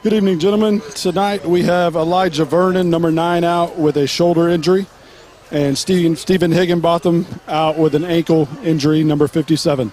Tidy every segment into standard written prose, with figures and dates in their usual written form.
Good evening, gentlemen. Tonight we have Elijah Vernon, number 9, out with a shoulder injury, and Stephen Higginbotham out with an ankle injury, number 57.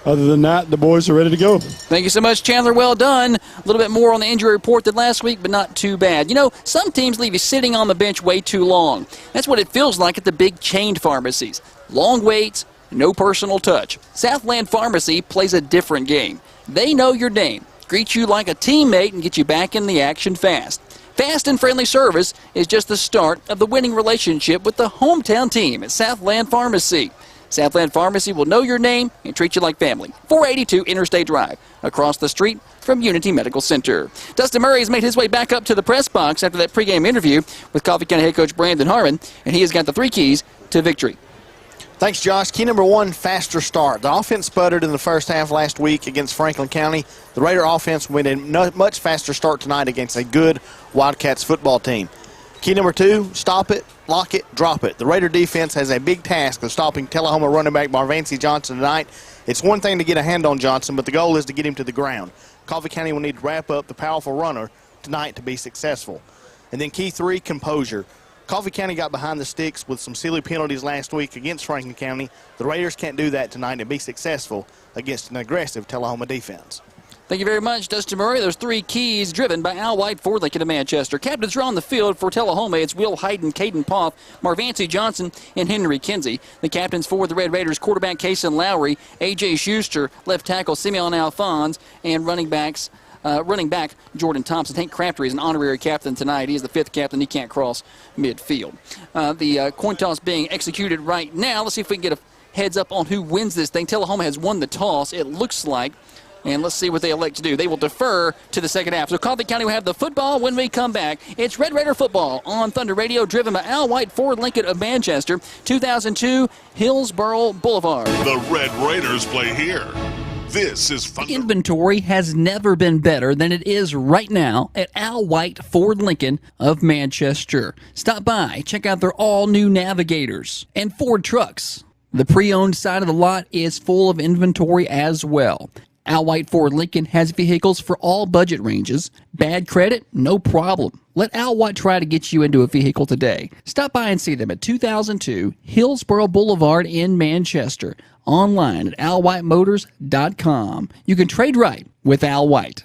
Other than that, the boys are ready to go. Thank you so much, Chandler. Well done. A little bit more on the injury report than last week, but not too bad. You know, some teams leave you sitting on the bench way too long. That's what it feels like at the big chain pharmacies. Long waits, no personal touch. Southland Pharmacy plays a different game. They know your name, greet you like a teammate, and get you back in the action fast. Fast and friendly service is just the start of the winning relationship with the hometown team at Southland Pharmacy. Southland Pharmacy will know your name and treat you like family. 482 Interstate Drive, across the street from Unity Medical Center. Dustin Murray has made his way back up to the press box after that pregame interview with Coffee County head coach Brandon Harmon, and he has got the 3 keys to victory. Thanks, Josh. Key number 1, faster start. The offense sputtered in the first half last week against Franklin County. The Raider offense went a much faster start tonight against a good Wildcats football team. Key number 2, stop it, lock it, drop it. The Raider defense has a big task of stopping Tullahoma running back Marvancy Johnson tonight. It's one thing to get a hand on Johnson, but the goal is to get him to the ground. Coffee County will need to wrap up the powerful runner tonight to be successful. And then key 3, composure. Coffee County got behind the sticks with some silly penalties last week against Franklin County. The Raiders can't do that tonight and be successful against an aggressive Tullahoma defense. Thank you very much, Dustin Murray. Those 3 keys driven by Al White, Ford Lincoln of Manchester. Captains are on the field for Tullahoma. It's Will Hayden, Caden Poff, Marvancy Johnson, and Henry Kinsey. The captains for the Red Raiders, quarterback Kason Lowry, A.J. Schuster, left tackle Simeon Alphonse, and running back Jordan Thompson. Hank Crabtree is an honorary captain tonight. He is the 5th captain. He can't cross midfield. The coin toss being executed right now. Let's see if we can get a heads up on who wins this thing. Tullahoma has won the toss, it looks like. And let's see what they elect to do. They will defer to the second half. So Coffee County will have the football when we come back. It's Red Raider football on Thunder Radio, driven by Al White, Ford Lincoln of Manchester, 2002 Hillsboro Boulevard. The Red Raiders play here. This is Thunder. Inventory has never been better than it is right now at Al White Ford Lincoln of Manchester. Stop by, check out their all-new Navigators and Ford trucks. The pre-owned side of the lot is full of inventory as well. Al White Ford Lincoln has vehicles for all budget ranges. Bad credit? No problem. Let Al White try to get you into a vehicle today. Stop by and see them at 2002 Hillsboro Boulevard in Manchester. Online at alwhiteMotors.com. You can trade right with Al White.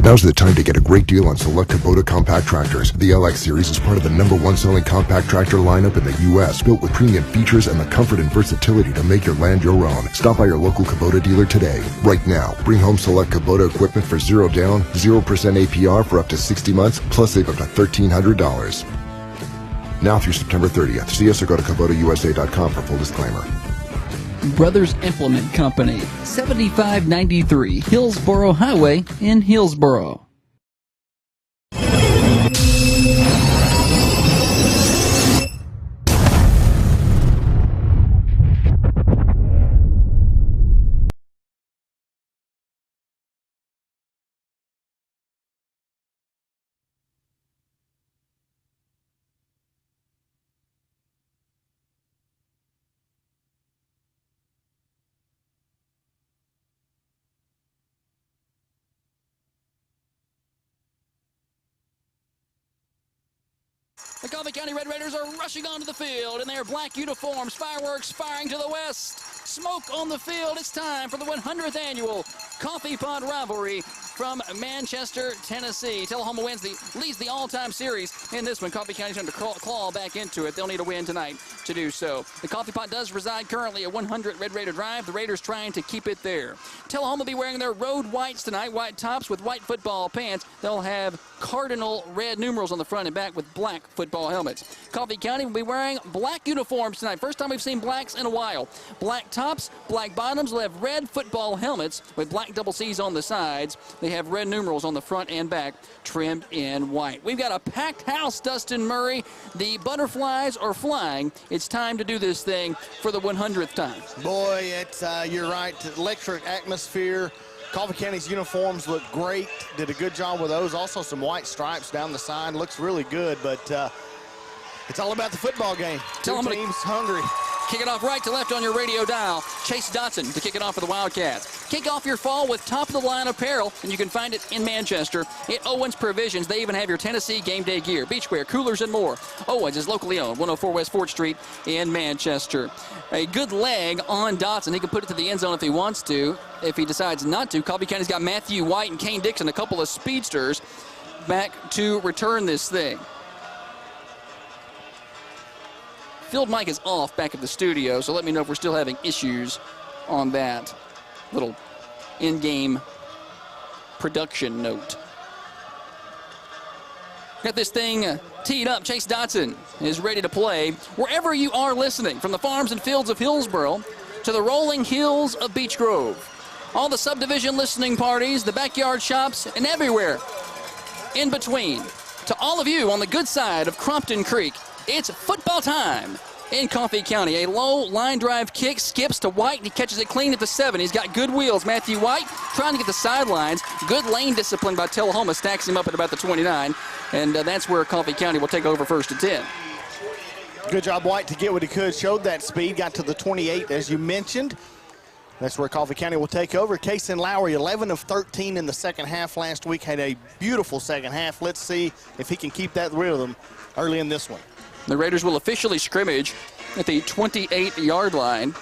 Now's the time to get a great deal on select Kubota compact tractors. The LX series is part of the #1 selling compact tractor lineup in the U.S., built with premium features and the comfort and versatility to make your land your own. Stop by your local Kubota dealer today. Right now, bring home select Kubota equipment for 0 down, 0% APR for up to 60 months, plus save up to $1,300. Now through September 30th. See us or go to KubotaUSA.com for full disclaimer. Brothers Implement Company, 7593 Hillsboro Highway in Hillsboro. The Coffee County Red Raiders are rushing onto the field in their black uniforms, fireworks firing to the west, smoke on the field. It's time for the 100th annual Coffee Pot Rivalry from Manchester, Tennessee. Tullahoma leads the all-time series in this one. Coffee County's going to claw back into it. They'll need a win tonight to do so. The Coffee Pot does reside currently at 100 Red Raider Drive. The Raiders trying to keep it there. Tullahoma will be wearing their road whites tonight, white tops with white football pants. They'll have cardinal red numerals on the front and back with black football helmets. Coffee County will be wearing black uniforms tonight. First time we've seen blacks in a while. Black tops, black bottoms. They'll have red football helmets with black double C's on the sides. They have red numerals on the front and back, trimmed in white. We've got a packed house, Dustin Murray. The butterflies are flying. It's time to do this thing for the 100th time. Boy, you're right. Electric atmosphere. Coffee County's uniforms look great. Did a good job with those. Also some white stripes down the side. Looks really good, but it's all about the football game. Two teams hungry. Kick it off right to left on your radio dial. Chase Dotson to kick it off for the Wildcats. Kick off your fall with top-of-the-line apparel, and you can find it in Manchester at Owens Provisions. They even have your Tennessee game day gear, beachwear, coolers, and more. Owens is locally owned, 104 West 4th Street in Manchester. A good leg on Dotson. He can put it to the end zone if he wants to. If he decides not to, Coffee County's got Matthew White and Kane Dixon, a couple of speedsters, back to return this thing. Field mic is off back at the studio, so let me know if we're still having issues on that little in-game production note. Got this thing teed up. Chase Dotson is ready to play. Wherever you are listening, from the farms and fields of Hillsboro to the rolling hills of Beech Grove, all the subdivision listening parties, the backyard shops, and everywhere in between. To all of you on the good side of Crompton Creek, it's football time in Coffee County. A low line drive kick skips to White, and he catches it clean at the 7. He's got good wheels. Matthew White trying to get the sidelines. Good lane discipline by Tullahoma, stacks him up at about the 29, and that's where Coffee County will take over 1st and 10. Good job, White, to get what he could. Showed that speed, got to the 28, as you mentioned. That's where Coffee County will take over. Kason Lowry, 11 of 13 in the second half last week, had a beautiful second half. Let's see if he can keep that rhythm early in this one. The Raiders will officially scrimmage at the 28-yard line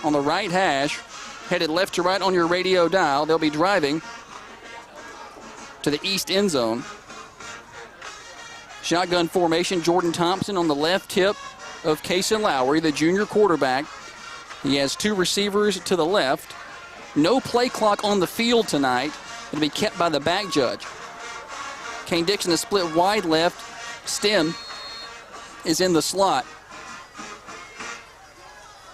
on the right hash, headed left to right on your radio dial. They'll be driving to the east end zone. Shotgun formation, Jordan Thompson on the left hip of Kason Lowry, the junior quarterback. He has 2 receivers to the left. No play clock on the field tonight. It'll be kept by the back judge. Kane Dixon is split wide left. Stem is in the slot.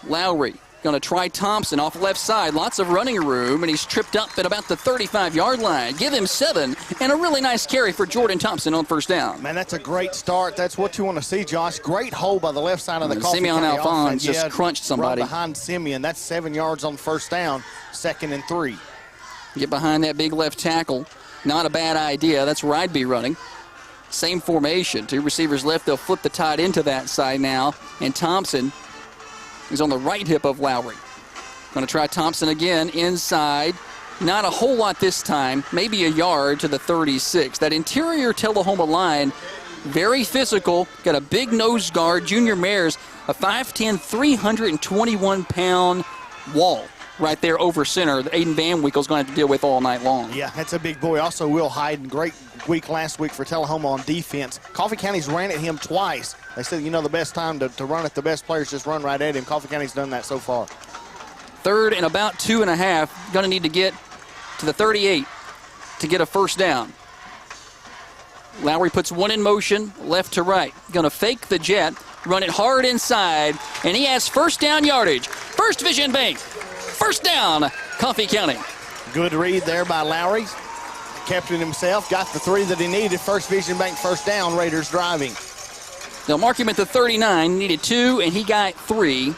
Lowry going to try Thompson off left side. Lots of running room, and he's tripped up at about the 35-yard line. Give him 7, and a really nice carry for Jordan Thompson on 1st down. Man, that's a great start. That's what you want to see, Josh. Great hole by the left side of the Coffee Simeon County Alphonse offense. just crunched somebody. Right behind Simeon. That's 7 yards on 1st down, 2nd and 3. Get behind that big left tackle. Not a bad idea. That's where I'd be running. Same formation. 2 receivers left. They'll flip the tight into that side now. And Thompson is on the right hip of Lowry. Going to try Thompson again inside. Not a whole lot this time. Maybe a yard to the 36. That interior Tullahoma line, very physical. Got a big nose guard. Junior Mares, a 5'10", 321-pound wall right there over center that Aiden Van Winkle's going to have to deal with all night long. Yeah, that's a big boy. Also, Will Hyden, great week last week for Tullahoma on defense. Coffee County's ran at him twice. They said, the best time to run at the best players, just run right at him. Coffee County's done that so far. 3rd and about 2.5. Going to need to get to the 38 to get a 1st down. Lowry puts 1 in motion, left to right. Going to fake the jet, run it hard inside, and he has 1st down yardage. First Vision Bank. 1st down, Coffee County. Good read there by Lowry. Kept it himself, got the 3 that he needed. First Vision Bank, 1st down, Raiders driving. They'll mark him at the 39, needed 2, and he got 3.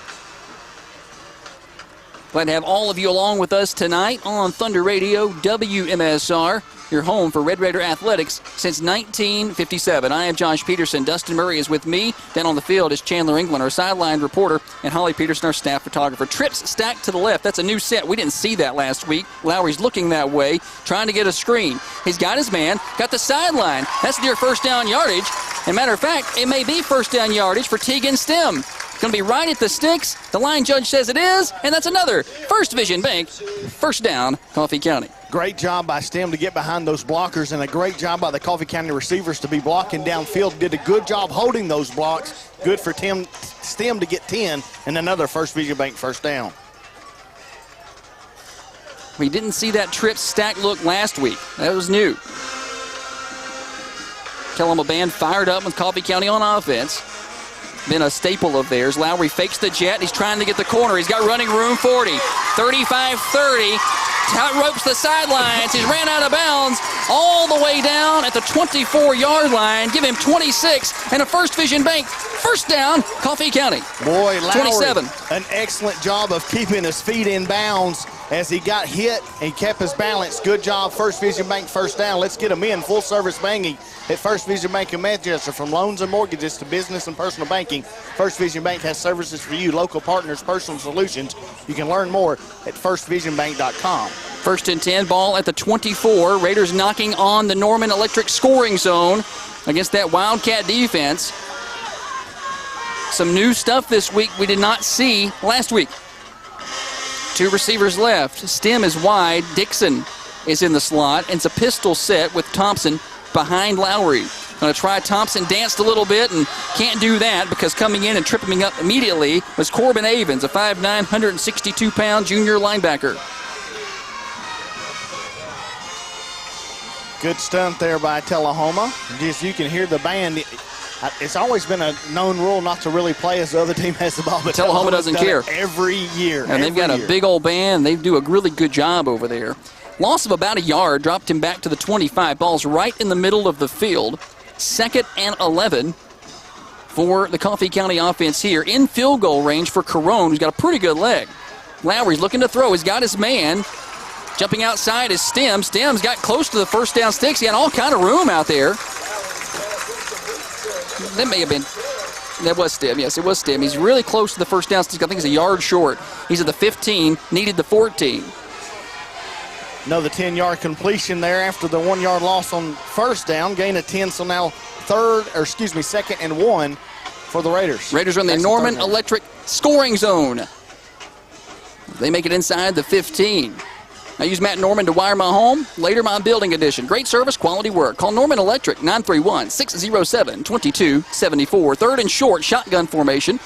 Glad to have all of you along with us tonight on Thunder Radio, WMSR, your home for Red Raider athletics since 1957. I am Josh Peterson. Dustin Murray is with me. Then on the field is Chandler England, our sideline reporter, and Holly Peterson, our staff photographer. Trips stacked to the left. That's a new set. We didn't see that last week. Lowry's looking that way, trying to get a screen. He's got his man, got the sideline. That's near 1st down yardage. And matter of fact, it may be 1st down yardage for Tegan Stem. It's going to be right at the sticks. The line judge says it is, and that's another First Vision Bank 1st down, Coffee County. Great job by Stem to get behind those blockers, and a great job by the Coffee County receivers to be blocking downfield. Did a good job holding those blocks. Good for Stem to get 10, and another First Vision Bank 1st down. We didn't see that trip stack look last week. That was new. Tullahoma band fired up with Coffee County on offense. Been a staple of theirs. Lowry fakes the jet. He's trying to get the corner. He's got running room 40, 35-30. Tout ropes the sidelines. He's ran out of bounds all the way down at the 24-yard line. Give him 26 and a First Vision Bank 1st down, Coffee County. Boy, Lowry, 27. An excellent job of keeping his feet in bounds. as he got hit and kept his balance. Good job, First Vision Bank, first down. Let's get him in. Full-service banking at First Vision Bank in Manchester. From loans and mortgages to business and personal banking, First Vision Bank has services for you, local partners, personal solutions. You can learn more at firstvisionbank.com. 1st and 10, ball at the 24. Raiders knocking on the Norman Electric scoring zone against that Wildcat defense. Some new stuff this week we did not see last week. 2 receivers left. Stem is wide. Dixon is in the slot. And it's a pistol set with Thompson behind Lowry. Going to try Thompson. Danced a little bit and can't do that because coming in and tripping him up immediately was Corbin Avens, a 5'9", 162-pound junior linebacker. Good stunt there by Tullahoma. Just you can hear the band. It's always been a known rule not to really play as the other team has the ball, but Tullahoma doesn't care. Every year. And they've got a big old band. They do a really good job over there. Loss of about a yard, dropped him back to the 25. Ball's right in the middle of the field. 2nd and 11 for the Coffee County offense here. In field goal range for Carone, who's got a pretty good leg. Lowry's looking to throw. He's got his man. Jumping outside is Stem. Stem's got close to the first down sticks. He had all kind of room out there. That may have been, that was Stem. Yes, it was Stem. He's really close to the first down stick. I think he's a yard short. He's at the 15, needed the 14. Another 10-yard completion there after the 1-yard loss on first down. Gain of 10, so now 2nd and 1 for the Raiders. Raiders are in the Norman Electric scoring zone. They make it inside the 15. I use Matt Norman to wire my home, later my building edition. Great service, quality work. Call Norman Electric, 931-607-2274. 3rd and short, shotgun formation.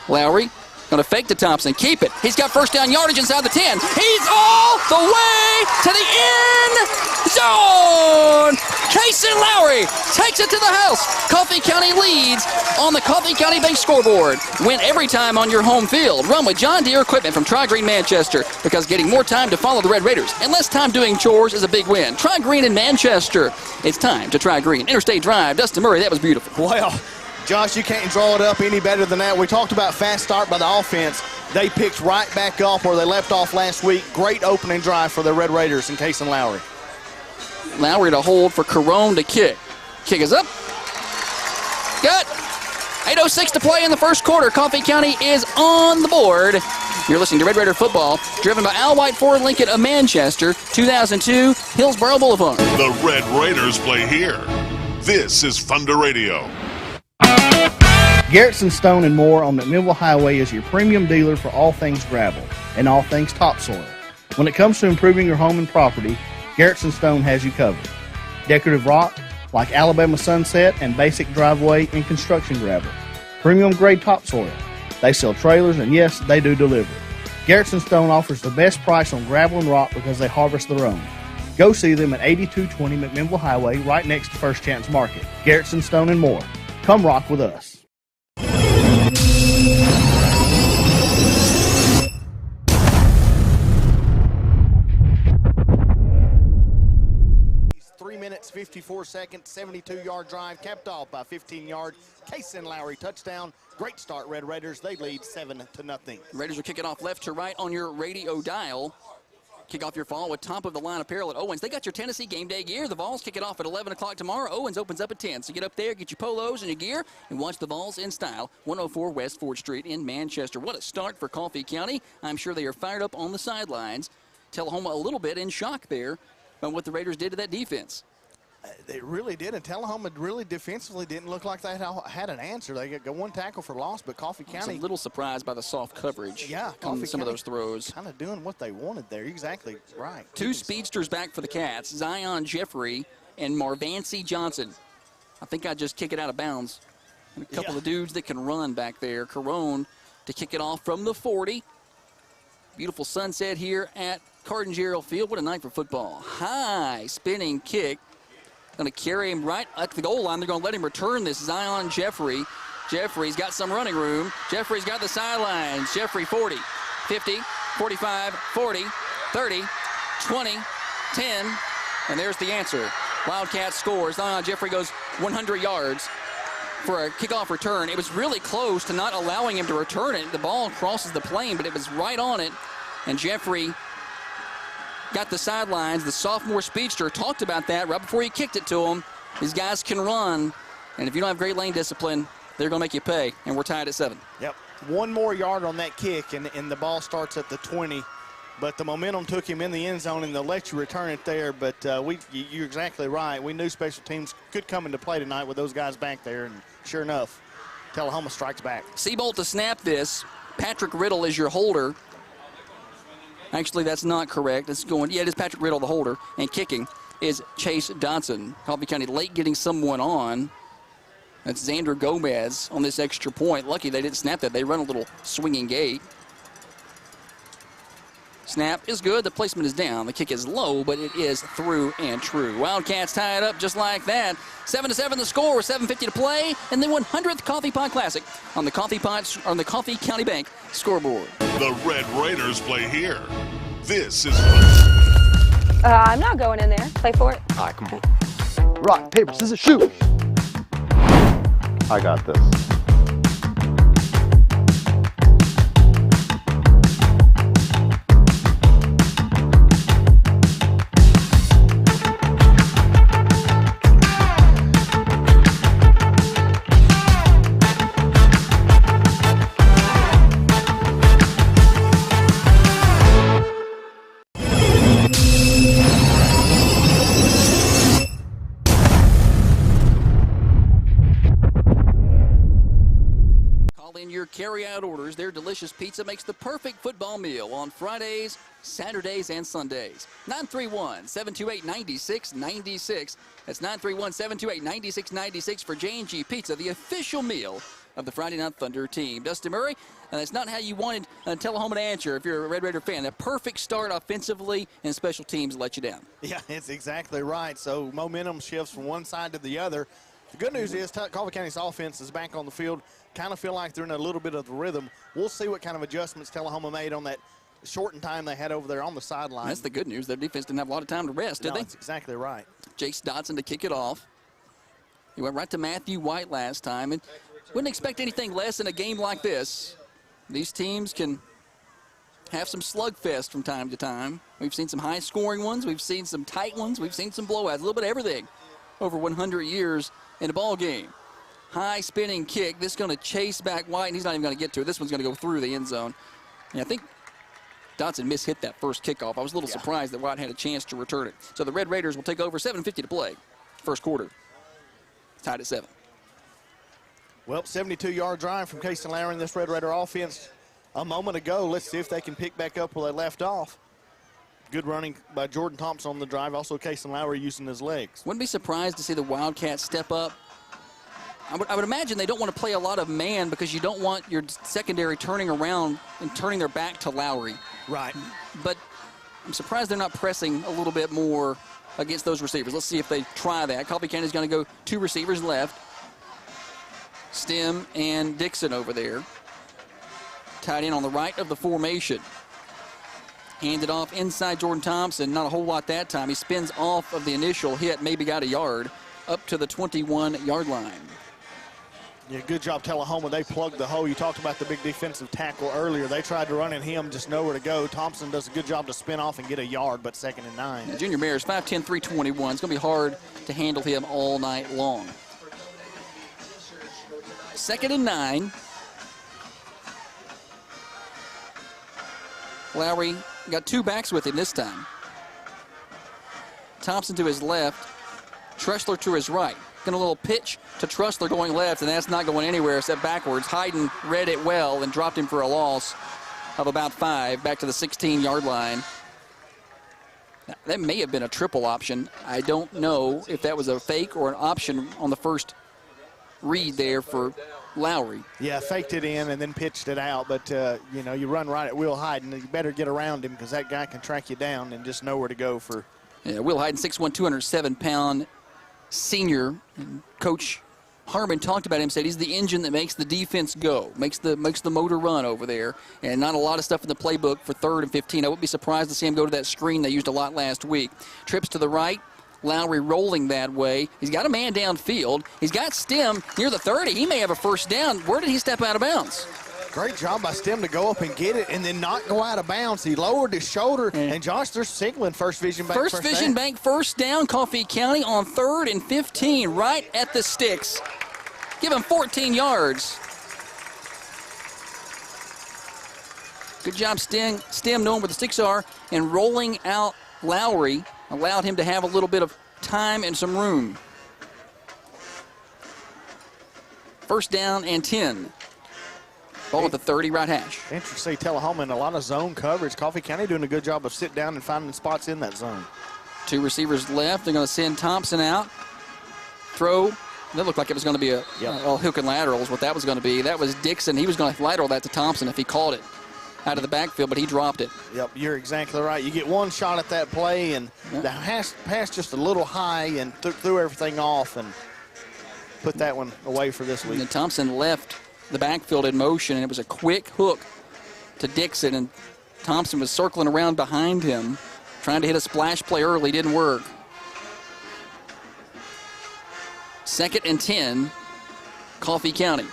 Lowry going to fake to Thompson. Keep it. He's got first down yardage inside the 10. He's all the way to the end zone. Kason Lowry takes it to the house. Coffee County leads on the Coffee County Bank scoreboard. Win every time on your home field. Run with John Deere equipment from Try Green Manchester, because getting more time to follow the Red Raiders and less time doing chores is a big win. Try Green in Manchester. It's time to try Green. Interstate Drive, Dustin Murray, that was beautiful. Well, Josh, you can't draw it up any better than that. We talked about fast start by the offense. They picked right back up where they left off last week. Great opening drive for the Red Raiders and Kason Lowry. Lowry to hold for Carone to kick. Kick is up. Good. 8:06 to play in the first quarter. Coffee County is on the board. You're listening to Red Raider football, driven by Al White Ford Lincoln of Manchester, 2002 Hillsborough Boulevard. The Red Raiders play here. This is Thunder Radio. Garrettson Stone and More on McMinnville Highway is your premium dealer for all things gravel and all things topsoil. When it comes to improving your home and property, Garrettson Stone has you covered. Decorative rock like Alabama Sunset and basic driveway and construction gravel. Premium grade topsoil. They sell trailers, and yes, they do deliver. Garrettson Stone offers the best price on gravel and rock because they harvest their own. Go see them at 8220 McMinnville Highway, right next to First Chance Market. Garrettson Stone and More. Come rock with us. 3 minutes, 54 seconds, 72-yard drive, capped off by 15-yard Kason Lowry touchdown. Great start, Red Raiders. They lead 7-0. Raiders are kicking off left to right on your radio dial. Kick off your fall with top-of-the-line apparel at Owens. They got your Tennessee game day gear. The Vols kick it off at 11 o'clock tomorrow. Owens opens up at 10. So get up there, get your polos and your gear, and watch the Vols in style. 104 West 4th Street in Manchester. What a start for Coffee County. I'm sure they are fired up on the sidelines. Tullahoma a little bit in shock there about what the Raiders did to that defense. They really did, and Tullahoma really defensively didn't look like they had an answer. They got one tackle for loss, but Coffee County... I was a little surprised by the soft coverage on some of those throws. Kind of doing what they wanted there. Exactly right. Two speedsters back for the Cats, Zion Jeffrey and Marvancy Johnson. I think I just kick it out of bounds. And a couple of dudes that can run back there. Carone to kick it off from the 40. Beautiful sunset here at Cardin-Gerald Field. What a night for football. High spinning kick. Going to carry him right at the goal line. They're going to let him return this. Zion Jeffrey. Jeffrey's got some running room. Jeffrey's got the sidelines. Jeffrey 40, 50, 45, 40, 30, 20, 10. And there's the answer. Wildcats scores. Zion Jeffrey goes 100 yards for a kickoff return. It was really close to not allowing him to return it. The ball crosses the plane, but it was right on it. And Jeffrey got the sidelines. The sophomore speedster talked about that right before he kicked it to him. These guys can run, and if you don't have great lane discipline, they're going to make you pay, and we're tied at 7. Yep. One more yard on that kick, and the ball starts at the 20. But the momentum took him in the end zone, and they'll let you return it there. But you're exactly right. We knew special teams could come into play tonight with those guys back there, and sure enough, Tullahoma strikes back. Seabolt to snap this. Patrick Riddle is your holder. Actually, that's not correct. It's going, yeah, it is Patrick Riddle, the holder, and kicking is Chase Dodson. Coffee County late getting someone on. That's Xander Gomez on this extra point. Lucky they didn't snap that. They run a little swinging gate. Snap is good. The placement is down. The kick is low, but it is through and true. Wildcats tie it up just like that. 7-7 the score with 7:50 to play, and the 100th Coffee Pot Classic on the Coffee County Bank scoreboard. The Red Raiders play here. This is I'm not going in there. Play for it. All right, come on. Rock, paper, scissors, shoot. I got this. Your carry-out orders. Their delicious pizza makes the perfect football meal on Fridays, Saturdays, and Sundays. 931-728-9696. That's 931-728-9696 for J&G Pizza, the official meal of the Friday Night Thunder team. Dustin Murray, and that's not how you wanted Tullahoma to answer if you're a Red Raider fan. A perfect start offensively, and special teams let you down. Yeah, it's exactly right. So momentum shifts from one side to the other. The good news is Coffee County's offense is back on the field. Kind of feel like they're in a little bit of the rhythm. We'll see what kind of adjustments Tullahoma made on that shortened time they had over there on the sideline. That's the good news. Their defense didn't have a lot of time to rest, did they? That's exactly right. Jace Dodson to kick it off. He went right to Matthew White last time, and wouldn't expect anything less in a game like this. These teams can have some slugfest from time to time. We've seen some high-scoring ones. We've seen some tight ones. We've seen some blowouts, a little bit of everything over 100 years in a ball game. High spinning kick. This is going to chase back White, and he's not even going to get to it. This one's going to go through the end zone. And I think Dodson mishit that first kickoff. I was a little surprised that White had a chance to return it. So the Red Raiders will take over. 7:50 to play. First quarter. Tied at 7. Well, 72-yard drive from Casey Lowry in this Red Raider offense a moment ago. Let's see if they can pick back up where they left off. Good running by Jordan Thompson on the drive. Also, Casey Lowry using his legs. Wouldn't be surprised to see the Wildcats step up. I would imagine they don't want to play a lot of man because you don't want your secondary turning around and turning their back to Lowry. Right. But I'm surprised they're not pressing a little bit more against those receivers. Let's see if they try that. Coffee County's going to go 2 receivers left. Stem and Dixon over there. Tied in on the right of the formation. Handed off inside Jordan Thompson. Not a whole lot that time. He spins off of the initial hit, maybe got a yard, up to the 21-yard line. Yeah, good job, Tullahoma. They plugged the hole. You talked about the big defensive tackle earlier. They tried to run at him, just nowhere to go. Thompson does a good job to spin off and get a yard, but 2nd and 9. Yeah, Junior Mayer is 5'10", 321. It's going to be hard to handle him all night long. 2nd and 9. Lowry got 2 backs with him this time. Thompson to his left, Tressler to his right. Going a little pitch to Tressler going left, and that's not going anywhere except backwards. Hayden read it well and dropped him for a loss of about 5 back to the 16-yard line. Now, that may have been a triple option. I don't know if that was a fake or an option on the first read there for Lowry. Yeah, faked it in and then pitched it out, but, you know, you run right at Will Hayden. You better get around him because that guy can track you down and just know where to go for. Yeah, Will Hayden, 6'1", 207-pound senior. And Coach Harmon talked about him, said he's the engine that makes the defense go, makes the motor run over there, and not a lot of stuff in the playbook for 3rd and 15. I wouldn't be surprised to see him go to that screen they used a lot last week. Trips to the right. Lowry rolling that way. He's got a man downfield. He's got Stem near the 30. He may have a first down. Where did he step out of bounds? Great job by Stem to go up and get it and then not go out of bounds. He lowered his shoulder, and Josh, they're signaling First Vision Bank First Vision Bank first down, Coffee County on 3rd and 15, right at the sticks. Give him 14 yards. Good job, Stem knowing where the sticks are, and rolling out Lowry allowed him to have a little bit of time and some room. First down and 10. Ball at the 30, right hash. Interesting, Tullahoma in a lot of zone coverage. Coffee County doing a good job of sitting down and finding spots in that zone. 2 receivers left. They're going to send Thompson out. Throw. That looked like it was going to be a hook and lateral is what that was going to be. That was Dixon. He was going to lateral that to Thompson if he caught it out of the backfield, but he dropped it. Yep, you're exactly right. You get one shot at that play, and the pass just a little high and threw everything off and put that one away for this week. And then Thompson left the backfield in motion, and it was a quick hook to Dixon, and Thompson was circling around behind him, trying to hit a splash play early. Didn't work. 2nd and 10, Coffee County.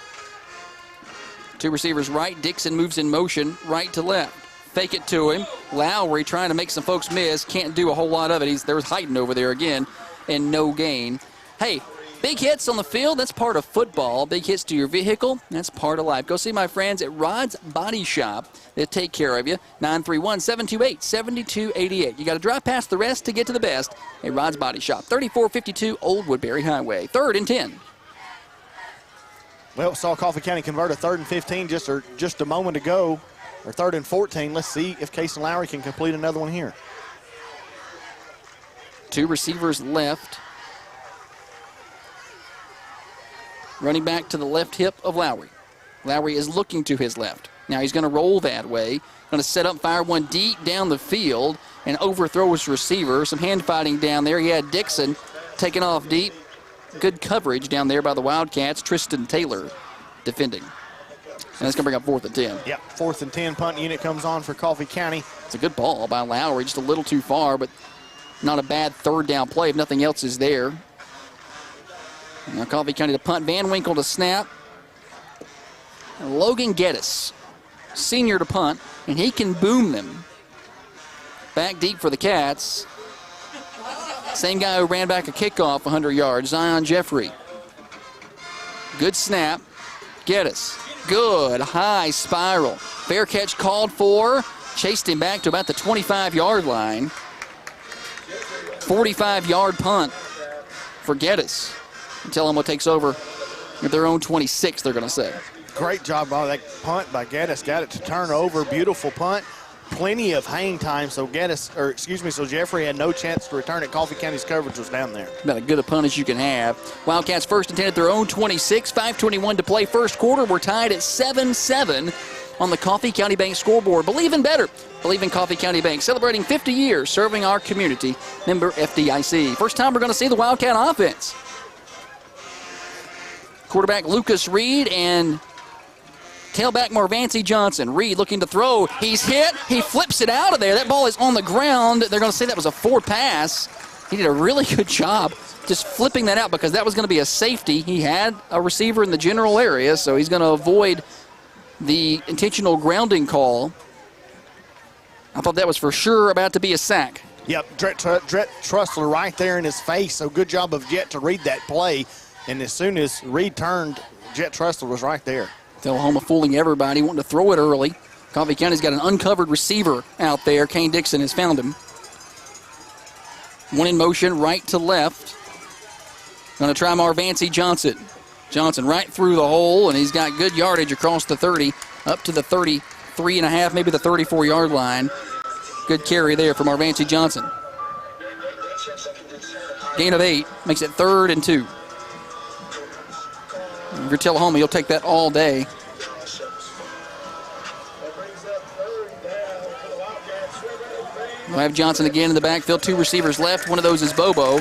2 receivers right. Dixon moves in motion right to left. Fake it to him. Lowry trying to make some folks miss. Can't do a whole lot of it. There's Heighton over there again, and no gain. Hey, big hits on the field, that's part of football. Big hits to your vehicle, that's part of life. Go see my friends at Rod's Body Shop. They'll take care of you. 931-728-7288. You got to drive past the rest to get to the best at Rod's Body Shop. 3452 Old Woodbury Highway. 3rd and 10. Well, saw Coffee County convert a 3rd and 15 just a moment ago, or 3rd and 14. Let's see if Case and Lowry can complete another one here. 2 receivers left. Running back to the left hip of Lowry. Lowry is looking to his left. Now he's going to roll that way. Going to set up, fire one deep down the field, and overthrow his receiver. Some hand fighting down there. He had Dixon taking off deep. Good coverage down there by the Wildcats. Tristan Taylor defending. And that's going to bring up 4th and 10. Yep, 4th and 10 punt unit comes on for Coffee County. It's a good ball by Lowry, just a little too far, but not a bad 3rd down play if nothing else is there. Now Coffee County to punt. Van Winkle to snap. And Logan Geddes, senior to punt, and he can boom them. Back deep for the Cats. Same guy who ran back a kickoff 100 yards, Zion Jeffrey. Good snap. Geddes. Good high spiral. Fair catch called for. Chased him back to about the 25-yard line. 45-yard punt for Geddes. Tullahoma takes over at their own 26, they're going to say. Great job on that punt by Geddes. Got it to turn over. Beautiful punt. Plenty of hang time, so Jeffrey had no chance to return it. Coffee County's coverage was down there. About as good a punt as you can have. Wildcats 1st and 10 at their own 26. 5:21 to play first quarter. We're tied at 7-7 on the Coffee County Bank scoreboard. Believe in better. Believe in Coffee County Bank. Celebrating 50 years serving our community. Member FDIC. First time we're going to see the Wildcat offense. Quarterback Lucas Reed and tailback Marvancy Johnson. Reed looking to throw. He's hit. He flips it out of there. That ball is on the ground. They're going to say that was a 4 pass. He did a really good job just flipping that out because that was going to be a safety. He had a receiver in the general area, so he's going to avoid the intentional grounding call. I thought that was for sure about to be a sack. Yep, Dret Trussler right there in his face, so good job of Jet to read that play. And as soon as Reed turned, Jet Trussler was right there. Tullahoma fooling everybody, wanting to throw it early. Coffee County's got an uncovered receiver out there. Kane Dixon has found him. One in motion, right to left. Going to try Marvancy Johnson. Johnson right through the hole, and he's got good yardage across the 30, up to the 33.5, maybe the 34-yard line. Good carry there for Marvancy Johnson. Gain of 8, makes it 3rd and 2. If you're Tullahoma, you'll take that all day. We'll have Johnson again in the backfield. 2 receivers left. One of those is Bobo.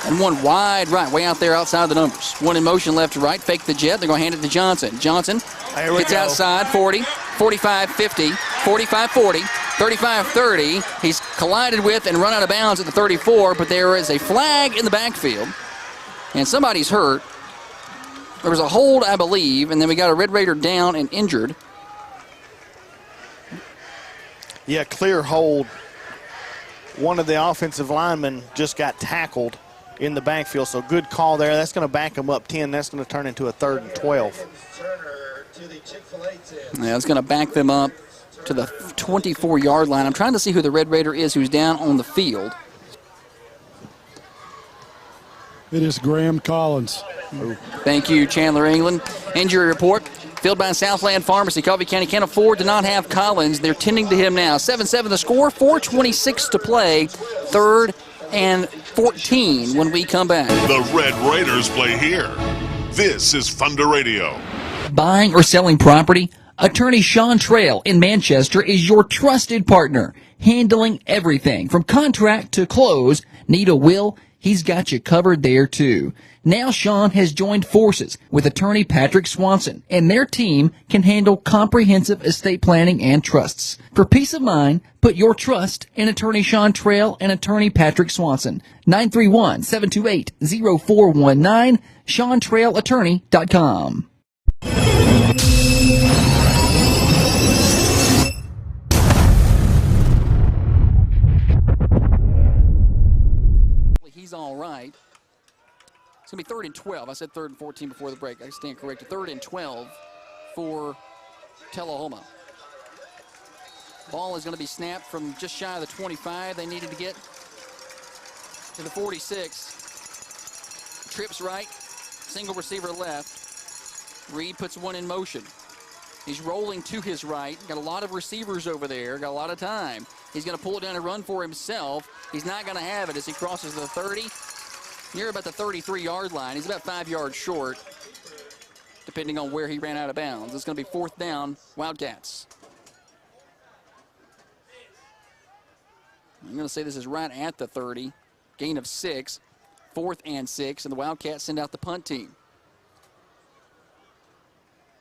And one wide right, way out there outside of the numbers. One in motion left to right. Fake the jet. They're going to hand it to Johnson. Johnson gets outside. 40, 45, 50, 45, 40, 35, 30. He's collided with and run out of bounds at the 34, but there is a flag in the backfield. And somebody's hurt. There was a hold, I believe, and then we got a Red Raider down and injured. Yeah, clear hold. One of the offensive linemen just got tackled in the backfield, so good call there. That's going to back them up 10. That's going to turn into a 3rd and 12. Yeah, it's going to back them up to the 24-yard line. I'm trying to see who the Red Raider is who's down on the field. It is Graham Collins. Thank you, Chandler England. Injury report. Filled by Southland Pharmacy. Coffee County can't afford to not have Collins. They're tending to him now. 7-7 the score, 4:26 to play. 3rd and 14 when we come back. The Red Raiders play here. This is Thunder Radio. Buying or selling property? Attorney Sean Trail in Manchester is your trusted partner, handling everything from contract to close. Need a will? He's got you covered there too. Now Sean has joined forces with attorney Patrick Swanson, and their team can handle comprehensive estate planning and trusts. For peace of mind, put your trust in attorney Sean Trail and attorney Patrick Swanson. 931-728-0419, SeanTrailAttorney.com. He's all right. It's going to be 3rd and 12. I said 3rd and 14 before the break. I stand corrected. 3rd and 12 for Tullahoma. Ball is going to be snapped from just shy of the 25. They needed to get to the 46. Trips right. Single receiver left. Reed puts one in motion. He's rolling to his right. Got a lot of receivers over there. Got a lot of time. He's going to pull it down and run for himself. He's not going to have it as he crosses the 30. Near about the 33-yard line. He's about 5 yards short, depending on where he ran out of bounds. It's going to be 4th down, Wildcats. I'm going to say this is right at the 30. Gain of 6. 4th and 6, and the Wildcats send out the punt team.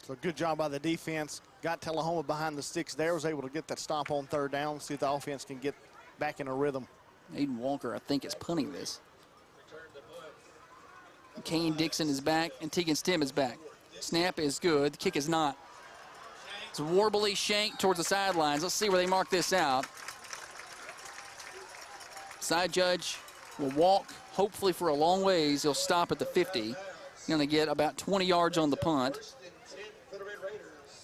So good job by the defense. Got Tullahoma behind the sticks there. Was able to get that stop on 3rd down. See if the offense can get back in a rhythm. Aiden Walker, I think, is punting this. Kane Dixon is back, and Tegan Stem is back. Snap is good. The kick is not. It's Warbly Shank towards the sidelines. Let's see where they mark this out. Side judge will walk, hopefully for a long ways. He'll stop at the 50. Going to get about 20 yards on the punt.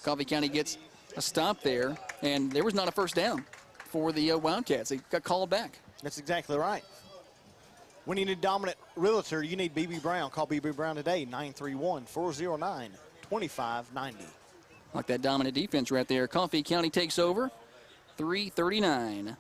Coffee County gets a stop there, and there was not a 1st down for the Wildcats. They got called back. That's exactly right. When you need a dominant realtor, you need B.B. Brown. Call B.B. Brown today, 931-409-2590. Like that dominant defense right there. Coffee County takes over. 3:39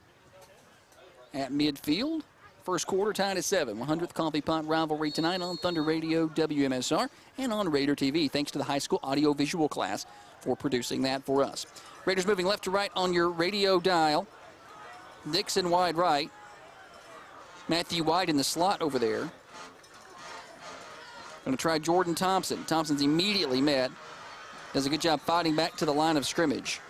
at midfield. First quarter tied at 7. 100th Coffee Pot rivalry tonight on Thunder Radio, WMSR, and on Raider TV. Thanks to the high school audio-visual class for producing that for us. Raiders moving left to right on your radio dial. Dixon wide right. Matthew White in the slot over there. Going to try Jordan Thompson. Thompson's immediately met. Does a good job fighting back to the line of scrimmage.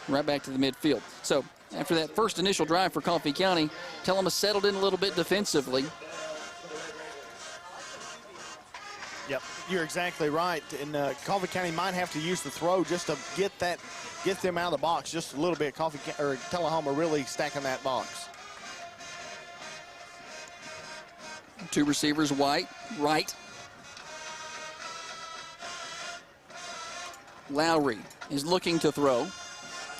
Right back to the midfield. So after that first initial drive for Coffee County, Tullahoma settled in a little bit defensively. Yep, you're exactly right. And Coffee County might have to use the throw just to get them out of the box just a little bit. Tullahoma really stacking that box. 2 receivers, White, right. Lowry is looking to throw.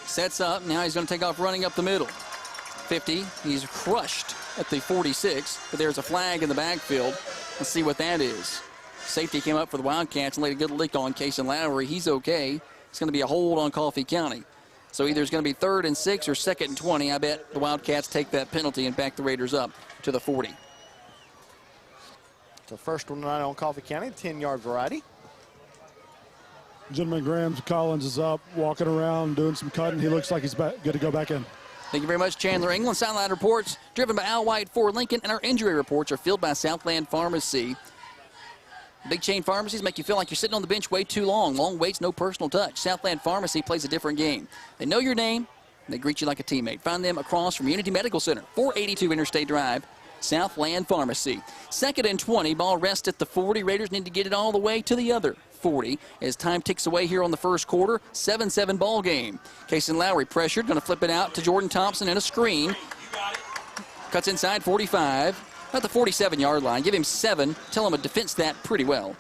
Sets up. Now he's going to take off running up the middle. 50. He's crushed at the 46, but there's a flag in the backfield. Let's see what that is. Safety came up for the Wildcats and laid a good lick on Cason Lowry. He's okay. It's going to be a hold on Coffee County. So either it's going to be 3rd and 6 or 2nd and 20. I bet the Wildcats take that penalty and back the Raiders up to the 40. The first one tonight on Coffee County, 10-yard variety. Gentleman, Graham Collins is up, walking around, doing some cutting. He looks like he's good to go back in. Thank you very much, Chandler England. Sideline reports driven by Al White for Lincoln, and our injury reports are filled by Southland Pharmacy. Big chain pharmacies make you feel like you're sitting on the bench way too long. Long waits, no personal touch. Southland Pharmacy plays a different game. They know your name, and they greet you like a teammate. Find them across from Unity Medical Center, 482 Interstate Drive, Southland Pharmacy. 2nd and 20, ball rests at the 40. Raiders need to get it all the way to the other 40 as time ticks away here on the first quarter. 7-7 ball game. Kason Lowry pressured, going to flip it out to Jordan Thompson and a screen. Cuts inside 45, at the 47-yard line. Give him 7. Tell him to defense that pretty well.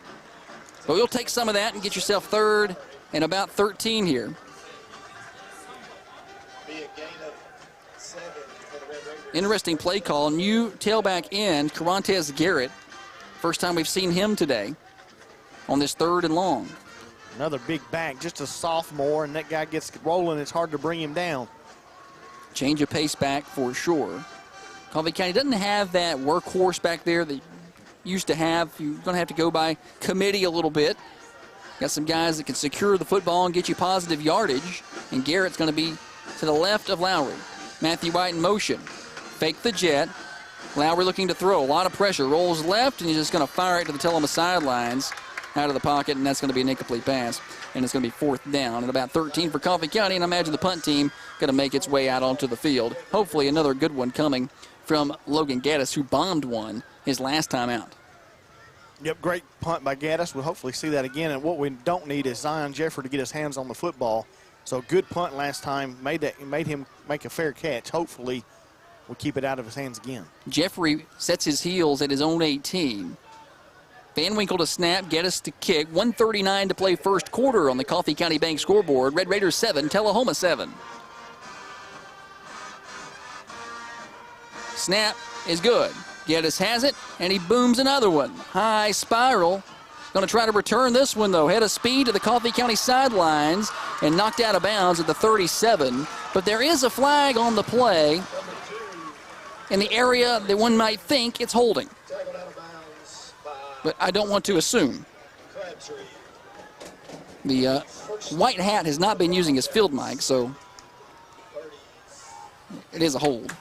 But you'll take some of that and get yourself 3rd and about 13 here. Interesting play call. New tailback end, Carantez Garrett. First time we've seen him today on this 3rd and long. Another big back, just a sophomore, and that guy gets rolling. It's hard to bring him down. Change of pace back for sure. Coffee County doesn't have that workhorse back there that used to have. You're going to have to go by committee a little bit. Got some guys that can secure the football and get you positive yardage. And Garrett's going to be to the left of Lowry. Matthew White in motion. Fake the jet. Lowry looking to throw. A lot of pressure. Rolls left, and he's just going to fire it to the Tullahoma sidelines out of the pocket, and that's going to be an incomplete pass. And it's going to be 4th down and about 13 for Coffee County. And I imagine the punt team going to make its way out onto the field. Hopefully another good one coming from Logan Gaddis, who bombed one his last time out. Yep, great punt by Gaddis. We'll hopefully see that again. And what we don't need is Zion Jeffrey to get his hands on the football. So good punt last time, made him make a fair catch. Hopefully we'll keep it out of his hands again. Jeffrey sets his heels at his own 18. Van Winkle to snap, Gaddis to kick. 1:39 to play first quarter on the Coffee County Bank scoreboard. Red Raiders 7, Tullahoma 7. Snap is good. Gaddis has it, and he booms another one. High spiral. Going to try to return this one, though. Head of speed to the Coffee County sidelines and knocked out of bounds at the 37. But there is a flag on the play in the area that one might think it's holding. But I don't want to assume. The white hat has not been using his field mic, so it is a hold.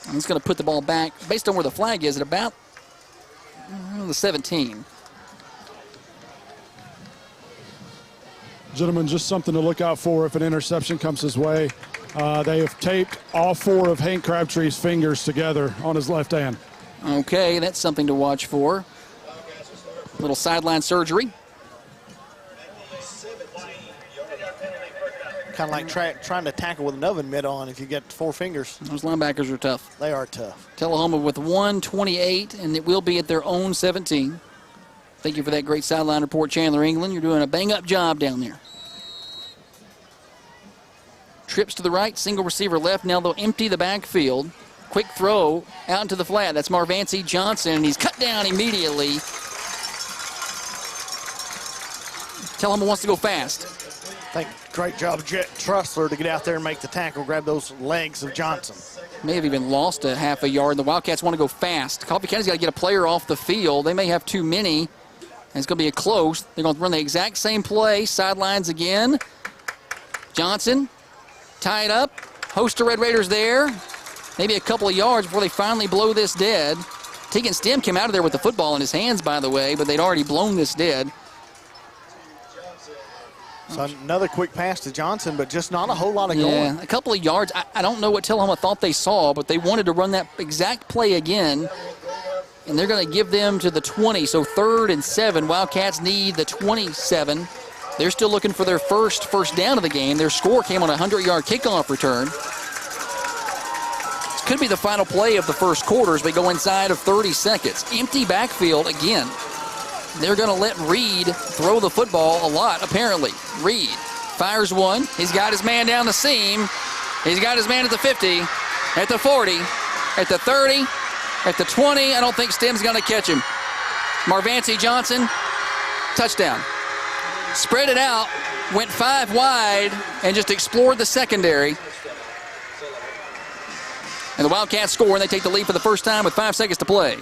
And he's going to put the ball back, based on where the flag is, at about the 17. Gentlemen, just something to look out for if an interception comes his way. They have taped all 4 of Hank Crabtree's fingers together on his left hand. Okay, that's something to watch for. Little sideline surgery. Kind of like trying to tackle with an oven mitt on if you get 4 fingers. Those linebackers are tough. They are tough. Tullahoma with 1:28, and it will be at their own 17. Thank you for that great sideline report, Chandler England. You're doing a bang-up job down there. Trips to the right, single receiver left. Now they'll empty the backfield. Quick throw out into the flat. That's Marvancy Johnson, and he's cut down immediately. Tullahoma wants to go fast. I think great job, Jet Trussler, to get out there and make the tackle, grab those legs of Johnson. May have even lost a half a yard. The Wildcats want to go fast. Coffee County's got to get a player off the field. They may have too many, and it's going to be a close. They're going to run the exact same play. Sidelines again. Johnson, tied up. Host of Red Raiders there. Maybe a couple of yards before they finally blow this dead. Tegan Stem came out of there with the football in his hands, by the way, but they'd already blown this dead. So another quick pass to Johnson, but just not a whole lot of going. A couple of yards. I don't know what Tullahoma thought they saw, but they wanted to run that exact play again, and they're going to give them to the 20. So 3rd and 7. Wildcats need the 27. They're still looking for their first down of the game. Their score came on a 100-yard kickoff return. This could be the final play of the first quarter as we go inside of 30 seconds. Empty backfield again. They're going to let Reed throw the football a lot, apparently. Reed fires one. He's got his man down the seam. He's got his man at the 50, at the 40, at the 30, at the 20. I don't think Stem's going to catch him. Marvancy Johnson, touchdown. Spread it out, went 5 wide, and just explored the secondary. And the Wildcats score, and they take the lead for the first time with 5 seconds to play.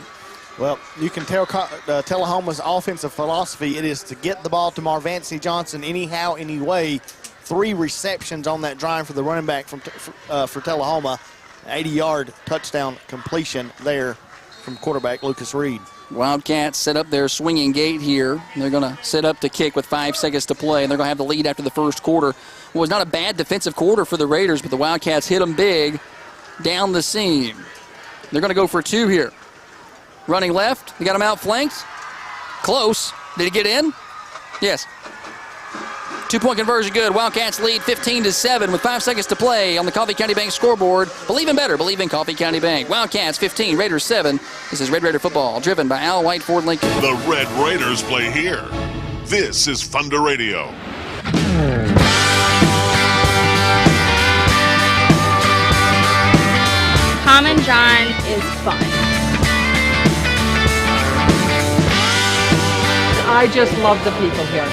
Well, you can tell Tullahoma's offensive philosophy, it is to get the ball to Marvancy Johnson anyhow, any way. 3 receptions on that drive for the running back for Tullahoma. 80-yard touchdown completion there from quarterback Lucas Reed. Wildcats set up their swinging gate here. They're going to set up to kick with 5 seconds to play, and they're going to have the lead after the first quarter. Well, it was not a bad defensive quarter for the Raiders, but the Wildcats hit them big. down the seam. They're going to go for 2 here. Running left. They got him outflanked. Close. Did he get in? Yes. 2-point conversion good. Wildcats lead 15-7 with 5 seconds to play on the Coffee County Bank scoreboard. Believe in better. Believe in Coffee County Bank. Wildcats 15, Raiders 7. This is Red Raider football, driven by Al White Ford Lincoln. The Red Raiders play here. This is Thunder Radio. Common John is fun. I just love the people here.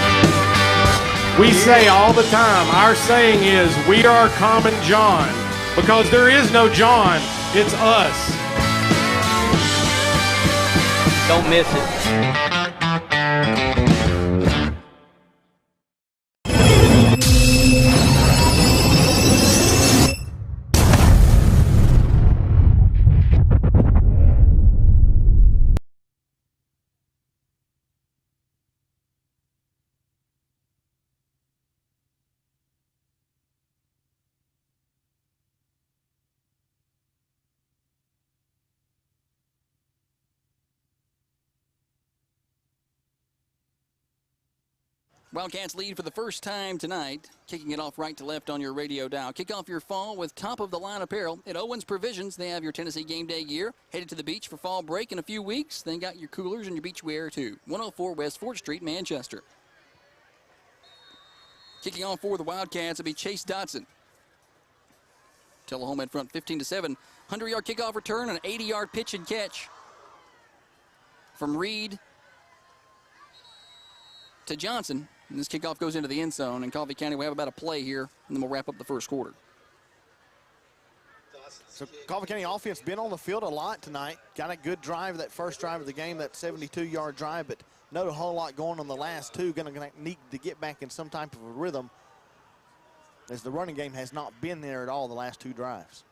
We say all the time, our saying is, we are Common John, because there is no John, it's us. Don't miss it. Wildcats lead for the first time tonight, kicking it off right to left on your radio dial. Kick off your fall with top-of-the-line apparel at Owens Provisions. They have your Tennessee game day gear. Headed to the beach for fall break in a few weeks. Then got your coolers and your beach wear, too. 104 West 4th Street, Manchester. Kicking off for the Wildcats will be Chase Dotson. Tullahoma in front 15-7. 100-yard kickoff return and an 80-yard pitch and catch from Reed to Johnson. And this kickoff goes into the end zone, and Coffee County will have about a play here, and then we'll wrap up the first quarter. So Coffee County offense been on the field a lot tonight. Got a good drive, that first drive of the game, that 72-yard drive, but not a whole lot going on the last two. Going to need to get back in some type of a rhythm, as the running game has not been there at all the last 2 drives.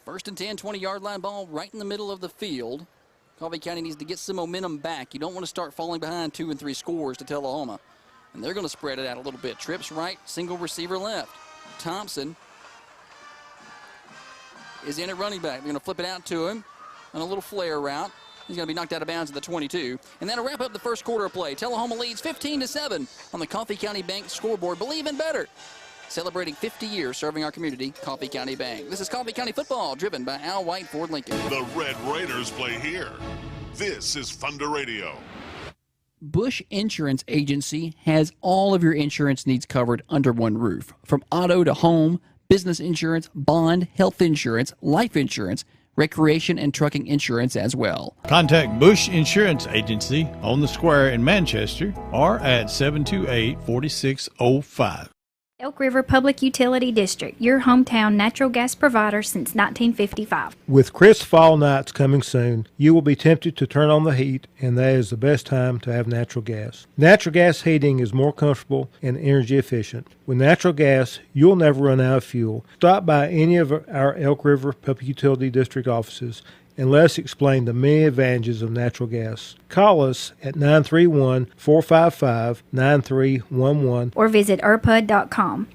First and 10, 20-yard line ball right in the middle of the field. Coffee County needs to get some momentum back. You don't want to start falling behind 2 and 3 scores to Tullahoma. And they're going to spread it out a little bit. Trips right, single receiver left. Thompson is in at running back. They're going to flip it out to him on a little flare route. He's going to be knocked out of bounds at the 22. And that'll wrap up the first quarter of play. Tullahoma leads 15-7 on the Coffee County Bank scoreboard. Believe in better. Celebrating 50 years serving our community, Coffee County Bank. This is Coffee County football, driven by Al White Ford Lincoln. The Red Raiders play here. This is Thunder Radio. Bush Insurance Agency has all of your insurance needs covered under one roof. From auto to home, business insurance, bond, health insurance, life insurance, recreation and trucking insurance as well. Contact Bush Insurance Agency on the square in Manchester or at 728-4605. Elk River Public Utility District, your hometown natural gas provider since 1955. With crisp fall nights coming soon, you will be tempted to turn on the heat, and that is the best time to have natural gas. Natural gas heating is more comfortable and energy efficient. With natural gas, you'll never run out of fuel. Stop by any of our Elk River Public Utility District offices and let us explain the many advantages of natural gas. Call us at 931-455-9311 or visit irpud.com.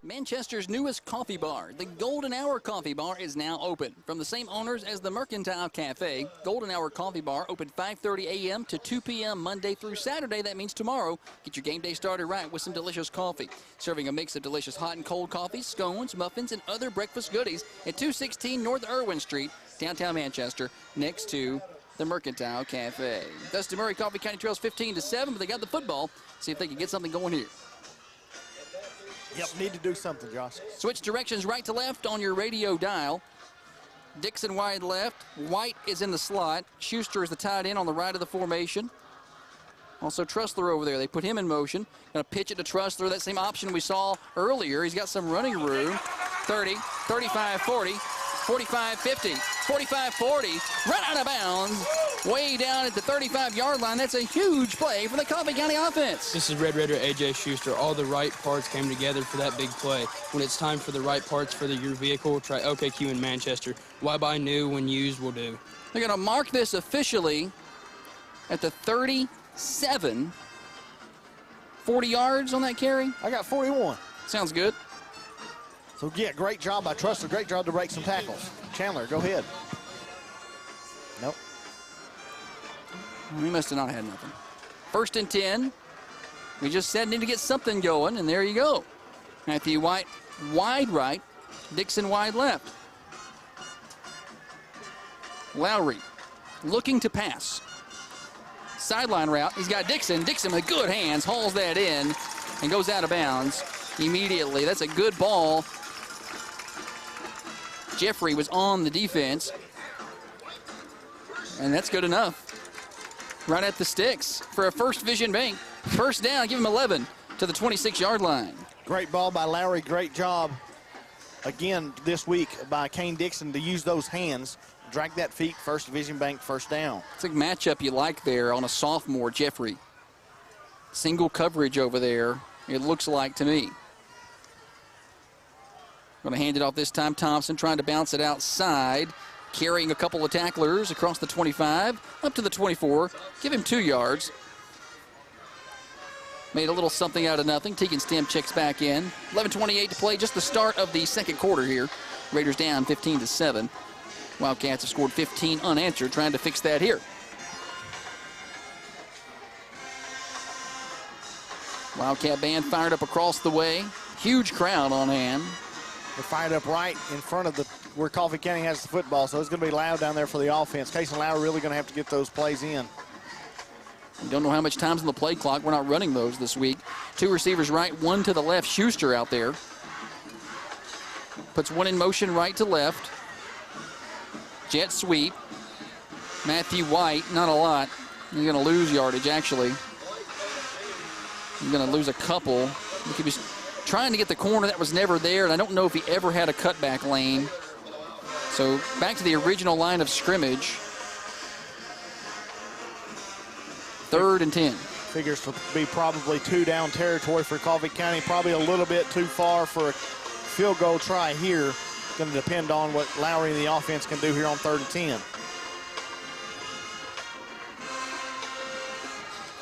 Manchester's newest coffee bar, the Golden Hour Coffee Bar, is now open. From the same owners as the Mercantile Cafe, Golden Hour Coffee Bar open 5:30 a.m. to 2 p.m. Monday through Saturday. That means tomorrow. Get your game day started right with some delicious coffee. Serving a mix of delicious hot and cold coffees, scones, muffins, and other breakfast goodies at 216 North Irwin Street, downtown Manchester, next to the Mercantile Cafe. Dustin Murray, Coffee County trails 15-7, but they got the football. See if they can get something going here. Yep, need to do something, Josh. Switch directions right to left on your radio dial. Dixon wide left. White is in the slot. Schuster is the tight end on the right of the formation. Also Trussler over there. They put him in motion. Going to pitch it to Trussler. That same option we saw earlier. He's got some running room. 30, 35, 40, 45, 50, 45, 40. Run out of bounds. way down at the 35-yard line. That's a huge play for the Coffee County offense. This is Red Raider A.J. Schuster. All the right parts came together for that big play. When it's time for the right parts for your vehicle, try OKQ in Manchester. Why buy new when used will do. They're going to mark this officially at the 37. 40 yards on that carry? I got 41. Sounds good. So, yeah, great job by Trussell. Great job to break some tackles. Chandler, go ahead. Nope. We must have not had nothing. 1st and 10. We just said need to get something going, and there you go. Matthew White wide right, Dixon wide left. Lowry looking to pass. Sideline route. He's got Dixon. Dixon with good hands hauls that in and goes out of bounds immediately. That's a good ball. Jeffrey was on the defense, and that's good enough. Right at the sticks for a First Vision Bank. First down, give him 11 to the 26-yard line. Great ball by Lowry. Great job again this week by Kane Dixon to use those hands. Drag that feet, First Division Bank, first down. It's a matchup you like there on a sophomore, Jeffrey. Single coverage over there, it looks like to me. Going to hand it off this time. Thompson trying to bounce it outside, carrying a couple of tacklers across the 25, up to the 24. Give him 2 yards. Made a little something out of nothing. Tegan Stem checks back in. 11:28 to play, just the start of the second quarter here. Raiders down 15-7. Wildcats have scored 15 unanswered, trying to fix that here. Wildcat band fired up across the way. Huge crowd on hand. They're fired up right in front of where Coffee County has the football, so it's going to be loud down there for the offense. Case and Lowry really going to have to get those plays in. We don't know how much time's on the play clock. We're not running those this week. 2 receivers right, 1 to the left. Schuster out there. Puts 1 in motion right to left. Jet sweep. Matthew White, not a lot. He's going to lose yardage, actually. He's going to lose a couple. He was trying to get the corner that was never there, and I don't know if he ever had a cutback lane. So back to the original line of scrimmage. 3rd and 10. Figures to be probably 2 down territory for Coffee County. Probably a little bit too far for a field goal try here. Going to depend on what Lowry and the offense can do here on 3rd and 10.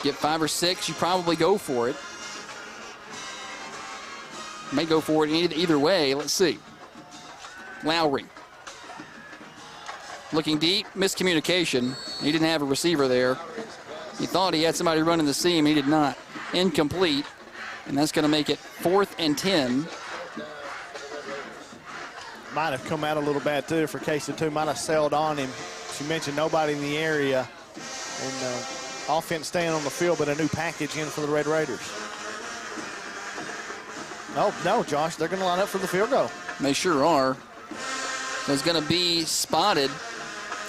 Get 5 or 6, you probably go for it. May go for it either way. Let's see. Lowry. Looking deep, miscommunication. He didn't have a receiver there. He thought he had somebody running the seam. He did not. Incomplete. And that's going to make it 4th and 10. Might have come out a little bad, too, for KC2. Might have sailed on him. She mentioned nobody in the area. And offense staying on the field, but a new package in for the Red Raiders. No, Josh, they're going to line up for the field goal. They sure are. So it's going to be spotted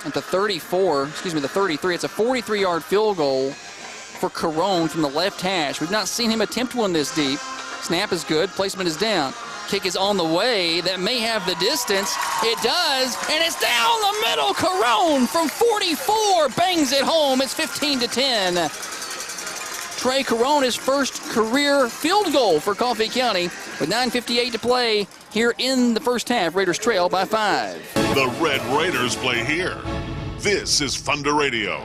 at the 34, the 33. It's a 43-yard field goal for Carone from the left hash. We've not seen him attempt one this deep. Snap is good. Placement is down. Kick is on the way. That may have the distance. It does, and it's down the middle. Carone from 44 bangs it home. It's 15-10. Trey Carone, his first career field goal for Coffee County with 9:58 to play here in the first half. Raiders trail by 5. The Red Raiders play here. This is Thunder Radio.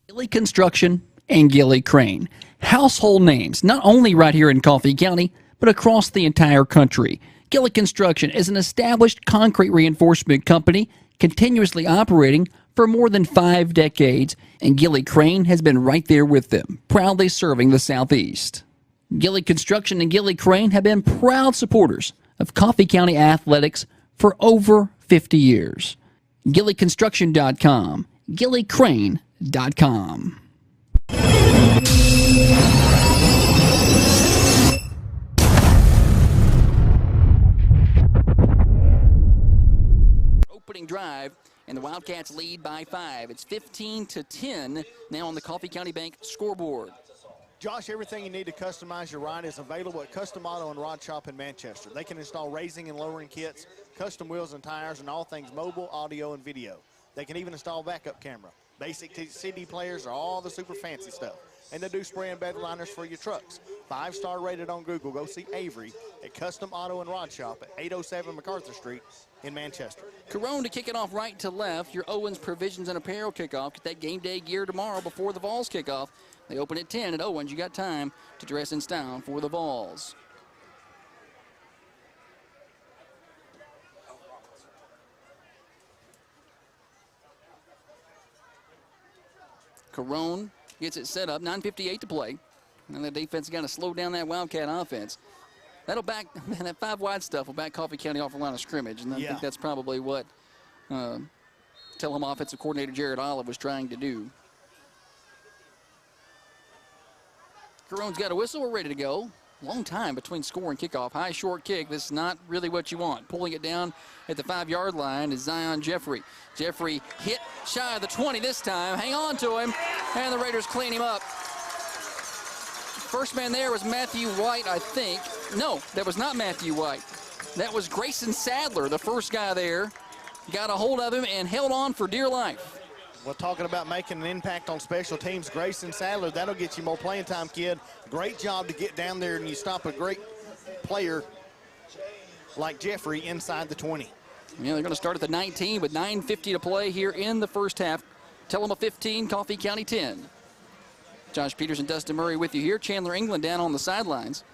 Gilly Construction and Gilly Crane. Household names, not only right here in Coffee County, but across the entire country. Gilly Construction is an established concrete reinforcement company continuously operating for more than 5 decades, and Gilly Crane has been right there with them, proudly serving the Southeast. Gilly Construction and Gilly Crane have been proud supporters of Coffee County athletics for over 50 years. GillyConstruction.com, GillyCrane.com. Opening drive, and the Wildcats lead by 5. It's 15-10 now on the Coffee County Bank scoreboard. Josh, everything you need to customize your ride is available at Custom Auto and Rod Shop in Manchester. They can install raising and lowering kits, custom wheels and tires, and all things mobile, audio, and video. They can even install backup camera. Basic CD players are all the super fancy stuff. And they do spray and bed liners for your trucks. 5-star rated on Google. Go see Avery at Custom Auto and Rod Shop at 807 MacArthur Street in Manchester. Corone to kick it off right to left. Your Owens Provisions and Apparel kickoff. Get that game day gear tomorrow before the Vols kickoff. They open at 10 at Owens. You got time to dress in style for the Vols. Corone gets it set up. 9:58 to play. And the defense got to slow down that Wildcat offense. That'll back, man, that 5 wide stuff will back Coffee County off the line of scrimmage. And I think that's probably what Tullahoma offensive coordinator Jared Olive was trying to do. Corone's got a whistle. We're ready to go. Long time between score and kickoff. High, short kick. This is not really what you want. Pulling it down at the 5-yard line is Zion Jeffrey. Jeffrey hit shy of the 20 this time. Hang on to him, and the Raiders clean him up. First man there was Matthew White, I think. No, that was not Matthew White. That was Grayson Sadler, the first guy there. Got a hold of him and held on for dear life. Well, talking about making an impact on special teams, Grayson Sadler, that'll get you more playing time, kid. Great job to get down there and you stop a great player like Jeffrey inside the 20. Yeah, they're going to start at the 19 with 9:50 to play here in the first half. Tullahoma 15, Coffee County 10. Josh Peters and Dustin Murray with you here. Chandler England down on the sidelines.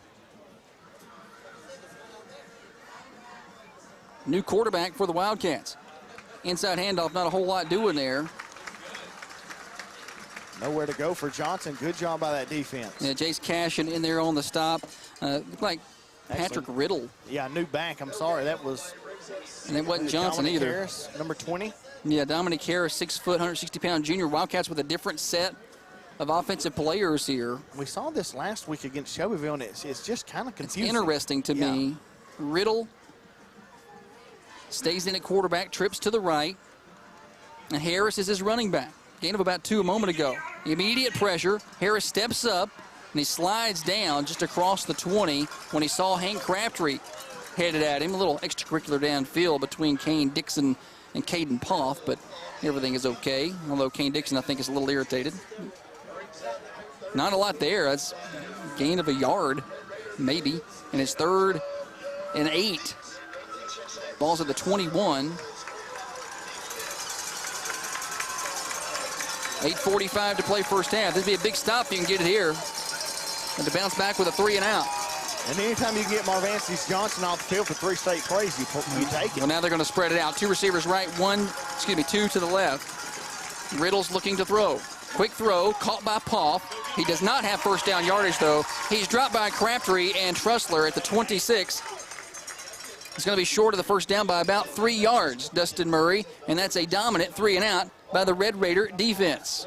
New quarterback for the Wildcats. Inside handoff, not a whole lot doing there. Nowhere to go for Johnson. Good job by that defense. Yeah, Jace Cashin in there on the stop. Looked like Patrick Riddle. Yeah, new back. I'm sorry. That was. And it wasn't Johnson Dominic either. Harris, number 20. Yeah, Dominic Harris, 6 foot, 160-pound junior. Wildcats with a different set of offensive players here. We saw this last week against Shelbyville, and it's just kind of confusing. It's interesting to me. Riddle stays in at quarterback, trips to the right. And Harris is his running back. Gain of about 2 a moment ago. Immediate pressure. Harris steps up, and he slides down just across the 20 when he saw Hank Crabtree headed at him. A little extracurricular downfield between Kane Dixon and Caden Poff, but everything is okay. Although Kane Dixon, I think, is a little irritated. Not a lot there. That's a gain of a yard, maybe. And it's 3rd and 8. Ball's at the 21. 8:45 to play first half. This would be a big stop if you can get it here. And to bounce back with a 3 and out. And anytime you can get Marvancis Johnson off the field for 3 straight plays, you take it. Well, now they're going to spread it out. 2 receivers right, 2 to the left. Riddle's looking to throw. Quick throw, caught by Poff. He does not have first down yardage, though. He's dropped by Crabtree and Trussler at the 26. It's going to be short of the first down by about 3 yards, Dustin Murray, and that's a dominant 3 and out by the Red Raider defense.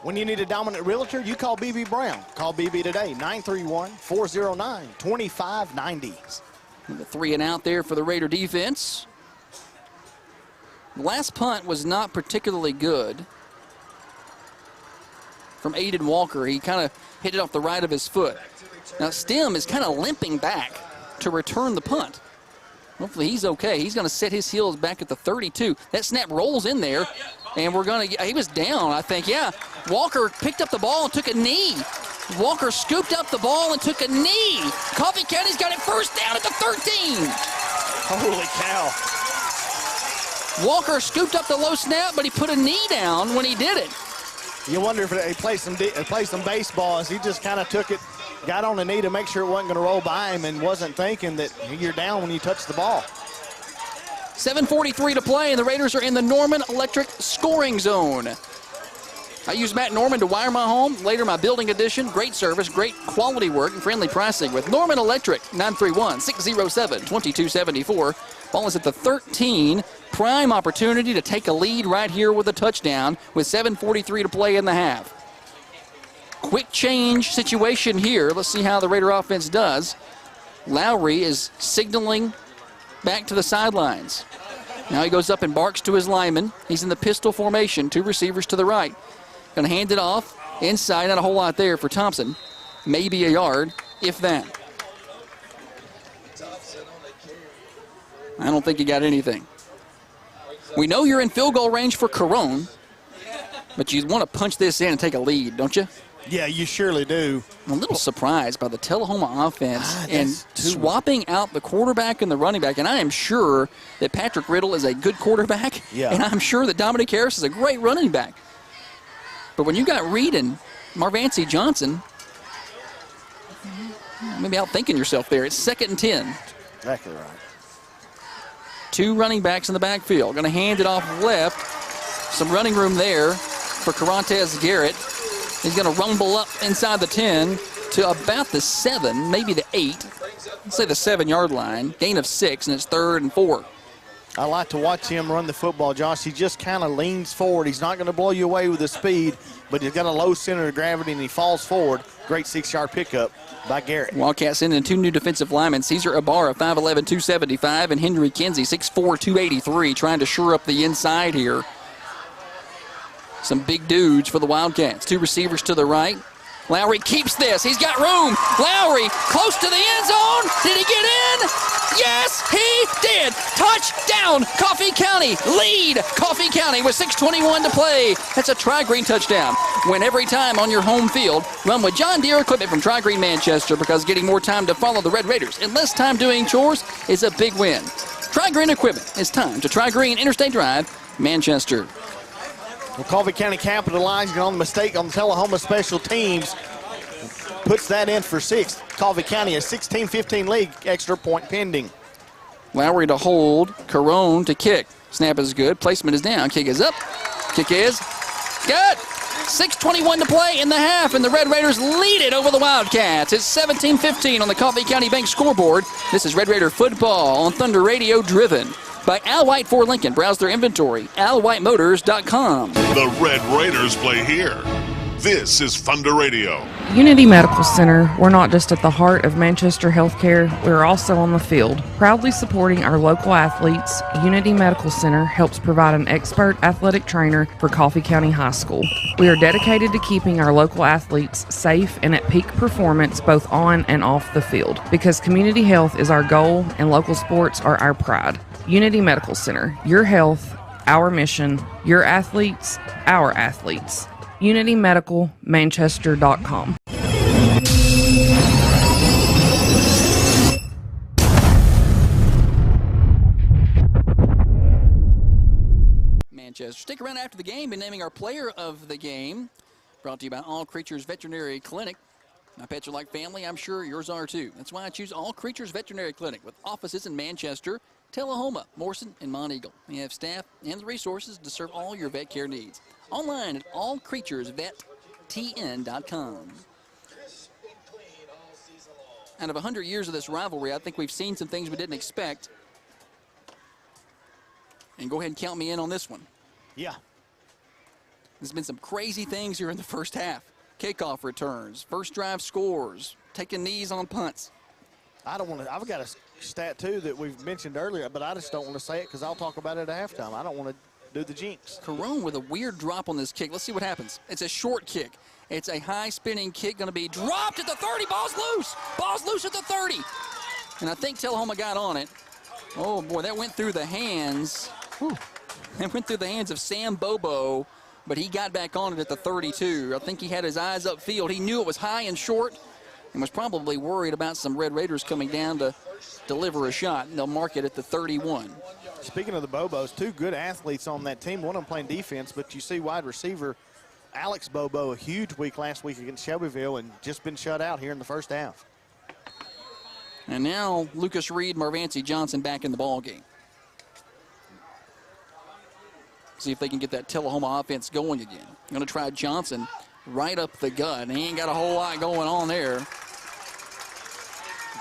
When you need a dominant realtor, you call BB Brown. Call BB today, 931-409-2590. The 3 and out there for the Raider defense. The last punt was not particularly good from Aiden Walker. He kind of hit it off the right of his foot. Now Stem is kind of limping back to return the punt. Hopefully he's okay. He's going to set his heels back at the 32. That snap rolls in there, and we're going to, he was down, I think, yeah. Walker picked up the ball and took a knee. Walker scooped up the ball and took a knee. Coffee County's got it first down at the 13. Holy cow. Walker scooped up the low snap, but he put a knee down when he did it. You wonder if he played some baseball as he just kind of took it, got on the knee to make sure it wasn't going to roll by him and wasn't thinking that you're down when you touch the ball. 7:43 to play, and the Raiders are in the Norman Electric scoring zone. I use Matt Norman to wire my home, later my building addition. Great service, great quality work, and friendly pricing with Norman Electric, 931-607-2274. Ball is at the 13. Prime opportunity to take a lead right here with a touchdown with 7:43 to play in the half. Quick change situation here. Let's see how the Raider offense does. Lowry is signaling back to the sidelines. Now he goes up and barks to his lineman. He's in the pistol formation, 2 receivers to the right. Going to hand it off inside, not a whole lot there for Thompson. Maybe a yard, if that. I don't think he got anything. We know you're in field goal range for Corone. But you want to punch this in and take a lead, don't you? Yeah, you surely do. I'm a little surprised by the Tullahoma offense and swapping out the quarterback and the running back. And I am sure that Patrick Riddle is a good quarterback. Yeah. And I'm sure that Dominic Harris is a great running back. But when you got Reed and Marvancy Johnson, maybe outthinking yourself there. It's 2nd and 10. Exactly right. 2 running backs in the backfield. Going to hand it off left. Some running room there for Carantez Garrett. He's going to rumble up inside the 10 to about the 7, maybe the 8. Let's say the 7-yard line. Gain of 6, and it's 3rd and 4. I like to watch him run the football, Josh. He just kind of leans forward. He's not going to blow you away with his speed, but he's got a low center of gravity, and he falls forward. Great 6-yard pickup by Garrett. Wildcats sending in 2 new defensive linemen. Caesar Ibarra, 5'11", 275, and Henry Kinsey, 6'4", 283, trying to shore up the inside here. Some big dudes for the Wildcats. 2 receivers to the right. Lowry keeps this. He's got room. Lowry close to the end zone. Did he get in? Yes, he did. Touchdown, Coffee County. Lead Coffee County with 6:21 to play. That's a Tri-Green touchdown. Win every time on your home field. Run with John Deere equipment from Tri-Green Manchester, because getting more time to follow the Red Raiders and less time doing chores is a big win. Tri-Green equipment. It's time to Tri-Green Interstate Drive, Manchester. Well, Coffee County capitalizing on the mistake on the Tullahoma special teams. Puts that in for 6. Coffee County a 16-15 lead, extra point pending. Lowry to hold, Carone to kick. Snap is good, placement is down, kick is up, kick is good. 6:21 to play in the half, and the Red Raiders lead it over the Wildcats. It's 17-15 on the Coffee County Bank scoreboard. This is Red Raider football on Thunder Radio, driven by Al White for Lincoln. Browse their inventory, alwhiteMotors.com. The Red Raiders play here. This is Thunder Radio. Unity Medical Center, we're not just at the heart of Manchester healthcare, we're also on the field. Proudly supporting our local athletes, Unity Medical Center helps provide an expert athletic trainer for Coffee County High School. We are dedicated to keeping our local athletes safe and at peak performance both on and off the field, because community health is our goal and local sports are our pride. Unity Medical Center, your health, our mission, your athletes, our athletes. UnityMedicalManchester.com. Manchester. Stick around after the game and naming our player of the game. Brought to you by All Creatures Veterinary Clinic. My pets are like family. I'm sure yours are too. That's why I choose All Creatures Veterinary Clinic, with offices in Manchester, Tullahoma, Morrison, and Mont Eagle. We have staff and the resources to serve all your vet care needs. Online at allcreaturesvettn.com. Out of 100 years of this rivalry, I think we've seen some things we didn't expect. And go ahead and count me in on this one. Yeah. There's been some crazy things here in the first half. Kickoff returns, first drive scores, taking knees on punts. I've got a stat too that we've mentioned earlier, but I just don't want to say it because I'll talk about it at halftime. I don't want to do the jinx. Carone with a weird drop on this kick. Let's see what happens. It's a short kick. It's a high spinning kick, going to be dropped at the 30. Ball's loose. Ball's loose at the 30. And I think Tullahoma got on it. Oh boy, that went through the hands. It went through the hands of Sam Bobo, but he got back on it at the 32. I think he had his eyes upfield. He knew it was high and short and was probably worried about some Red Raiders coming down to deliver a shot. And they'll mark it at the 31. Speaking of the Bobos, 2 good athletes on that team. One of them playing defense, but you see wide receiver Alex Bobo, a huge week last week against Shelbyville, and just been shut out here in the first half. And now Lucas Reed, Marvancy Johnson back in the ball game. See if they can get that Tullahoma offense going again. Going to try Johnson right up the gut. He ain't got a whole lot going on there.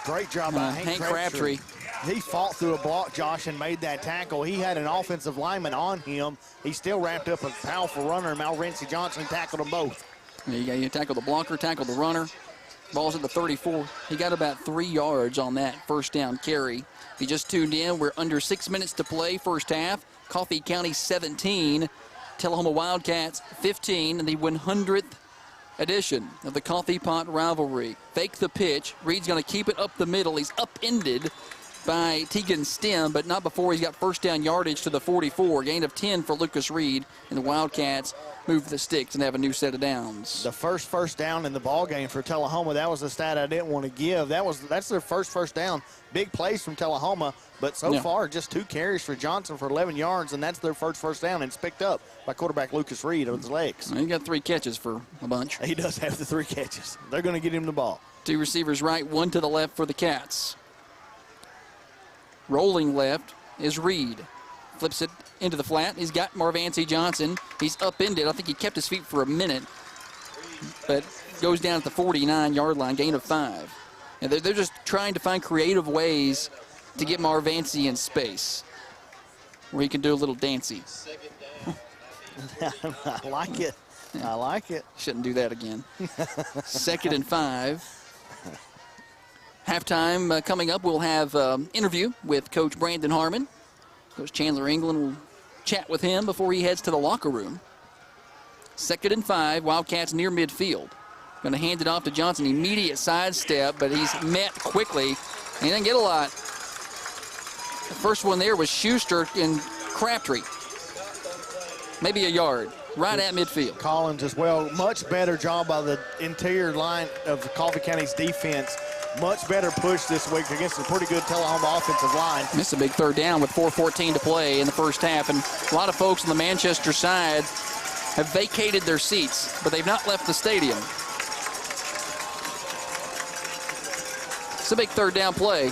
Great job by Hank Crabtree. He fought through a block, Josh, and made that tackle. He had an offensive lineman on him. He still wrapped up a powerful runner, and Malrency Johnson tackled them both. You tackle the blocker, tackle the runner. Ball's at the 34. He got about 3 yards on that first down carry. If you just tuned in, we're under 6 minutes to play first half. Coffee County 17, Tullahoma Wildcats 15, in the 100th edition of the Coffee Pot rivalry. Fake the pitch. Reed's going to keep it up the middle. He's upended by Tegan Stem, but not before he's got first down yardage to the 44. Gain of 10 for Lucas Reed, and the Wildcats move the sticks and have a new set of downs. The first down in the ball game for Tullahoma. That was the stat I didn't want to give. That's their first down. Big plays from Tullahoma, but so far just 2 carries for Johnson for 11 yards, and that's their first down, and it's picked up by quarterback Lucas Reed on his legs. He got 3 catches for a bunch. He does have the 3 catches. They're going to get him the ball. 2 receivers right, 1 to the left for the Cats. Rolling left is Reed. Flips it into the flat. He's got Marvancy Johnson. He's upended. I think he kept his feet for a minute, but goes down at the 49-yard line, gain of 5. And they're just trying to find creative ways to get Marvancy in space where he can do a little dancey. I like it. I like it. Shouldn't do that again. 2nd and 5. Halftime coming up, we'll have interview with Coach Brandon Harmon. Coach Chandler England will chat with him before he heads to the locker room. 2nd and 5, Wildcats near midfield. Going to hand it off to Johnson. Immediate sidestep, but he's met quickly. He didn't get a lot. The first one there was Schuster and Crabtree. Maybe a yard. Right at midfield. Collins as well. Much better job by the interior line of Coffee County's defense. Much better push this week against a pretty good Tullahoma offensive line. Missed a big 3rd down with 4:14 to play in the first half, and a lot of folks on the Manchester side have vacated their seats, but they've not left the stadium. It's a big 3rd down play.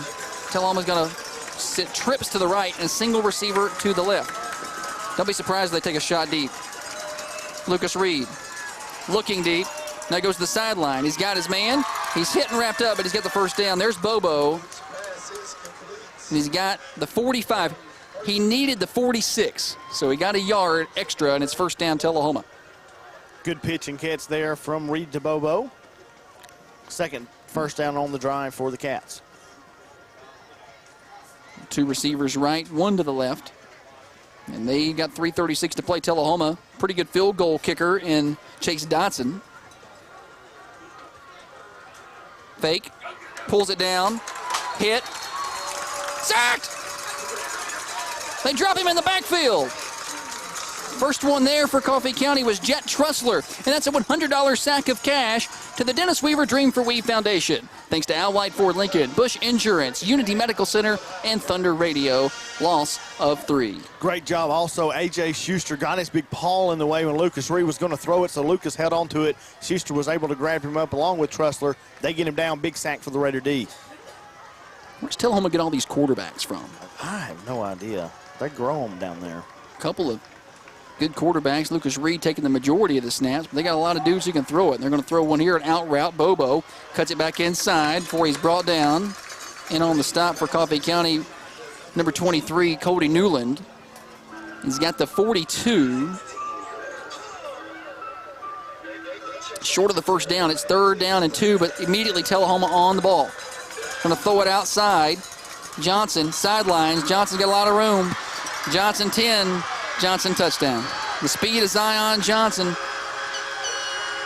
Tullahoma's going to sit trips to the right and a single receiver to the left. Don't be surprised if they take a shot deep. Lucas Reed looking deep. Now goes to the sideline. He's got his man. He's hit and wrapped up, but he's got the first down. There's Bobo. And he's got the 45. He needed the 46, so he got a yard extra, and it's first down Tullahoma. Good pitch and catch there from Reed to Bobo. Second first down on the drive for the Cats. 2 receivers right, 1 to the left. And they got 3:36 to play. Tullahoma, pretty good field goal kicker in Chase Dotson. Fake, pulls it down, hit, sacked! They drop him in the backfield. First one there for Coffee County was Jet Trussler, and that's a $100 sack of cash to the Dennis Weaver Dream for We Foundation. Thanks to Al White Ford Lincoln, Bush Insurance, Unity Medical Center, and Thunder Radio. Loss of 3. Great job also. A.J. Schuster got his big paw in the way when Lucas Reed was going to throw it, so Lucas held on to it. Schuster was able to grab him up along with Trussler. They get him down. Big sack for the Raider D. Where's Tullahoma get all these quarterbacks from? I have no idea. They grow them down there. A couple of good quarterbacks. Lucas Reed taking the majority of the snaps, but they got a lot of dudes who can throw it. And they're going to throw one here, an out route. Bobo cuts it back inside before he's brought down. And on the stop for Coffee County, number 23, Cody Newland. He's got the 42. Short of the first down. It's 3rd down and 2, but immediately Tullahoma on the ball. Going to throw it outside. Johnson, sidelines. Johnson's got a lot of room. Johnson 10. Johnson touchdown. The speed of Zion Johnson.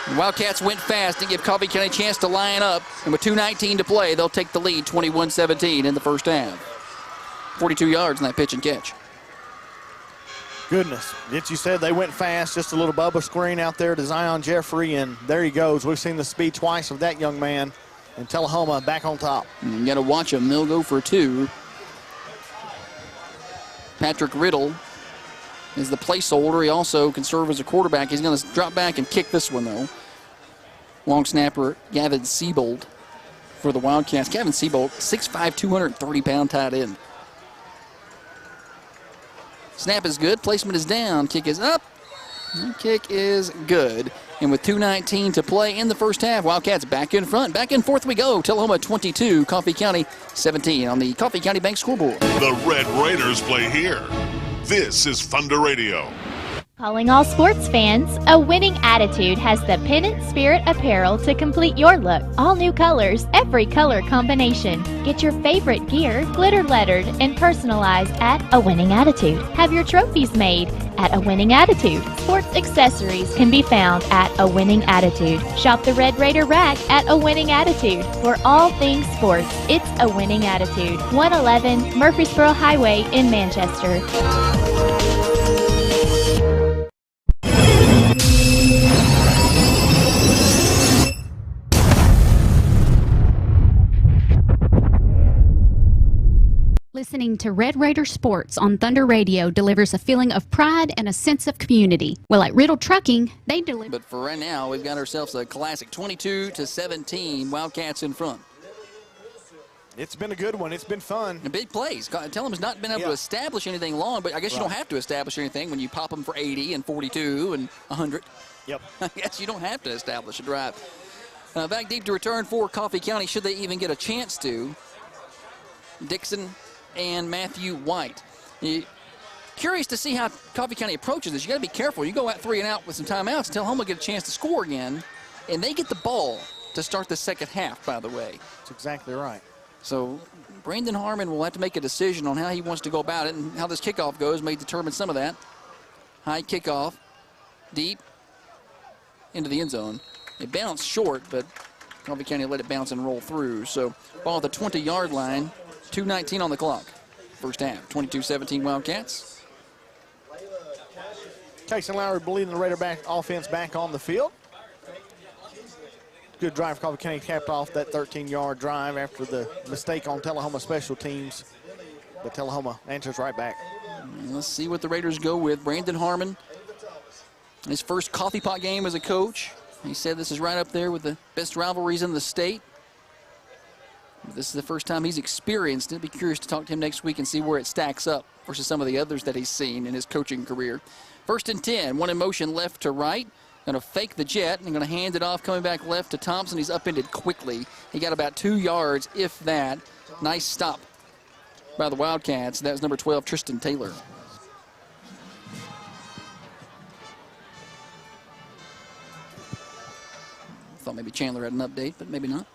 The Wildcats went fast to give Coffee County a chance to line up. And with 2:19 to play, they'll take the lead 21-17 in the first half. 42 yards in that pitch and catch. Goodness. As you said, they went fast. Just a little Bubba screen out there to Zion Jeffrey, and there he goes. We've seen the speed twice of that young man. And Tullahoma back on top. You got to watch him. They'll go for 2. Patrick Riddle is the placeholder. He also can serve as a quarterback. He's going to drop back and kick this one, though. Long snapper, Gavin Siebold for the Wildcats. Gavin Siebold, 6'5", 230-pound tight end. Snap is good. Placement is down. Kick is up. And kick is good. And with 2:19 to play in the first half, Wildcats back in front. Back and forth we go. Tullahoma 22, Coffee County 17 on the Coffee County Bank scoreboard. The Red Raiders play here. This is Thunder Radio. Calling all sports fans, A Winning Attitude has the Pennant Spirit apparel to complete your look. All new colors, every color combination. Get your favorite gear glitter lettered and personalized at A Winning Attitude. Have your trophies made at A Winning Attitude. Sports accessories can be found at A Winning Attitude. Shop the Red Raider rack at A Winning Attitude. For all things sports, it's A Winning Attitude. 111 Murfreesboro Highway in Manchester. Listening to Red Raider Sports on Thunder Radio delivers a feeling of pride and a sense of community. Well, at Riddle Trucking, they deliver. But for right now, we've got ourselves a classic 22-17, Wildcats in front. It's been a good one. It's been fun. And big plays. Tullahoma's not been able to establish anything long, but I guess you don't have to establish anything when you pop them for 80 and 42 and 100. Yep. I guess you don't have to establish a drive. Back deep to return for Coffee County, should they even get a chance to. Dixon and Matthew White. Curious to see how Coffee County approaches this. You got to be careful. You go out 3 and out with some timeouts until Tullahoma get a chance to score again, and they get the ball to start the second half, by the way. That's exactly right. So Brandon Harmon will have to make a decision on how he wants to go about it, and how this kickoff goes may determine some of that. High kickoff, deep, into the end zone. It bounced short, but Coffee County let it bounce and roll through. So ball at the 20-yard line. 2:19 on the clock. First half, 22-17 Wildcats. Tyson Lowry leading the Raider offense back on the field. Good drive. Coffee County capped off that 13-yard drive after the mistake on Tullahoma special teams. But Tullahoma answers right back. Let's see what the Raiders go with. Brandon Harmon, his first coffee pot game as a coach. He said this is right up there with the best rivalries in the state. This is the first time he's experienced it. Be curious to talk to him next week and see where it stacks up versus some of the others that he's seen in his coaching career. First and 10, one in motion left to right. Going to fake the jet and going to hand it off, coming back left to Thompson. He's upended quickly. He got about 2 yards, if that. Nice stop by the Wildcats. That was number 12, Tristan Taylor. Thought maybe Chandler had an update, but maybe not.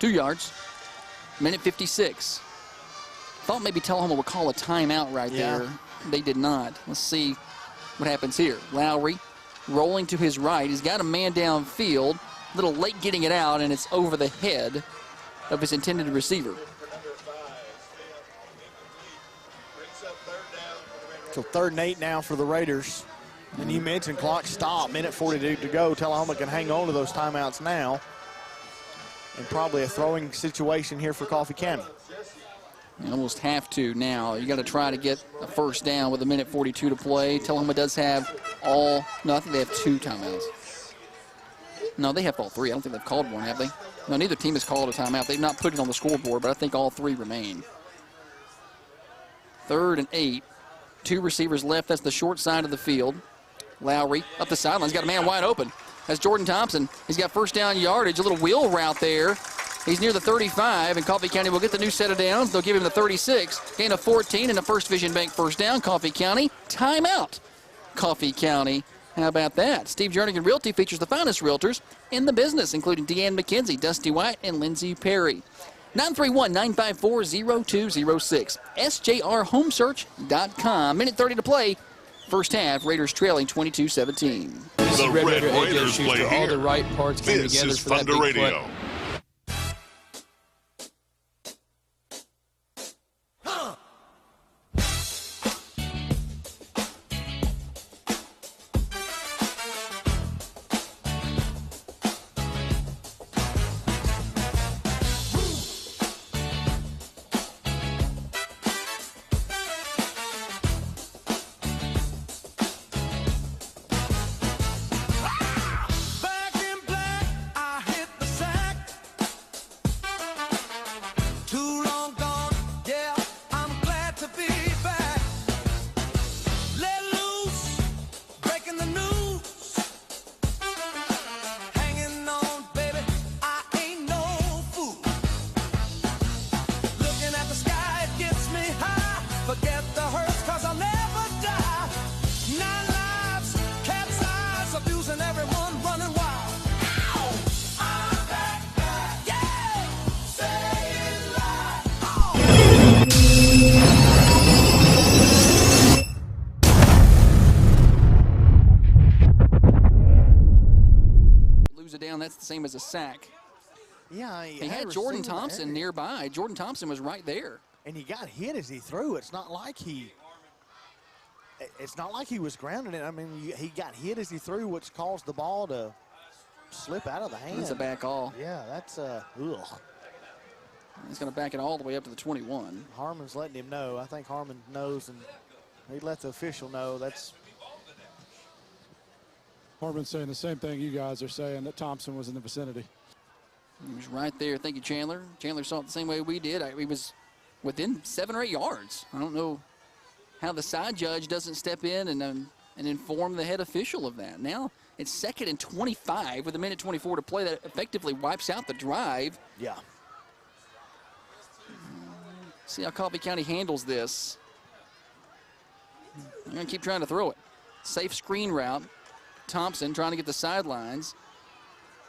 2 yards, minute 56. Thought maybe Tullahoma would call a timeout right there. They did not. Let's see what happens here. Lowry rolling to his right. He's got a man downfield. A little late getting it out, and it's over the head of his intended receiver. So 3rd and 8 now for the Raiders. And you mentioned clock stop, minute 42 to go. Tullahoma can hang on to those timeouts now. And probably a throwing situation here for Coffee County. You almost have to now. You got to try to get a first down with a minute 42 to play. Tullahoma does have I think they have 2 timeouts. No, they have all 3. I don't think they've called one, have they? No, neither team has called a timeout. They've not put it on the scoreboard, but I think all 3 remain. 3rd and 8. 2 receivers left. That's the short side of the field. Lowry up the sideline. He's got a man wide open. That's Jordan Thompson. He's got first down yardage, a little wheel route there. He's near the 35, and Coffee County will get the new set of downs. They'll give him the 36. Gain of 14 and a First Vision Bank first down. Coffee County, timeout. Coffee County, how about that? Steve Jernigan Realty features the finest realtors in the business, including Deanne McKenzie, Dusty White, and Lindsey Perry. 931-954-0206. SJRHomesearch.com. Minute 30 to play. First half, Raiders trailing 22-17. The Red Raiders play here. All the right parts came This together is for that Thunder big Radio. play. Back in black, I hit the sack. it down, that's the same as a sack. Yeah, he had Jordan Thompson nearby. Jordan Thompson was right there. And he got hit as he threw. It's not like he was grounded. I mean, he got hit as he threw, which caused the ball to slip out of the hand. That's a back all. Yeah, that's ugh. He's going to back it all the way up to the 21. Harmon's letting him know. I think Harmon knows, and he let the official know. That's Harmon's saying the same thing you guys are saying, that Thompson was in the vicinity. He was right there. Thank you, Chandler. Chandler saw it the same way we did. He was within 7 or 8 yards. I don't know how the side judge doesn't step in and inform the head official of that. Now it's 2nd and 25 with 1:24 to play. That effectively wipes out the drive. Yeah. See how Coffee County handles this. They're going to keep trying to throw it. Safe screen route. Thompson trying to get the sidelines.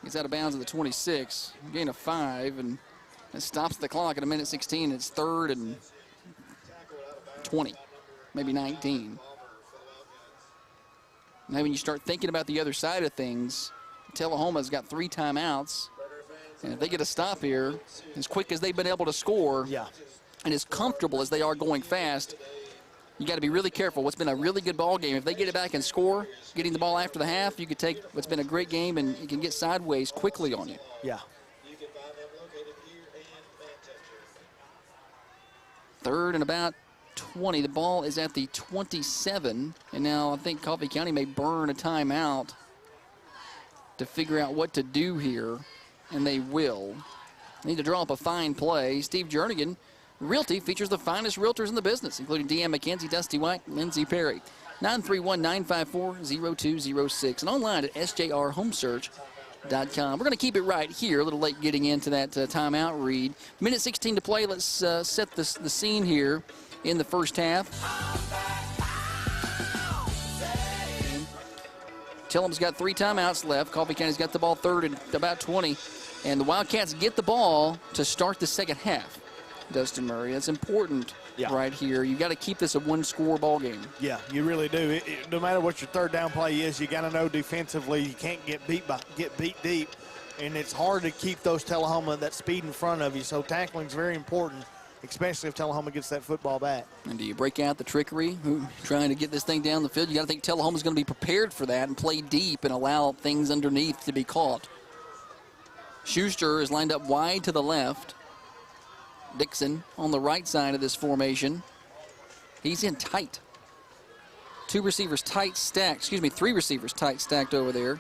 Gets out of bounds at the 26. Gain of 5, and it stops the clock at 1:16. It's 3rd and 20, maybe 19. Now when you start thinking about the other side of things, Tullahoma's got 3 timeouts. And if they get a stop here, as quick as they've been able to score, and as comfortable as they are going fast, you got to be really careful. What's been a really good ball game, if they get it back and score, getting the ball after the half, you could take what's been a great game and you can get sideways quickly on you. Yeah. 3rd and about 20. The ball is at the 27, and now I think Coffee County may burn a timeout to figure out what to do here, and they will. They need to draw up a fine play. Steve Jernigan Realty features the finest realtors in the business, including Deanne McKenzie, Dusty White, Lindsey Perry. 931-954-0206 and online at sjrhomesearch.com. We're going to keep it right here. A little late getting into that timeout read. 1:16 to play. Let's set the scene here in the first half. Tillum's got 3 timeouts left. Coffee County's got the ball 3rd and about 20. And the Wildcats get the ball to start the second half. Dustin Murray, that's important right here. You got to keep this a 1-score ball game. Yeah, you really do. No matter what your 3rd down play is, you got to know defensively you can't get beat deep, and it's hard to keep those Tullahoma that speed in front of you. So tackling's very important, especially if Tullahoma gets that football back. And do you break out the trickery, trying to get this thing down the field? You got to think Tullahoma's going to be prepared for that and play deep and allow things underneath to be caught. Schuster is lined up wide to the left. Dixon on the right side of this formation. He's in tight. 3 receivers tight stacked over there.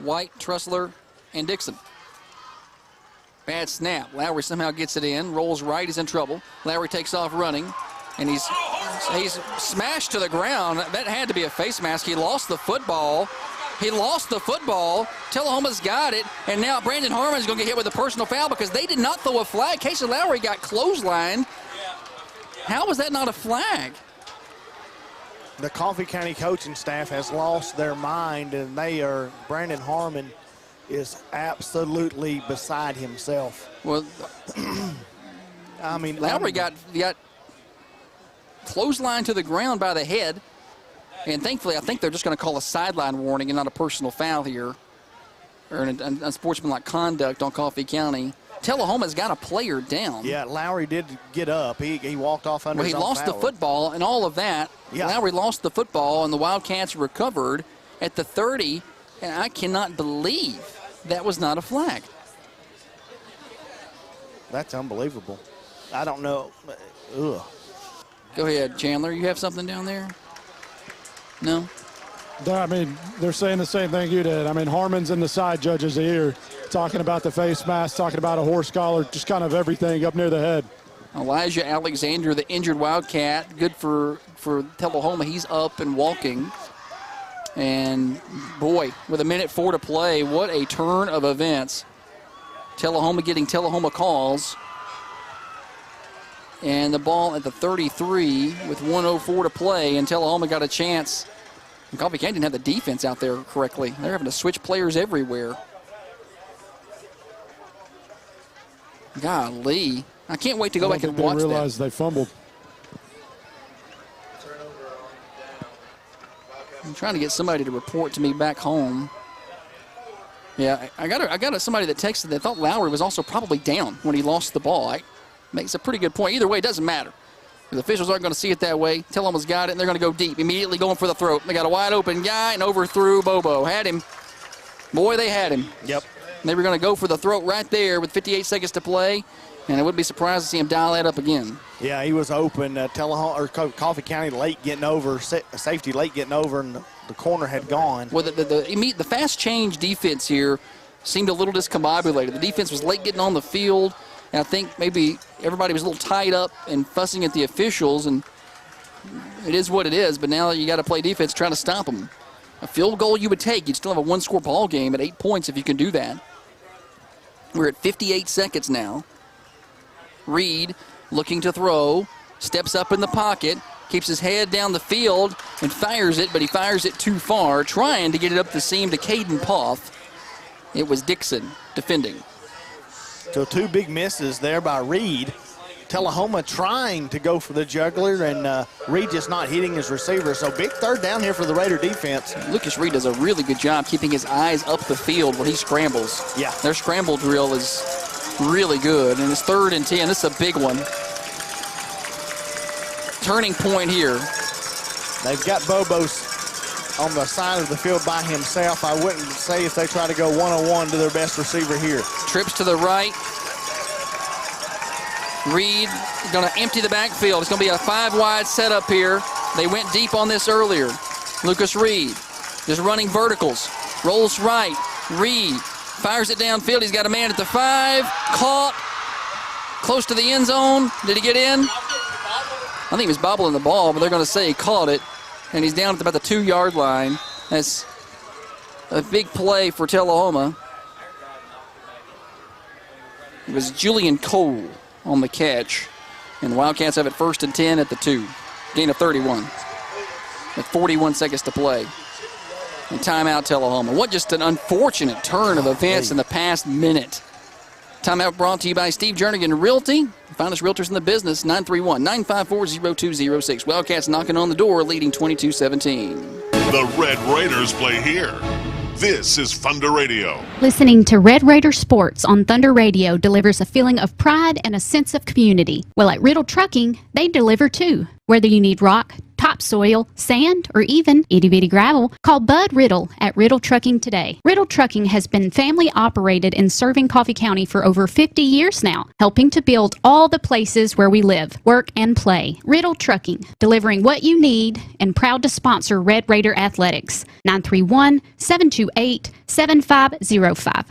White, Trussler, and Dixon. Bad snap. Lowry somehow gets it in. Rolls right, he's in trouble. Lowry takes off running, and he's smashed to the ground. That had to be a face mask. He lost the football. Tullahoma's got it, and now Brandon Harmon's going to get hit with a personal foul because they did not throw a flag. Casey Lowry got clotheslined. How was that not a flag? The Coffee County coaching staff has lost their mind, and Brandon Harmon is absolutely beside himself. Well, I mean, Lowry got clotheslined to the ground by the head. And thankfully, I think they're just going to call a sideline warning and not a personal foul here, or an unsportsmanlike conduct on Coffee County. Tullahoma's got a player down. Yeah, Lowry did get up. He walked off under his own he lost power. the football and all of that. Yeah. Lowry lost the football, and the Wildcats recovered at the 30, and I cannot believe that was not a flag. That's unbelievable. I don't know. Ugh. Go ahead, Chandler. You have something down there? No? I mean, they're saying the same thing you did. I mean, Harmon's in the side judge's ear, talking about the face mask, talking about a horse collar, just kind of everything up near the head. Elijah Alexander, the injured Wildcat, good for Tullahoma. He's up and walking. And, boy, with 1:04 to play, what a turn of events. Tullahoma getting Tullahoma calls. And the ball at the 33 with 1:04 to play, and Tullahoma got a chance. And Coffee County didn't have the defense out there correctly. They're having to switch players everywhere. Golly. I can't wait to go back and watch that. They realized they fumbled. I'm trying to get somebody to report to me back home. Yeah, I got somebody that texted that thought Lowry was also probably down when he lost the ball. Makes a pretty good point. Either way, it doesn't matter. The officials aren't going to see it that way. Tullahoma's got it, and they're going to go deep, immediately going for the throat. They got a wide open guy and overthrew Bobo. Had him. Boy, they had him. Yep. They were going to go for the throat right there with 58 seconds to play, and I wouldn't be surprised to see him dial that up again. Yeah, he was open. Tullahoma or Coffee County late getting over, safety late getting over, and the corner had gone. Well, the fast change defense here seemed a little discombobulated. The defense was late getting on the field, and I think maybe everybody was a little tied up and fussing at the officials, and it is what it is, but now you got to play defense trying to stop them. A field goal you would take. You'd still have a one-score ball game at 8 points if you can do that. We're at 58 seconds now. Reed looking to throw, steps up in the pocket, keeps his head down the field and fires it, but he fires it too far, trying to get it up the seam to Caden Poff. It was Dixon defending. So 2 big misses there by Reed. Tullahoma trying to go for the juggler, and Reed just not hitting his receiver. So big third down here for the Raider defense. Lucas Reed does a really good job keeping his eyes up the field when he scrambles. Yeah. Their scramble drill is really good, and it's 3rd and 10. This is a big one. Turning point here. They've got Bobo's on the side of the field by himself. I wouldn't say if they try to go one-on-one to their best receiver here. Trips to the right. Reed going to empty the backfield. It's going to be a 5-wide setup here. They went deep on this earlier. Lucas Reed just running verticals. Rolls right. Reed fires it downfield. He's got a man at the 5. Caught. Close to the end zone. Did he get in? I think he was bobbling the ball, but they're going to say he caught it. And he's down at about the 2-yard line. That's a big play for Tullahoma. It was Julian Cole on the catch. And the Wildcats have it 1st and 10 at the 2. Gain of 31. With 41 seconds to play. And timeout Tullahoma. What just an unfortunate turn of events in the past minute. Timeout brought to you by Steve Jernigan Realty. Finest realtors in the business, 934-954-0206. Wildcats knocking on the door, leading 22-17. The Red Raiders play here. This is Thunder Radio. Listening to Red Raider Sports on Thunder Radio delivers a feeling of pride and a sense of community. Well, at Riddle Trucking, they deliver too. Whether you need rock, topsoil, sand, or even itty-bitty gravel, call Bud Riddle at Riddle Trucking today. Riddle Trucking has been family operated and serving Coffee County for over 50 years now, helping to build all the places where we live, work, and play. Riddle Trucking, delivering what you need and proud to sponsor Red Raider Athletics. 931-728-7505.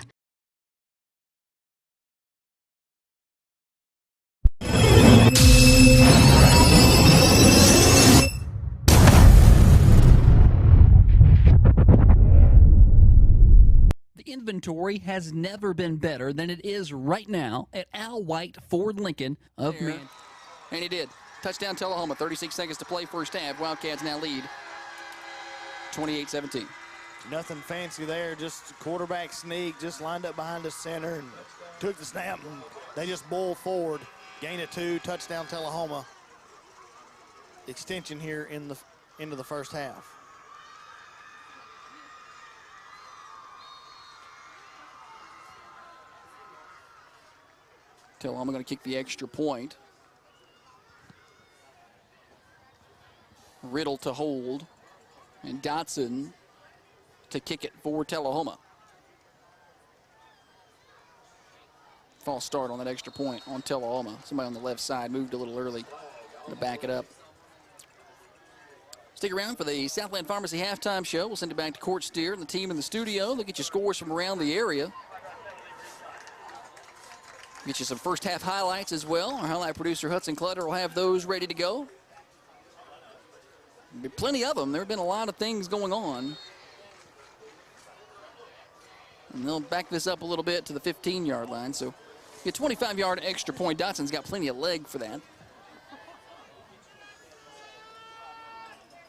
Inventory has never been better than it is right now at Al White Ford Lincoln of Man. And he did. Touchdown Tullahoma, 36 seconds to play first half. Wildcats now lead 28-17. Nothing fancy there, just quarterback sneak, just lined up behind the center and took the snap, and they just bowled forward. Gain of 2, touchdown Tullahoma. Extension here into the first half. Tullahoma going to kick the extra point. Riddle to hold. And Dotson to kick it for Tullahoma. False start on that extra point on Tullahoma. Somebody on the left side moved a little early to back it up. Stick around for the Southland Pharmacy halftime show. We'll send it back to Court Steer and the team in the studio. They'll get you scores from around the area. Get you some first half highlights as well. Our highlight producer Hudson Clutter will have those ready to go. There'll be plenty of them. There have been a lot of things going on. And they'll back this up a little bit to the 15-yard line. So get 25-yard extra point. Dotson's got plenty of leg for that.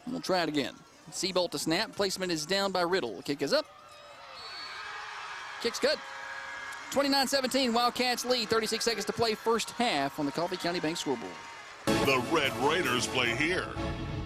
And we'll try it again. Seabolt to snap. Placement is down by Riddle. Kick is up. Kick's good. 29-17, Wildcats lead. 36 seconds to play first half on the Coffee County Bank scoreboard. The Red Raiders play here.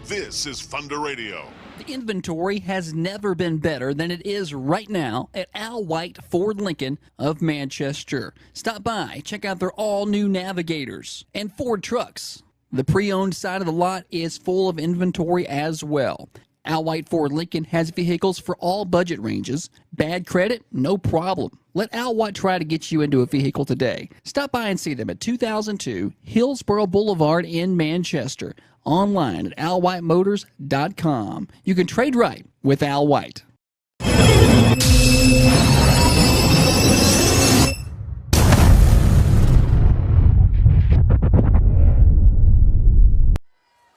This is Thunder Radio. The inventory has never been better than it is right now at Al White Ford Lincoln of Manchester. Stop by, check out their all-new Navigators and Ford trucks. The pre-owned side of the lot is full of inventory as well. Al White Ford Lincoln has vehicles for all budget ranges. Bad credit? No problem. Let Al White try to get you into a vehicle today. Stop by and see them at 2002 Hillsborough Boulevard in Manchester. Online at alwhiteMotors.com. You can trade right with Al White.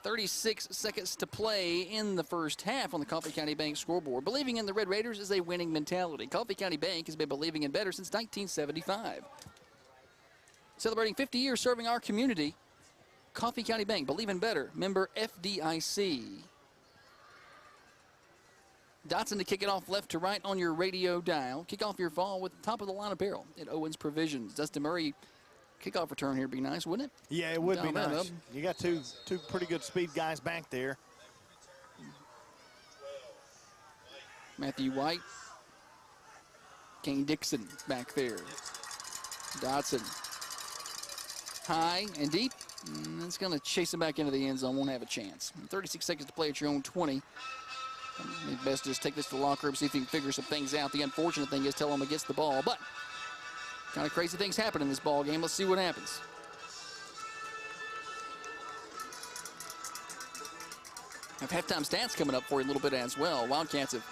36 seconds to play in the first half on the Coffee County Bank scoreboard. Believing in the Red Raiders is a winning mentality. Coffee County Bank has been believing in better since 1975. Celebrating 50 years serving our community, Coffee County Bank, believe in better, member FDIC. Dotson to kick it off left to right on your radio dial. Kick off your fall with top-of-the-line apparel at Owens Provisions. Dustin Murray, kickoff return here would be nice, wouldn't it? Yeah, it would be Dial that nice. up. You got two pretty good speed guys back there. Matthew White, Kane Dixon back there. Dotson, high and deep. And it's going to chase him back into the end zone. Won't have a chance. 36 seconds to play at your own 20. Maybe best just take this to the locker room, see if you can figure some things out. The unfortunate thing is Tullahoma gets the ball, but kind of crazy things happen in this ball game. Let's see what happens. Have halftime stats coming up for you a little bit as well. Wildcats have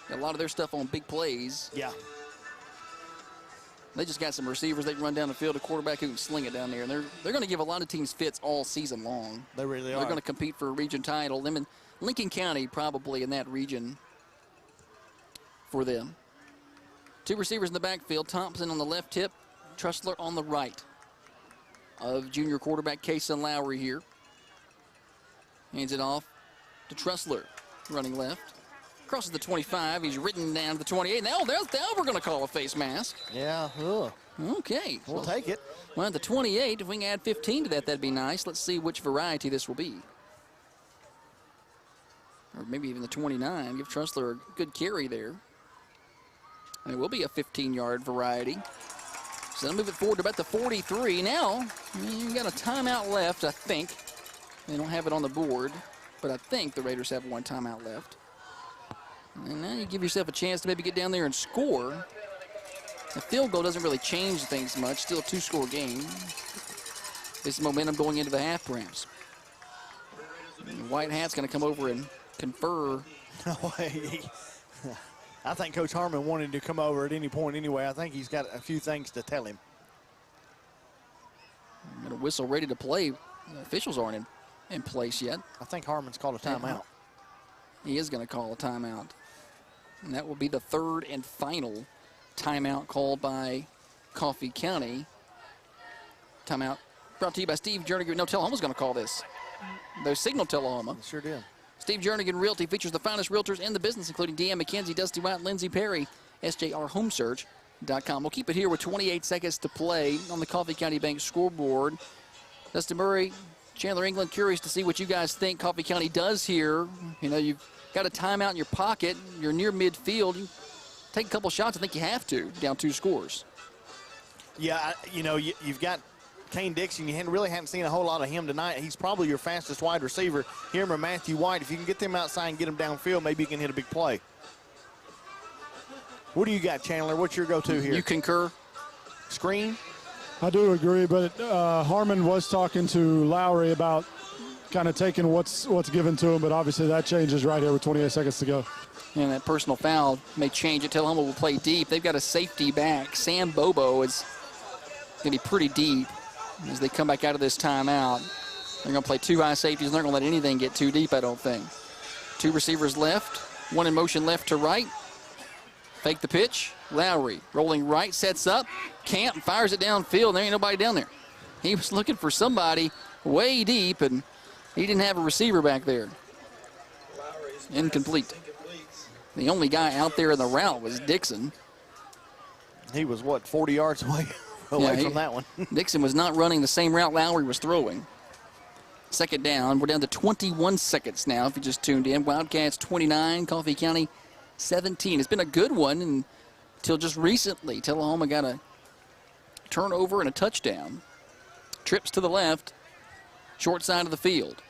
got a lot of their stuff on big plays. Yeah. They just got some receivers. They can run down the field, a quarterback who can sling it down there. And they're going to give a lot of teams fits all season long. They really are. They're going to compete for a region title. Them and Lincoln County probably in that region for them. Two receivers in the backfield. Thompson on the left hip, Trussler on the right of junior quarterback Kason Lowry here. Hands it off to Trussler, running left. Crosses the 25. He's ridden down to the 28. Now we're going to call a face mask. Yeah. Ugh. Okay. We'll take it. Well, at the 28, if we can add 15 to that, that'd be nice. Let's see which variety this will be. Or maybe even the 29. Give Trussler a good carry there. And it will be a 15-yard variety. So they'll move it forward to about the 43. Now, you've got a timeout left, I think. They don't have it on the board, but I think the Raiders have one timeout left. And now you give yourself a chance to maybe get down there and score. The field goal doesn't really change things much. Still a two-score game. This momentum going into the half, perhaps. And White Hat's going to come over and confer. I think Coach Harmon wanted to come over at any point anyway. I think he's got a few things to tell him. Got a whistle ready to play. The officials aren't in place yet. I think Harmon's called a timeout. He is going to call a timeout. And that will be the third and final timeout called by Coffee County. Timeout brought to you by Steve Jernigan. No, Tullahoma's going to call this. They signaled Tullahoma. Sure did. Steve Jernigan Realty features the finest realtors in the business, including Deanne McKenzie, Dusty White, Lindsey Perry, SJRHomesearch.com. We'll keep it here with 28 seconds to play on the Coffee County Bank scoreboard. Dustin Murray, Chandler England, curious to see what you guys think Coffee County does here. You know, you've got a timeout in your pocket. You're near midfield. You take a couple shots. I think you have to, down 2 scores. Yeah, you know, you've got Kane Dixon. You really haven't seen a whole lot of him tonight. He's probably your fastest wide receiver. Him or Matthew White. If you can get them outside and get them downfield, maybe you can hit a big play. What do you got, Chandler? What's your go-to here? You concur? Screen? I do agree, but Harmon was talking to Lowry about kind of taking what's given to him, but obviously that changes right here with 28 seconds to go. And that personal foul may change it. Tullahoma will play deep. They've got a safety back. Sam Bobo is going to be pretty deep as they come back out of this timeout. They're going to play 2 high safeties, and they're going to let anything get too deep, I don't think. 2 receivers left. 1 in motion left to right. Fake the pitch. Lowry rolling right, sets up. Camp fires it downfield. There ain't nobody down there. He was looking for somebody way deep, and he didn't have a receiver back there. Incomplete. The only guy out there in the route was Dixon. He was, 40 yards away from that one. Dixon was not running the same route Lowry was throwing. Second down. We're down to 21 seconds now if you just tuned in. Wildcats 29, Coffee County 17. It's been a good one until just recently. Tullahoma got a turnover and a touchdown. Trips to the left, short side of the field.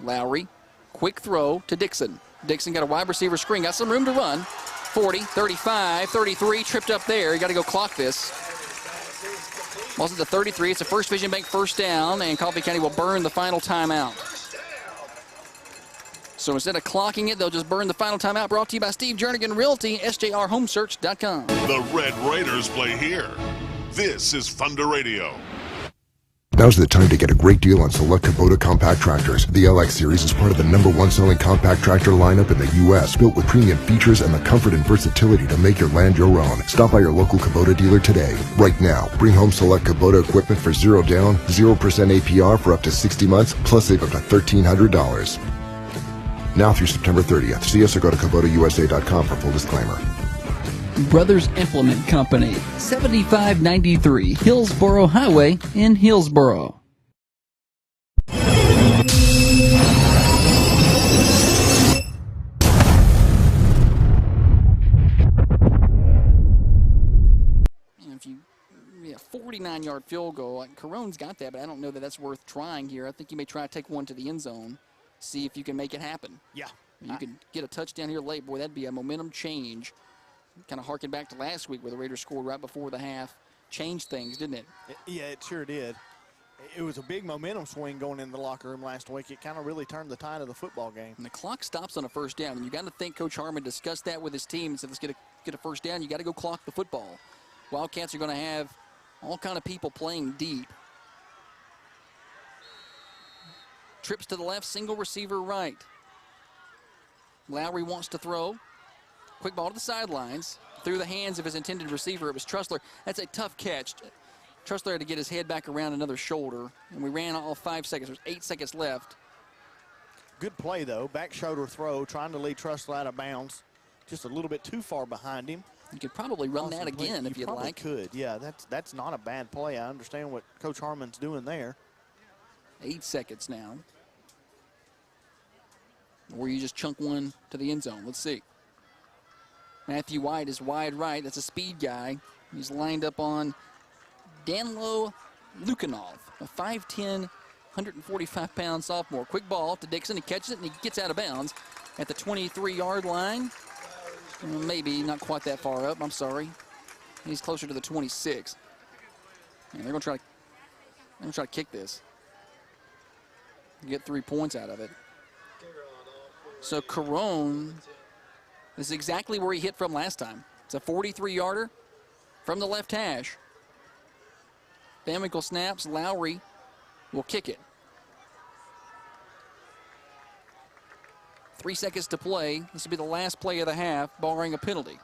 Lowry, quick throw to Dixon. Dixon got a wide receiver screen, got some room to run. 40, 35, 33, tripped up there. You got to go clock this. Wasn't the 33, it's a First Vision Bank first down, and Coffee County will burn the final timeout. So instead of clocking it, they'll just burn the final timeout. Brought to you by Steve Jernigan Realty, SJRHomesearch.com. The Red Raiders play here. This is Thunder Radio. Now's the time to get a great deal on select Kubota compact tractors. The LX series is part of the #1 selling compact tractor lineup in the U.S., built with premium features and the comfort and versatility to make your land your own. Stop by your local Kubota dealer today. Right now, bring home select Kubota equipment for 0 down, 0% APR for up to 60 months, plus save up to $1,300. Now through September 30th. See us or go to KubotaUSA.com for full disclaimer. Brothers Implement Company, 7593 Hillsboro Highway in Hillsboro. If you 49-yard field goal, Caron's got that, but I don't know that that's worth trying here. I think you may try to take one to the end zone, see if you can make it happen. Yeah. You can get a touchdown here late. Boy, that'd be a momentum change. Kind of harken back to last week where the Raiders scored right before the half. Changed things, didn't it? Yeah, it sure did. It was a big momentum swing going in the locker room last week. It kind of really turned the tide of the football game. And the clock stops on a first down. And you got to think Coach Harmon discussed that with his team and said, let's get a first down. You got to go clock the football. Wildcats are going to have all kind of people playing deep. Trips to the left, single receiver right. Lowry wants to throw. Quick ball to the sidelines. Through the hands of his intended receiver, it was Trussler. That's a tough catch. Trussler had to get his head back around another shoulder, and we ran all 5 seconds. There's 8 seconds left. Good play, though. Back shoulder throw, trying to lead Trussler out of bounds. Just a little bit too far behind him. You could probably run that again if you'd like. Could, yeah. That's not a bad play. I understand what Coach Harmon's doing there. 8 seconds now. Or you just chunk one to the end zone. Let's see. Matthew White is wide right. That's a speed guy. He's lined up on Danilo Lukanov, a 5'10", 145-pound sophomore. Quick ball to Dixon. He catches it, and he gets out of bounds at the 23-yard line. Maybe not quite that far up. I'm sorry. He's closer to the 26. And they're going to try to kick this. Get 3 points out of it. So Caron, this is exactly where he hit from last time. It's a 43-yarder from the left hash. Van Winkle snaps. Lowry will kick it. 3 seconds to play. This will be the last play of the half, barring a penalty.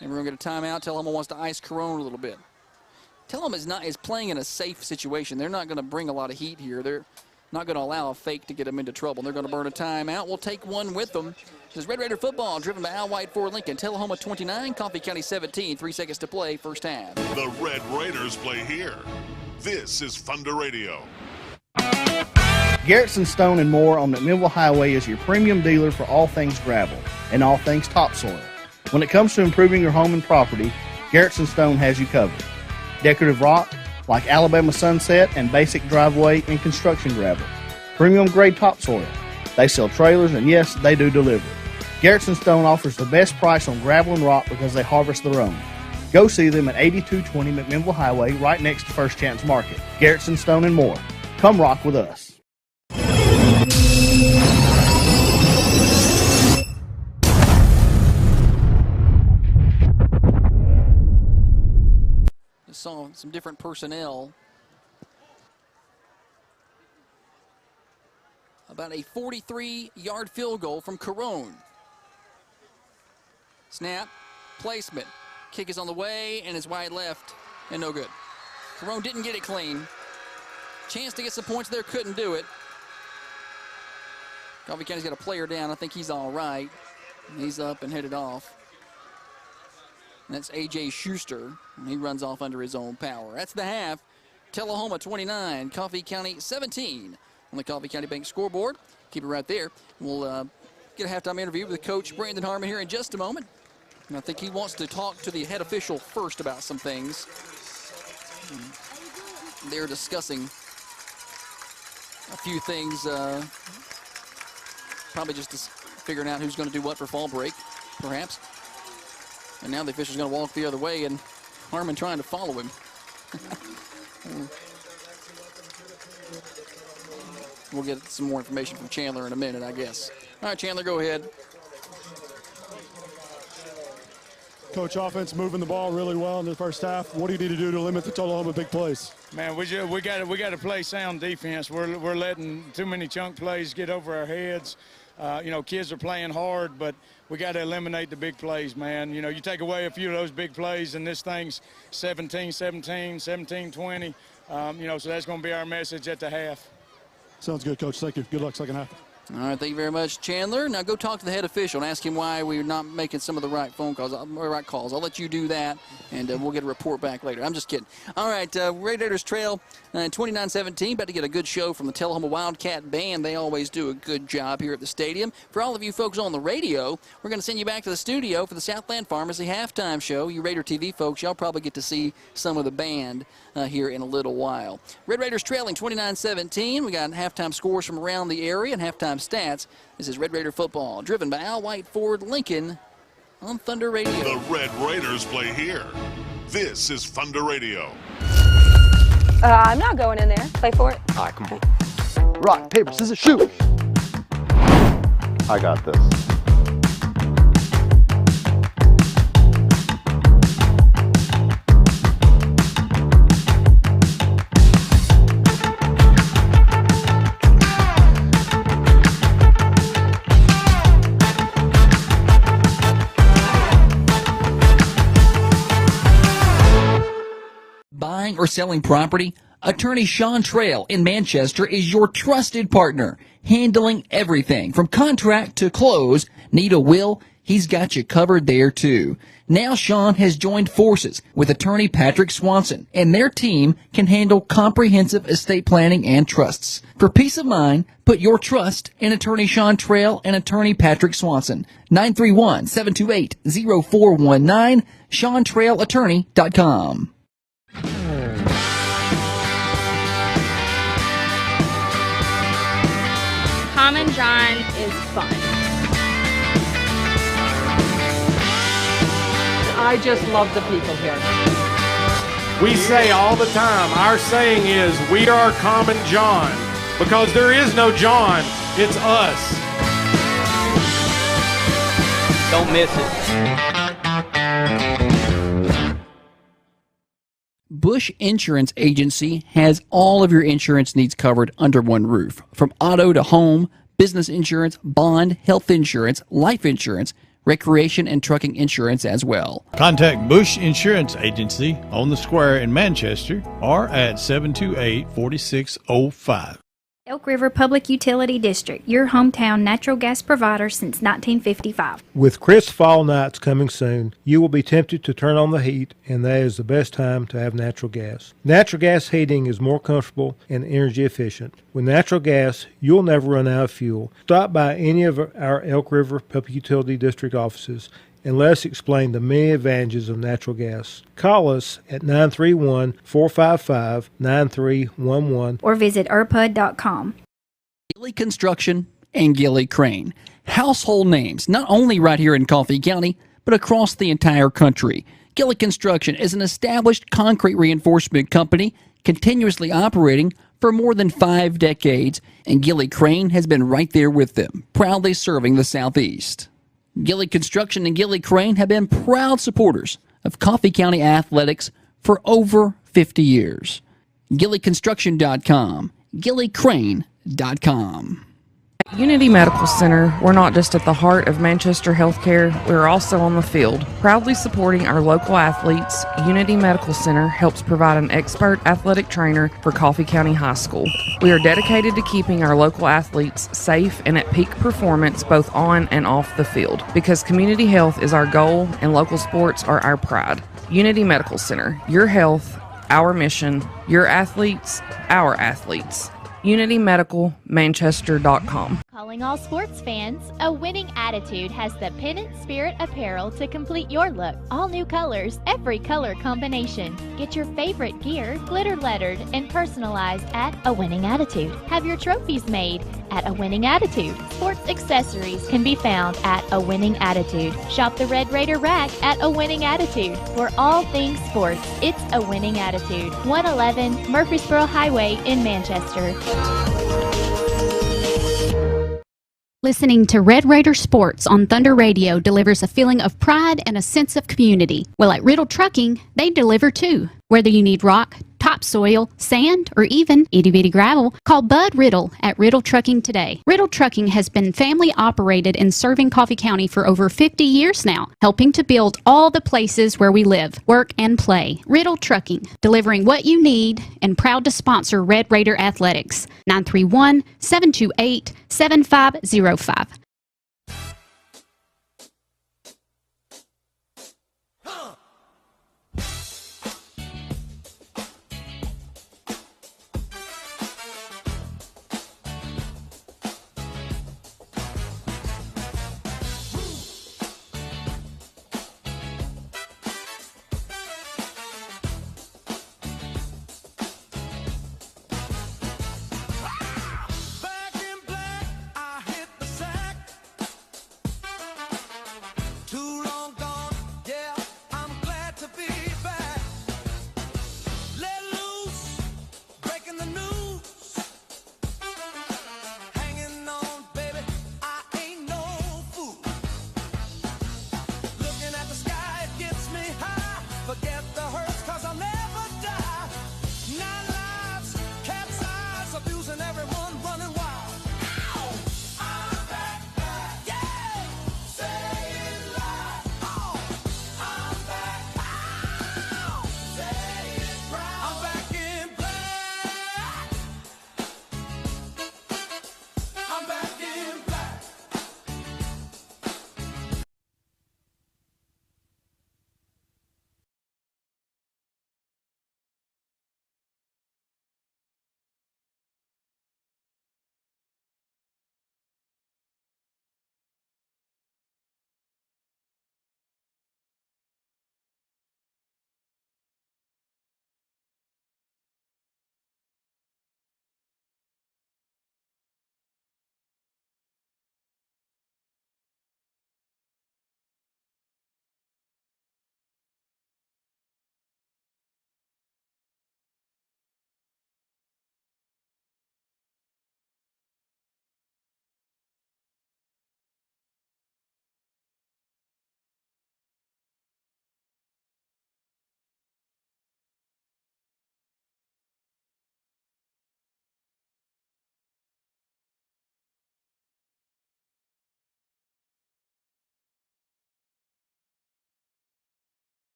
And we're going to get a timeout. Tullahoma wants to ice Caron a little bit. Tullahoma is playing in a safe situation. They're not going to bring a lot of heat here. They're not going to allow a fake to get them into trouble. They're going to burn a timeout. We'll take one with them. This is Red Raider football, driven by Al White for Lincoln. Tullahoma 29, Coffee County 17. 3 seconds to play, first half. The Red Raiders play here. This is Thunder Radio. Garrettson Stone and More on McMinnville Highway is your premium dealer for all things gravel and all things topsoil. When it comes to improving your home and property, Garrettson Stone has you covered. Decorative rock, like Alabama Sunset, and basic driveway and construction gravel. Premium grade topsoil. They sell trailers, and yes, they do deliver. Garrettson Stone offers the best price on gravel and rock because they harvest their own. Go see them at 8220 McMinnville Highway, right next to First Chance Market. Garrettson Stone and More. Come rock with us. Just saw some different personnel. About a 43-yard field goal from Caron. Snap, placement. Kick is on the way, and it's wide left, and no good. Caron didn't get it clean. Chance to get some points there, couldn't do it. Coffee County's got a player down. I think he's all right. He's up and headed off. And that's A.J. Schuster, and he runs off under his own power. That's the half. Tullahoma 29, Coffee County 17 on the Coffee County Bank scoreboard. Keep it right there. We'll get a halftime interview with Coach Brandon Harmon here in just a moment. And I think he wants to talk to the head official first about some things. They're discussing a few things, probably just figuring out who's going to do what for fall break, perhaps. And now the official's going to walk the other way, and Harmon trying to follow him. We'll get some more information from Chandler in a minute, I guess. All right, Chandler, go ahead. Coach, offense moving the ball really well in the first half. What do you need to do to limit the Tullahoma big plays? Man, we got to play sound defense. We're letting too many chunk plays get over our heads. Kids are playing hard, but we got to eliminate the big plays, man. You take away a few of those big plays, and this thing's 17-17, 17-20. So that's going to be our message at the half. Sounds good, Coach. Thank you. Good luck second half. All right, thank you very much, Chandler. Now go talk to the head official and ask him why we're not making some of the right calls. I'll let you do that, and we'll get a report back later. I'm just kidding. All right, Red Raiders trail 29-17. About to get a good show from the Tullahoma Wildcat Band. They always do a good job here at the stadium. For all of you folks on the radio, we're going to send you back to the studio for the Southland Pharmacy halftime show. You Raider TV folks, y'all probably get to see some of the band here in a little while. Red Raiders trailing 29-17. We got halftime scores from around the area and halftime stats. This is Red Raider football, driven by Al White Ford Lincoln on Thunder Radio. The Red Raiders play here. This is Thunder Radio. I'm not going in there. Play for it. All right, come on. Rock, paper, scissors, shoot. I got this. Buying or selling property? Attorney Sean Trail in Manchester is your trusted partner, handling everything from contract to close. Need a will? He's got you covered there too. Now Sean has joined forces with attorney Patrick Swanson, and their team can handle comprehensive estate planning and trusts. For peace of mind, put your trust in attorney Sean Trail and attorney Patrick Swanson. 931-728-0419, SeanTrailAttorney.com. Common John is fun. I just love the people here. We say all the time, our saying is, we are Common John, because there is no John, it's us. Don't miss it. Bush Insurance Agency has all of your insurance needs covered under one roof. From auto to home, business insurance, bond, health insurance, life insurance, recreation and trucking insurance as well. Contact Bush Insurance Agency on the square in Manchester or at 728-4605. Elk River Public Utility District, your hometown natural gas provider since 1955. With crisp fall nights coming soon, you will be tempted to turn on the heat, and that is the best time to have natural gas. Natural gas heating is more comfortable and energy efficient. With natural gas, you'll never run out of fuel. Stop by any of our Elk River Public Utility District offices and let us explain the many advantages of natural gas. Call us at 931-455-9311 or visit irpud.com. Gilly Construction and Gilly Crane. Household names, not only right here in Coffee County, but across the entire country. Gilly Construction is an established concrete reinforcement company continuously operating for more than 5 decades, and Gilly Crane has been right there with them, proudly serving the Southeast. Gilly Construction and Gilly Crane have been proud supporters of Coffee County athletics for over 50 years. GillyConstruction.com, GillyCrane.com. At Unity Medical Center, we're not just at the heart of Manchester healthcare, we're also on the field. Proudly supporting our local athletes, Unity Medical Center helps provide an expert athletic trainer for Coffee County High School. We are dedicated to keeping our local athletes safe and at peak performance both on and off the field, because community health is our goal and local sports are our pride. Unity Medical Center, your health, our mission, your athletes, our athletes. UnityMedicalManchester.com. Calling all sports fans, a winning attitude has the Pennant Spirit apparel to complete your look. All new colors, every color combination. Get your favorite gear glitter lettered and personalized at A Winning Attitude. Have your trophies made at A Winning Attitude. Sports accessories can be found at A Winning Attitude. Shop the Red Raider rack at A Winning Attitude. For all things sports, it's A Winning Attitude. 111 Murfreesboro Highway in Manchester. Listening to Red Raider Sports on Thunder Radio delivers a feeling of pride and a sense of community. Well, at Riddle Trucking, they deliver too. Whether you need rock, topsoil, sand, or even itty-bitty gravel, call Bud Riddle at Riddle Trucking today. Riddle Trucking has been family operated and serving Coffee County for over 50 years now, helping to build all the places where we live, work, and play. Riddle Trucking, delivering what you need and proud to sponsor Red Raider Athletics. 931-728-7505.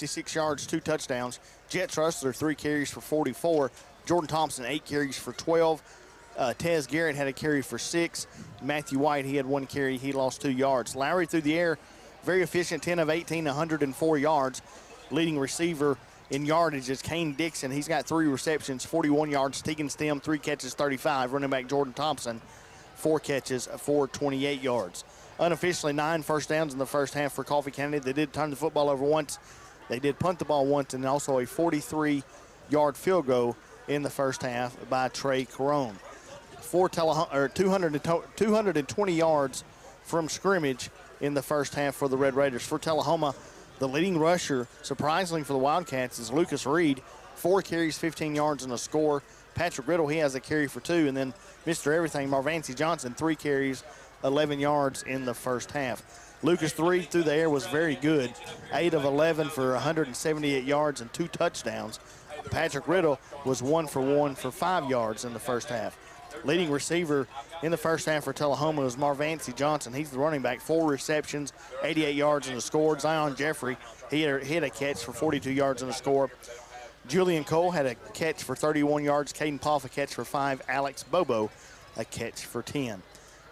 56 yards, 2 touchdowns. Jet Trussler, 3 carries for 44. Jordan Thompson, 8 carries for 12. Tez Garrett had a carry for 6. Matthew White, he had 1 carry. He lost 2 yards. Lowry through the air, very efficient, 10 of 18, 104 yards. Leading receiver in yardage is Kane Dixon. He's got 3 receptions, 41 yards. Tegan Stem, 3 catches, 35. Running back Jordan Thompson, 4 catches for 28 yards. Unofficially, 9 first downs in the first half for Coffee County. They did turn the football over once. They did punt the ball once, and also a 43-yard field goal in the first half by Trey Carone. 220 yards from scrimmage in the first half for the Red Raiders. For Tullahoma, the leading rusher, surprisingly for the Wildcats, is Lucas Reed. 4 carries, 15 yards, and a score. Patrick Riddle, he has a carry for 2. And then Mr. Everything, Marvancy Johnson, 3 carries, 11 yards in the first half. Lucas Reed through the air was very good. 8 of 11 for 178 yards and 2 touchdowns. Patrick Riddle was 1 for 1 for 5 yards in the first half. Leading receiver in the first half for Tullahoma was Marvancy Johnson. He's the running back, 4 receptions, 88 yards and a score. Zion Jeffrey, he had a catch for 42 yards and a score. Julian Cole had a catch for 31 yards. Caden Poff a catch for 5. Alex Bobo a catch for 10.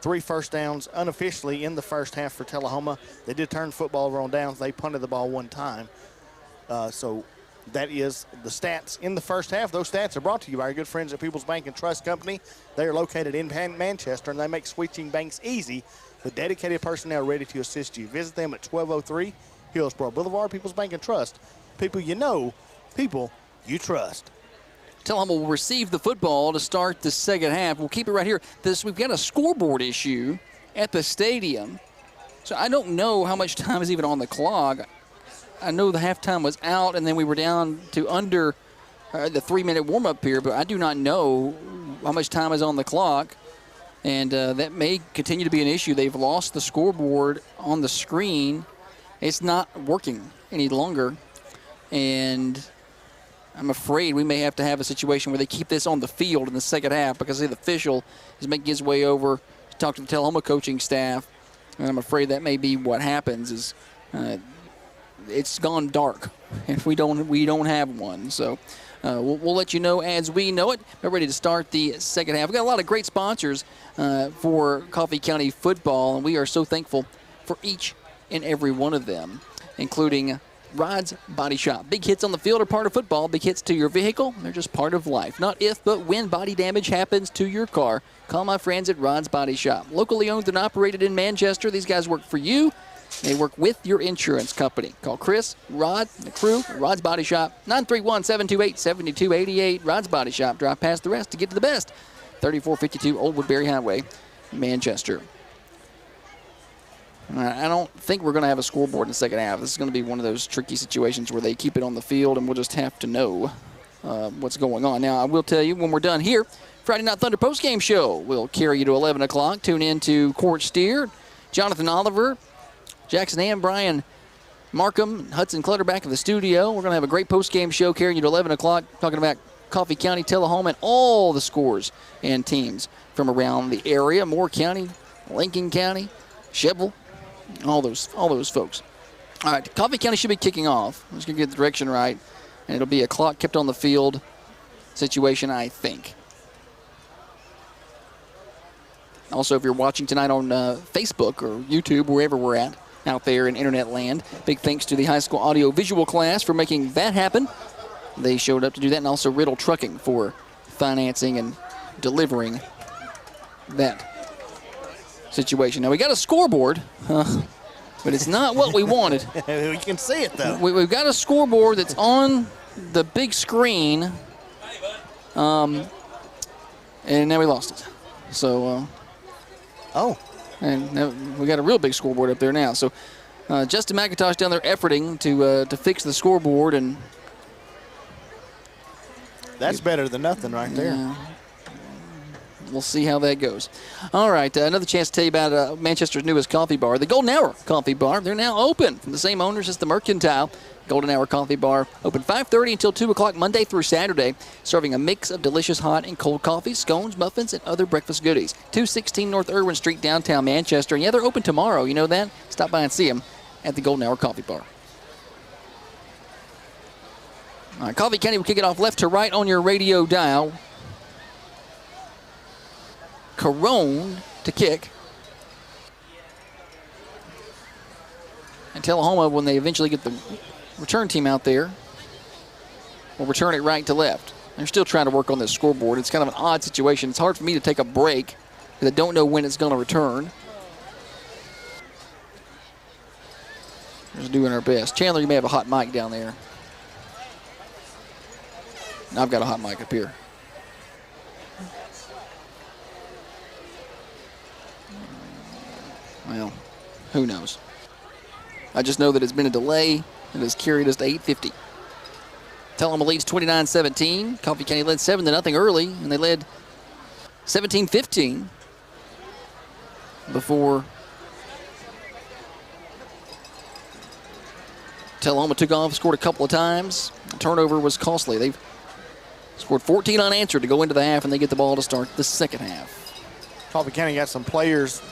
3 first downs unofficially in the first half for Tullahoma. They did turn football over on downs. They punted the ball 1 time. So that is the stats in the first half. Those stats are brought to you by our good friends at People's Bank and Trust Company. They are located in Manchester, and they make switching banks easy with dedicated personnel ready to assist you. Visit them at 1203 Hillsborough Boulevard. People's Bank and Trust. People you know, people you trust. Tullahoma will receive the football to start the second half. We'll keep it right here. We've got a scoreboard issue at the stadium, so I don't know how much time is even on the clock. I know the halftime was out, and then we were down to under the 3-minute warm-up period, but I do not know how much time is on the clock, and that may continue to be an issue. They've lost the scoreboard on the screen. It's not working any longer, and I'm afraid we may have to have a situation where they keep this on the field in the second half because the official is making his way over to talk to the Tullahoma coaching staff, and I'm afraid that may be what happens is it's gone dark if we don't have one. So we'll let you know as we know it. We're ready to start the second half. We've got a lot of great sponsors for Coffee County football, and we are so thankful for each and every one of them, including Rod's Body Shop. Big hits on the field are part of football. Big hits to your vehicle, they're just part of life. Not if, but when body damage happens to your car. Call my friends at Rod's Body Shop. Locally owned and operated in Manchester. These guys work for you. They work with your insurance company. Call Chris, Rod, and the crew at Rod's Body Shop, 931-728-7288. Rod's Body Shop. Drive past the rest to get to the best. 3452 Old Woodbury Highway, Manchester. I don't think we're going to have a scoreboard in the second half. This is going to be one of those tricky situations where they keep it on the field, and we'll just have to know what's going on. Now, I will tell you when we're done here, Friday Night Thunder postgame show. We'll carry you to 11 o'clock. Tune in to Court Steer, Jonathan Oliver, Jackson Ham, Brian Markham, Hudson Clutterback in the studio. We're going to have a great postgame show carrying you to 11 o'clock, talking about Coffee County, Tullahoma, and all the scores and teams from around the area. Moore County, Lincoln County, Sheville, all those folks. All right, Coffee County should be kicking off. I'm just going to get the direction right, and it'll be a clock kept on the field situation, I think. Also, if you're watching tonight on Facebook or YouTube, wherever we're at out there in internet land, big thanks to the high school audio visual class for making that happen. They showed up to do that, and also Riddle Trucking for financing and delivering that situation. Now, we got a scoreboard, but it's not what we wanted. You can see it, though. We've got a scoreboard that's on the big screen, and now we lost it. So, and now we got a real big scoreboard up there now. So, Justin McIntosh down there efforting to fix the scoreboard, and that's better than nothing right there. Yeah. We'll see how that goes. All right, another chance to tell you about Manchester's newest coffee bar, the Golden Hour Coffee Bar. They're now open from the same owners as the Mercantile. Golden Hour Coffee Bar, open 5:30 until 2 o'clock Monday through Saturday, serving a mix of delicious hot and cold coffee, scones, muffins, and other breakfast goodies. 216 North Irwin Street, downtown Manchester. And yeah, they're open tomorrow. You know that? Stop by and see them at the Golden Hour Coffee Bar. All right, Coffee County will kick it off left to right on your radio dial. Carone to kick. And Tullahoma, when they eventually get the return team out there, will return it right to left. They're still trying to work on this scoreboard. It's kind of an odd situation. It's hard for me to take a break because I don't know when it's going to return. Just doing our best. Chandler, you may have a hot mic down there. I've got a hot mic up here. Well, who knows? I just know that it's been a delay and has carried us to 8:50. Tullahoma leads 29-17. Coffee County led 7-0 early, and they led 17-15 before Tullahoma took off, scored a couple of times. The turnover was costly. They've scored 14 unanswered to go into the half, and they get the ball to start the second half. Coffee County got some players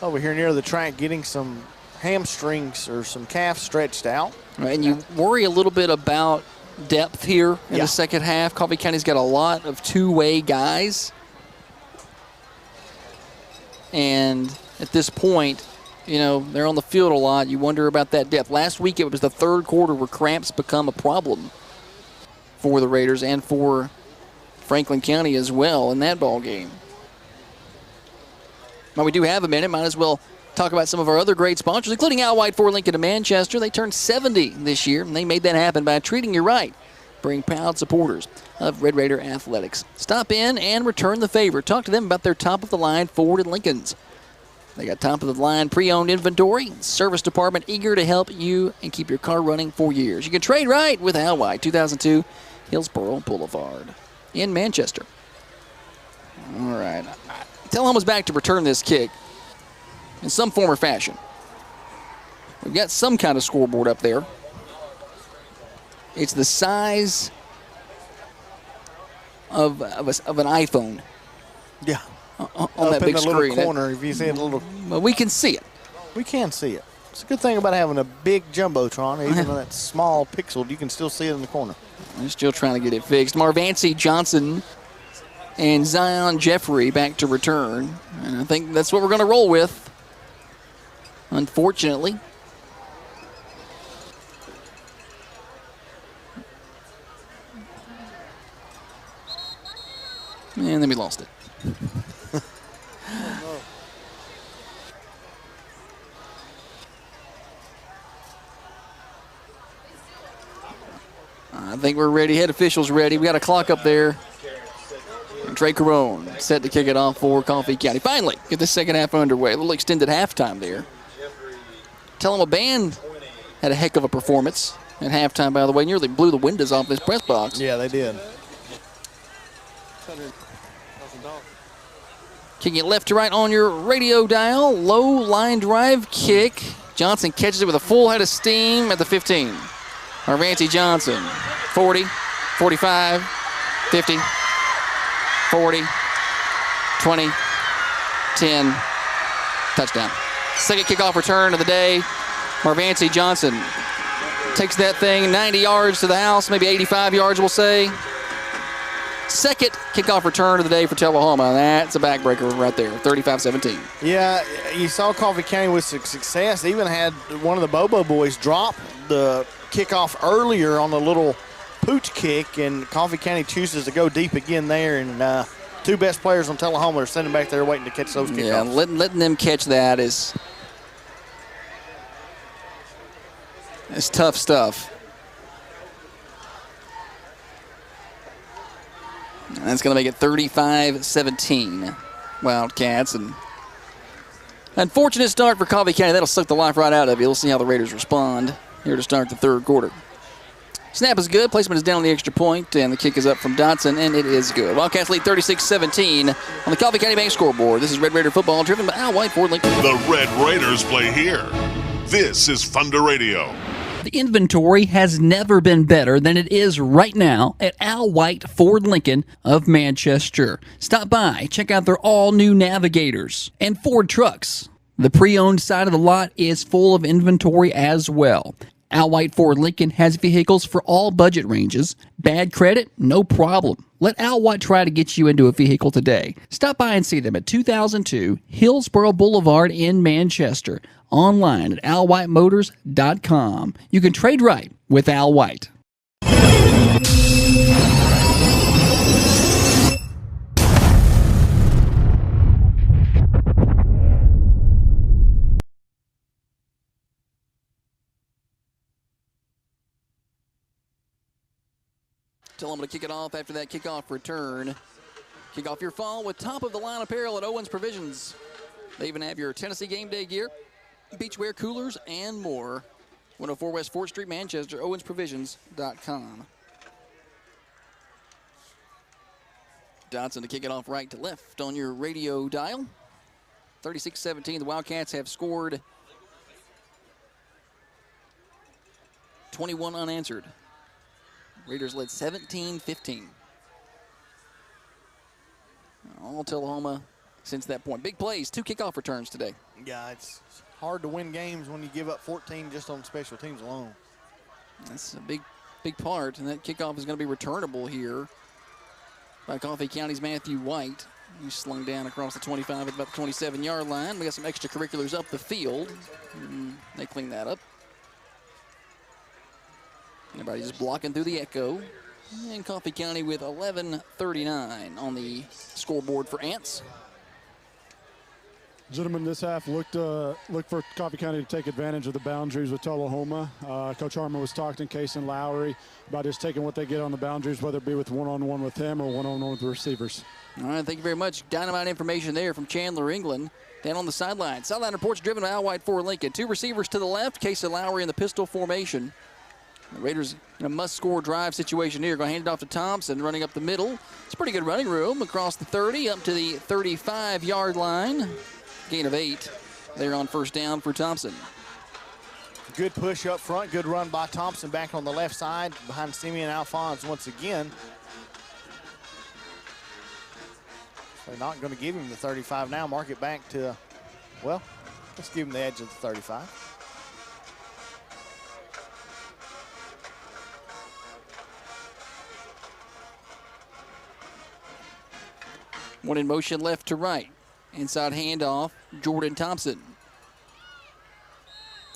over here near the track getting some hamstrings or some calves stretched out. Right, and you worry a little bit about depth here in the second half. Coffee County's got a lot of two-way guys. And at this point, you know, they're on the field a lot. You wonder about that depth. Last week it was the third quarter where cramps become a problem for the Raiders and for Franklin County as well in that ball game. Now we do have a minute. Might as well talk about some of our other great sponsors, including Al White Ford Lincoln of Manchester. They turned 70 this year, and they made that happen by treating you right. Being proud supporters of Red Raider Athletics. Stop in and return the favor. Talk to them about their top-of-the-line Ford and Lincolns. They got top-of-the-line pre-owned inventory, service department eager to help you and keep your car running for years. You can trade right with Al White, 2002 Hillsborough Boulevard in Manchester. All right. Tullahoma's back to return this kick in some form or fashion. We've got some kind of scoreboard up there. It's the size of an iPhone. Yeah. On that big in the screen. Little corner, if you see it a little. Well, we can see it. We can see it. It's a good thing about having a big jumbotron. Even though that's small pixeled, you can still see it in the corner. We're still trying to get it fixed. Marvancy Johnson and Zion Jeffrey back to return. And I think that's what we're going to roll with, unfortunately. And then we lost it. I think we're ready. Head officials ready. We got a clock up there. And Trey Carone set to kick it off for Coffee County. Finally, get the second half underway. A little extended halftime there. Tullahoma band had a heck of a performance at halftime, by the way. Nearly blew the windows off this press box. Yeah, they did. Kicking it left to right on your radio dial. Low line drive kick. Johnson catches it with a full head of steam at the 15. Marvancy Johnson, 40, 45, 50, 40, 20, 10, touchdown. Second kickoff return of the day. Marvancy Johnson takes that thing 90 yards to the house, maybe 85 yards, we'll say. Second kickoff return of the day for Tullahoma. That's a backbreaker right there, 35-17. Yeah, you saw Coffee County with success. They even had one of the Bobo boys drop the kickoff earlier on the little pooch kick, and Coffee County chooses to go deep again there, and two best players on Tullahoma are sitting back there waiting to catch those kickoffs. Yeah, letting them catch that is tough stuff. And that's going to make it 35-17 Wildcats. And unfortunate start for Coffee County. That'll suck the life right out of you. We'll see how the Raiders respond here to start the third quarter. Snap is good. Placement is down on the extra point, and the kick is up from Dotson, and it is good. Wildcats lead 36-17 on the Coffee County Bank scoreboard. This is Red Raider football driven by Al White Ford Lincoln. The Red Raiders play here. This is Thunder Radio. The inventory has never been better than it is right now at Al White Ford Lincoln of Manchester. Stop by, check out their all-new Navigators and Ford trucks. The pre-owned side of the lot is full of inventory as well. Al White Ford Lincoln has vehicles for all budget ranges. Bad credit? No problem. Let Al White try to get you into a vehicle today. Stop by and see them at 2002 Hillsborough Boulevard in Manchester. Online at alwhiteMotors.com. You can trade right with Al White. Tullahoma to kick it off after that kickoff return. Kick off your fall with top-of-the-line apparel at Owens Provisions. They even have your Tennessee game day gear, beachwear, coolers, and more. 104 West 4th Street, Manchester, owensprovisions.com. Dodson to kick it off right to left on your radio dial. 36-17, the Wildcats have scored 21 unanswered. Raiders led 17-15. All Tullahoma since that point. Big plays, 2 kickoff returns today. Yeah, it's hard to win games when you give up 14 just on special teams alone. That's a big part, and that kickoff is going to be returnable here by Coffee County's Matthew White. He's slung down across the 25 at about the 27-yard line. We got some extracurriculars up the field. They clean that up. Everybody just blocking through the echo. And Coffee County with 11:39 on the scoreboard for Ants. Gentlemen, this half looked for Coffee County to take advantage of the boundaries with Tullahoma. Coach Harmon was talking to Case and Lowry about just taking what they get on the boundaries, whether it be with one-on-one with him or one-on-one with the receivers. All right, thank you very much. Dynamite information there from Chandler England. Down on the sideline. Sideline reports driven by Al White Ford Lincoln. 2 receivers to the left, Case and Lowry in the pistol formation. The Raiders in a must-score drive situation here. Going to hand it off to Thompson, running up the middle. It's pretty good running room across the 30 up to the 35-yard line. Gain of 8 there on first down for Thompson. Good push up front. Good run by Thompson back on the left side behind Simeon Alphonse once again. They're not going to give him the 35 now. Mark it back to, well, let's give him the edge of the 35. One in motion left to right. Inside handoff, Jordan Thompson.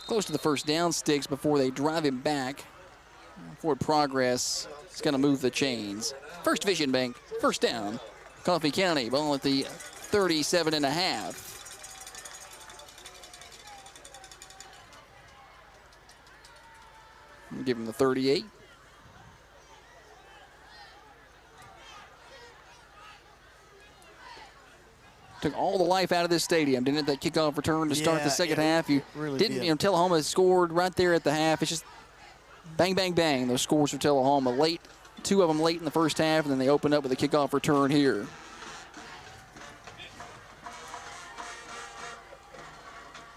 Close to the first down sticks before they drive him back. Forward progress is going to move the chains. First Vision Bank, first down. Coffee County, ball at the 37.5. Give him the 38. Took all the life out of this stadium, didn't it? That kickoff return to start the second half. You really didn't. Tullahoma scored right there at the half. It's just bang, bang, bang. Those scores for Tullahoma late. 2 of them late in the first half, and then they opened up with a kickoff return here.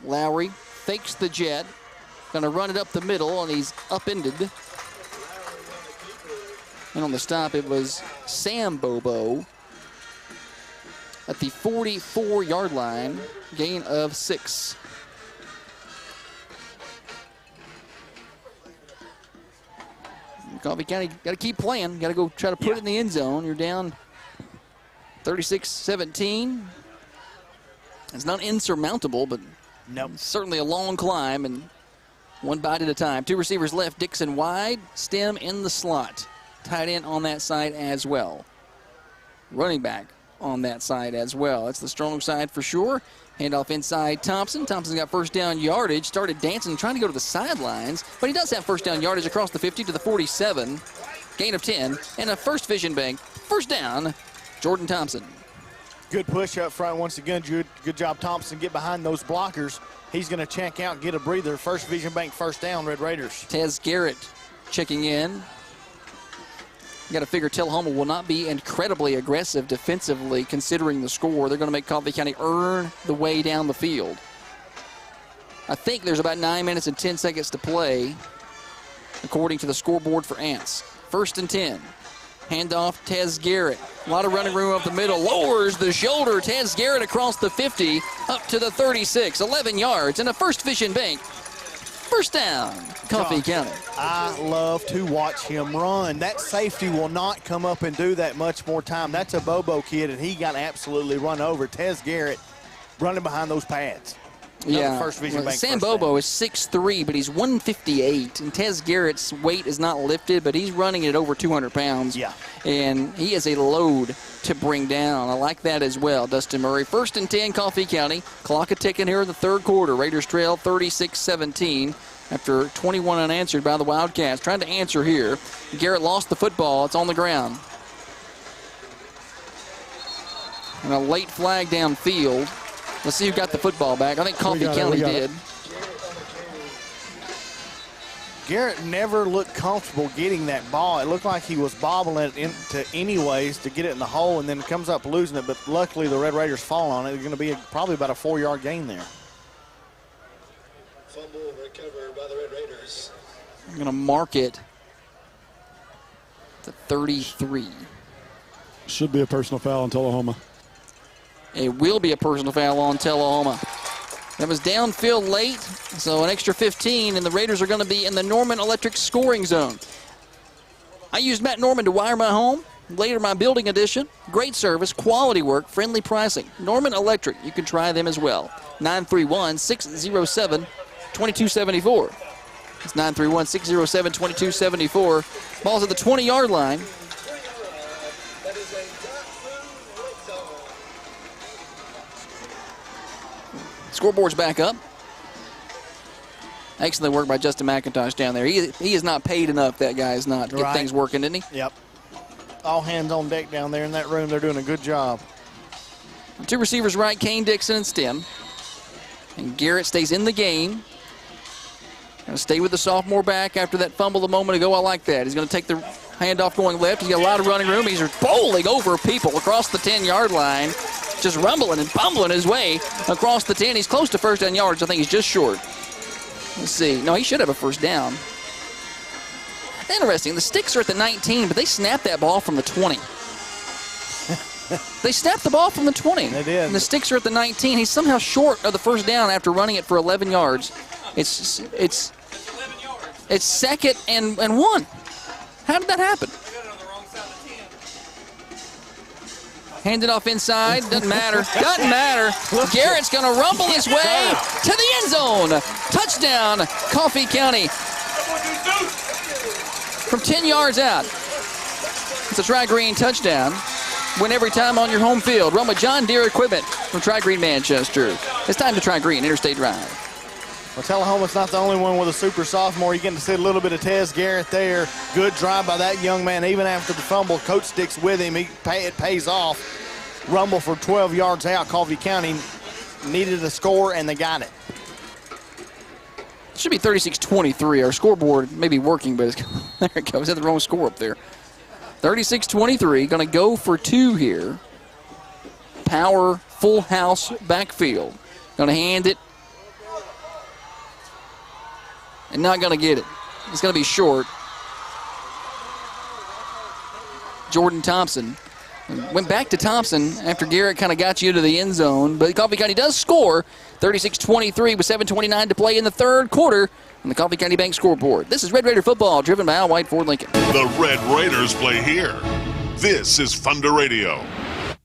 Lowry fakes the jet. Going to run it up the middle, and he's upended. And on the stop, it was Sam Bobo at the 44-yard line, gain of 6. Coffee County got to keep playing. Got to go try to put it in the end zone. You're down 36-17. It's not insurmountable, but certainly a long climb, and one bite at a time. 2 receivers left, Dixon wide, Stem in the slot. Tight end on that side as well. Running back on that side as well. That's the strong side for sure. Handoff inside Thompson. Thompson's got first down yardage. Started dancing, trying to go to the sidelines, but he does have first down yardage across the 50 to the 47. Gain of 10, and a First Vision Bank. First down, Jordan Thompson. Good push up front once again. Good job, Thompson. Get behind those blockers. He's going to check out, get a breather. First Vision Bank, first down, Red Raiders. Tez Garrett checking in. You got to figure Tullahoma will not be incredibly aggressive defensively considering the score. They're going to make Coffee County earn the way down the field. I think there's about 9 minutes and 10 seconds to play according to the scoreboard for Ants. First and 10. Handoff, Tez Garrett. A lot of running room up the middle. Lowers the shoulder. Tez Garrett across the 50 up to the 36. 11 yards and a First Vision Bank First down, Coffee County. I love to watch him run. That safety will not come up and do that much more time. That's a Bobo kid, and he got absolutely run over. Tez Garrett running behind those pads. Yeah, First Vision Bank Sam Bobo is 6'3", but he's 158, and Tez Garrett's weight is not lifted, but he's running at over 200 pounds. Yeah. And he is a load to bring down. I like that as well, Dustin Murray. 1st and 10, Coffee County. Clock a ticking here in the third quarter. Raiders trail 36-17 after 21 unanswered by the Wildcats. Trying to answer here. Garrett lost the football. It's on the ground. And a late flag downfield. Let's see who got the football back. I think Coffee County did. Garrett never looked comfortable getting that ball. It looked like he was bobbling it into anyways to get it in the hole, and then comes up losing it, but luckily the Red Raiders fall on it. It's going to be probably about a 4-yard gain there. Fumble recovered by the Red Raiders. I'm going to mark it to 33. Should be a personal foul on Tullahoma. It will be a personal foul on Tullahoma. That was downfield late, so an extra 15, and the Raiders are going to be in the Norman Electric scoring zone. I used Matt Norman to wire my home, later my building addition. Great service, quality work, friendly pricing. Norman Electric, you can try them as well. 931-607-2274. It's 931-607-2274. Ball's at the 20-yard line. Scoreboard's back up. Excellent work by Justin McIntosh down there. He is not paid enough, that guy is not, to get things working, isn't he? Yep. All hands on deck down there in that room. They're doing a good job. 2 receivers right, Kane, Dixon, and Stem. And Garrett stays in the game. Going to stay with the sophomore back after that fumble a moment ago. I like that. He's going to take the handoff going left. He's got a lot of running room. He's bowling over people across the 10-yard line. Just rumbling and bumbling his way across the 10. He's close to first down yards. I think he's just short. Let's see. No, he should have a first down. Interesting. The Sticks are at the 19, but they snapped that ball from the 20. They snapped the ball from the 20. They did. And the Sticks are at the 19. He's somehow short of the first down after running it for 11 yards. It's 2nd and 1. How did that happen? Handed off inside, doesn't matter, doesn't matter. Garrett's going to rumble his way to the end zone. Touchdown, Coffee County. From 10 yards out. It's a Tri-Green touchdown. Win every time on your home field. Run with John Deere equipment from Tri-Green Manchester. It's time to Tri-Green Interstate Drive. Well, Tullahoma's not the only one with a super sophomore. You're getting to see a little bit of Tez Garrett there. Good drive by that young man. Even after the fumble, coach sticks with him. It pays off. Rumble for 12 yards out. Coffee County needed a score, and they got it. It should be 36-23. Our scoreboard may be working, but there it goes. Had the wrong score up there. 36-23. Going to go for 2 here. Power, full house backfield. Going to hand it. And not going to get it. It's going to be short. Jordan Thompson. Went back to Thompson after Garrett kind of got you to the end zone. But Coffee County does score 36-23 with 7:29 to play in the third quarter on the Coffee County Bank scoreboard. This is Red Raider football driven by Al White Ford Lincoln. The Red Raiders play here. This is Thunder Radio.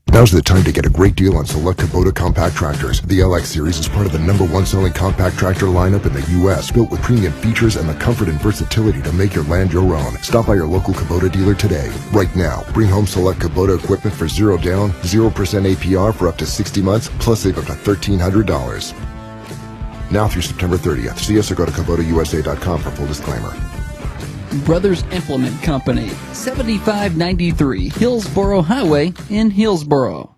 Now's the time to get a great deal on select Kubota compact tractors. The LX series is part of the #1 selling compact tractor lineup in the U.S., built with premium features and the comfort and versatility to make your land your own. Stop by your local Kubota dealer today. Right now, bring home select Kubota equipment for 0 down, 0% APR for up to 60 months, plus save up to $1,300. Now through September 30th. See us or go to KubotaUSA.com for full disclaimer. Brothers Implement Company, 7593 Hillsboro Highway in Hillsboro.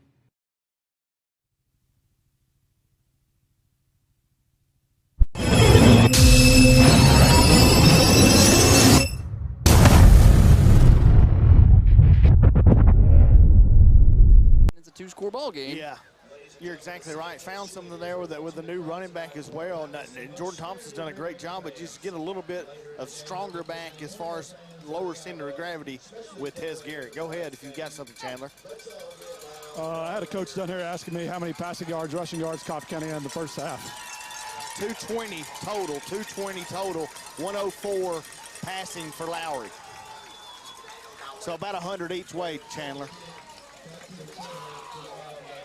It's a 2-score ball game. Yeah. You're exactly right. Found something there with the new running back as well. And Jordan Thompson's done a great job, but just get a little bit of stronger back as far as lower center of gravity with Tez Garrett. Go ahead if you've got something, Chandler. I had a coach down here asking me how many passing yards, rushing yards Coffee County had in the first half. 220 total, 104 passing for Lowry. So about 100 each way, Chandler.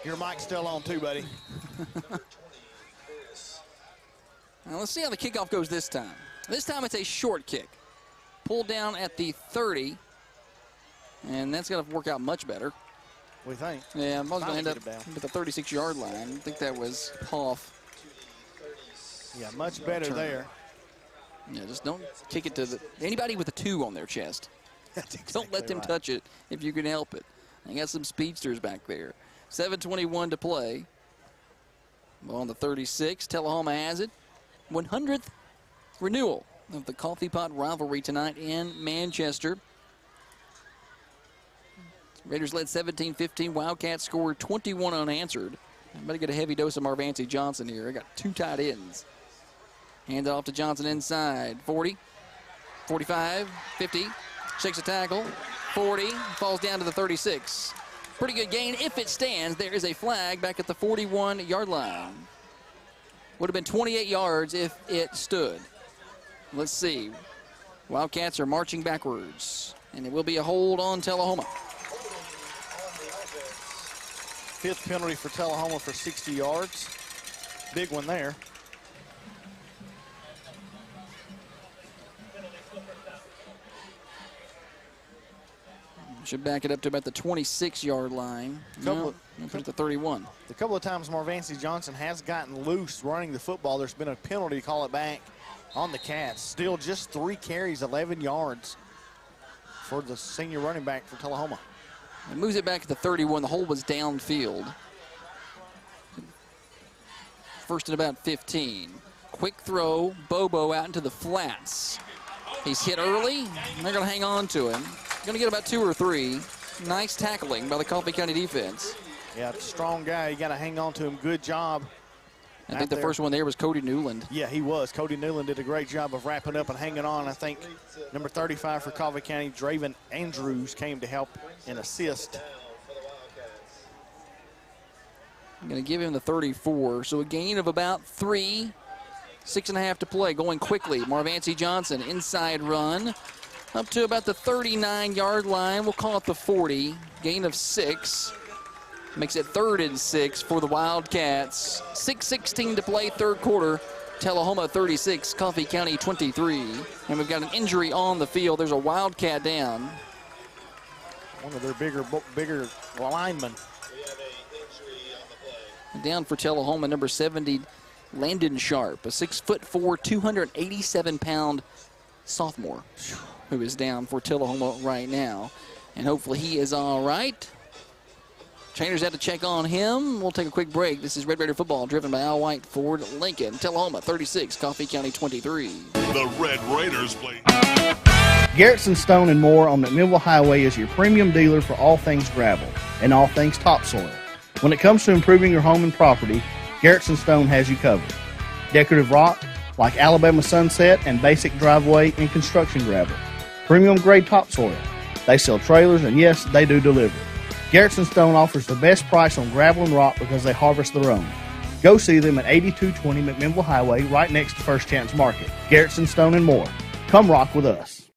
Your mic's still on too, buddy. Now let's see how the kickoff goes this time. This time it's a short kick. Pulled down at the 30, and that's going to work out much better. We think. Yeah, I was going to end up at the 36-yard line. I think that was off. Yeah, much better there. Yeah, just don't kick it to anybody with a 2 on their chest. Don't let them touch it if you can help it. They got some speedsters back there. 7:21 to play. On the 36, Tullahoma has it. 100th renewal of the Coffee Pot rivalry tonight in Manchester. Raiders led 17-15. Wildcats scored 21 unanswered. I'm going to get a heavy dose of Marvancy Johnson here. I got 2 tight ends. Hand it off to Johnson inside. 40, 45, 50. Shakes a tackle. 40, falls down to the 36. Pretty good gain if it stands. There is a flag back at the 41-yard line. Would have been 28 yards if it stood. Let's see. Wildcats are marching backwards, and it will be a hold on Tullahoma. 5th penalty for Tullahoma for 60 yards. Big one there. Should back it up to about the 26-yard line. No, put it to 31. A couple of times Marvancy Johnson has gotten loose running the football. There's been a penalty to call it back on the Cats. Still just 3 carries, 11 yards for the senior running back for Tullahoma. It moves it back to the 31. The hole was downfield. First and about 15. Quick throw, Bobo out into the flats. He's hit early, and they're going to hang on to him. Going to get about 2 or 3. Nice tackling by the Coffee County defense. Yeah, strong guy. You got to hang on to him. Good job. I think the first one there was Cody Newland. Yeah, he was. Cody Newland did a great job of wrapping up and hanging on. I think number 35 for Coffee County, Draven Andrews, came to help and assist. I'm going to give him the 34, so a gain of about 3. 6.5 to play, going quickly. Marvancy Johnson, inside run, up to about the 39-yard line. We'll call it the 40. Gain of 6. Makes it 3rd and 6 for the Wildcats. 6:16 to play, 3rd quarter. Tullahoma 36, Coffee County 23. And we've got an injury on the field. There's a Wildcat down. One of their bigger linemen. Down for Tullahoma, number 70, Landon Sharp, a 6'4", 287-pound sophomore who is down for Tullahoma right now. And hopefully he is all right. Trainers had to check on him. We'll take a quick break. This is Red Raider football driven by Al White Ford Lincoln. Tullahoma 36, Coffee County 23. The Red Raiders play. Garrett Stone and More on McMinnville Highway is your premium dealer for all things gravel and all things topsoil. When it comes to improving your home and property, Garrett Stone has you covered. Decorative rock like Alabama Sunset and basic driveway and construction gravel. Premium grade topsoil. They sell trailers, and yes, they do deliver. Garrett Stone offers the best price on gravel and rock because they harvest their own. Go see them at 8220 McMinnville Highway right next to First Chance Market. Garrett Stone and More. Come rock with us.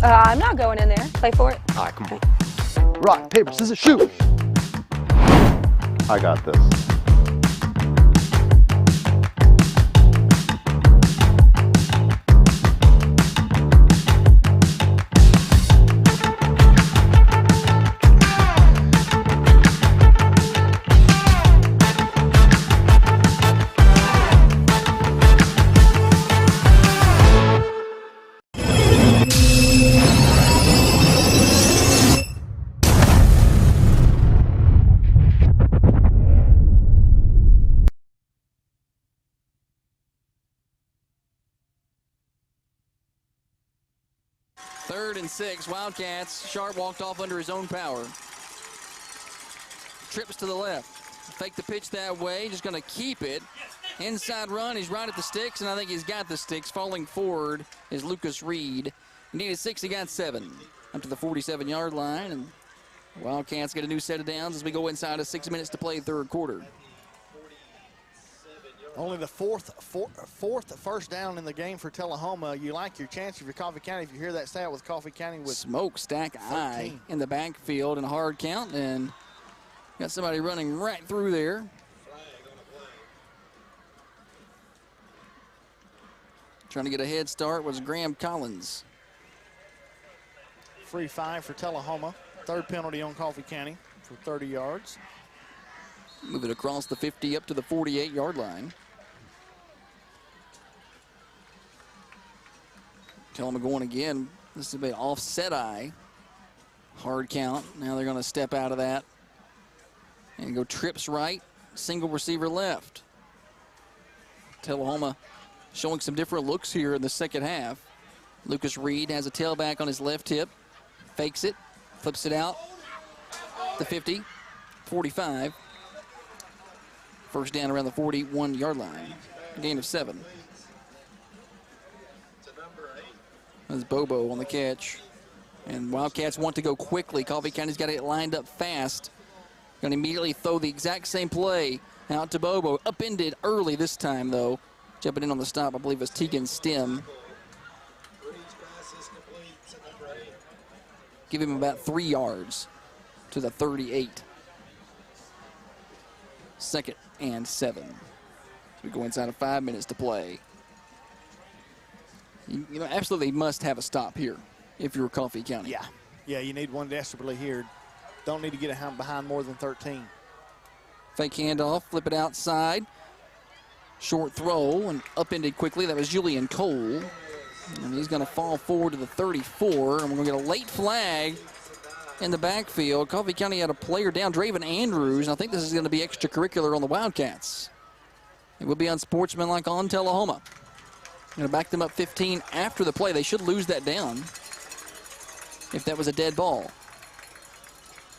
I'm not going in there. Play for it. All right, come on. Rock, paper, scissors, shoot. I got this. Third and 6, Wildcats. Sharp walked off under his own power. Trips to the left. Fake the pitch that way, just going to keep it. Inside run, he's right at the sticks, and I think he's got the sticks. Falling forward is Lucas Reed. He needed 6, he got 7. Up to the 47-yard line, and Wildcats get a new set of downs as we go inside of 6 minutes to play, 3rd quarter. Only the fourth first down in the game for Tullahoma. You like your chance if you're Coffee County. If you hear that stat with Coffee County with smokestack 13. eye in the backfield and a hard count, and got somebody running right through there. Trying to get a head start was Graham Collins. Free 5 for Tullahoma. Third penalty on Coffee County for 30 yards. Move it across the 50 up to the 48-yard line. Tullahoma going again. This is an offset eye. Hard count. Now they're going to step out of that and go trips right, single receiver left. Tullahoma showing some different looks here in the second half. Lucas Reed has a tailback on his left hip. Fakes it, flips it out. The 50, 45. First down around the 41-yard line. Gain of 7. That's Bobo on the catch. And Wildcats want to go quickly. Coffee County's got to get lined up fast. Going to immediately throw the exact same play out to Bobo. Upended early this time, though. Jumping in on the stop, I believe it was Tegan Stem. Give him about 3 yards to the 38. 2nd and 7. We go inside of 5 minutes to play. You absolutely must have a stop here if you're Coffee County. Yeah, you need one desperately here. Don't need to get behind more than 13. Fake handoff, flip it outside. Short throw and upended quickly. That was Julian Cole. And he's going to fall forward to the 34. And we're going to get a late flag in the backfield. Coffee County had a player down, Draven Andrews. And I think this is going to be extracurricular on the Wildcats. It will be unsportsmanlike on Tullahoma. Going to back them up 15 after the play. They should lose that down if that was a dead ball.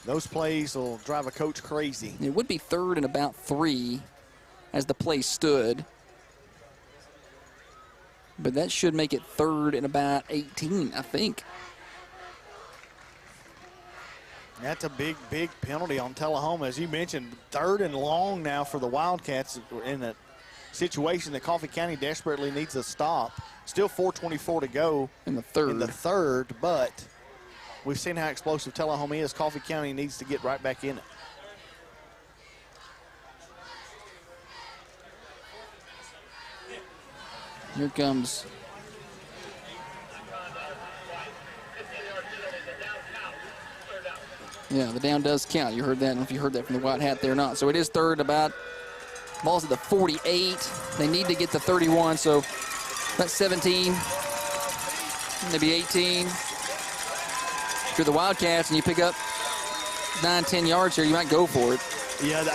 Those plays will drive a coach crazy. It would be 3rd and about 3 as the play stood. But that should make it 3rd and about 18, I think. That's a big penalty on Tullahoma. As you mentioned, 3rd and long now for the Wildcats in a situation that Coffee County desperately needs a stop. Still 4:24 to go in the 3rd, but we've seen how explosive Tullahoma is. Coffee County needs to get right back in it. Here comes the down does count. You heard that. I don't know if you heard that from the white hat there or not. So it is 3rd about. Ball's at the 48. They need to get to 31, so that's 17, maybe 18. If you're the Wildcats and you pick up 9-10 yards here, you might go for it. Yeah,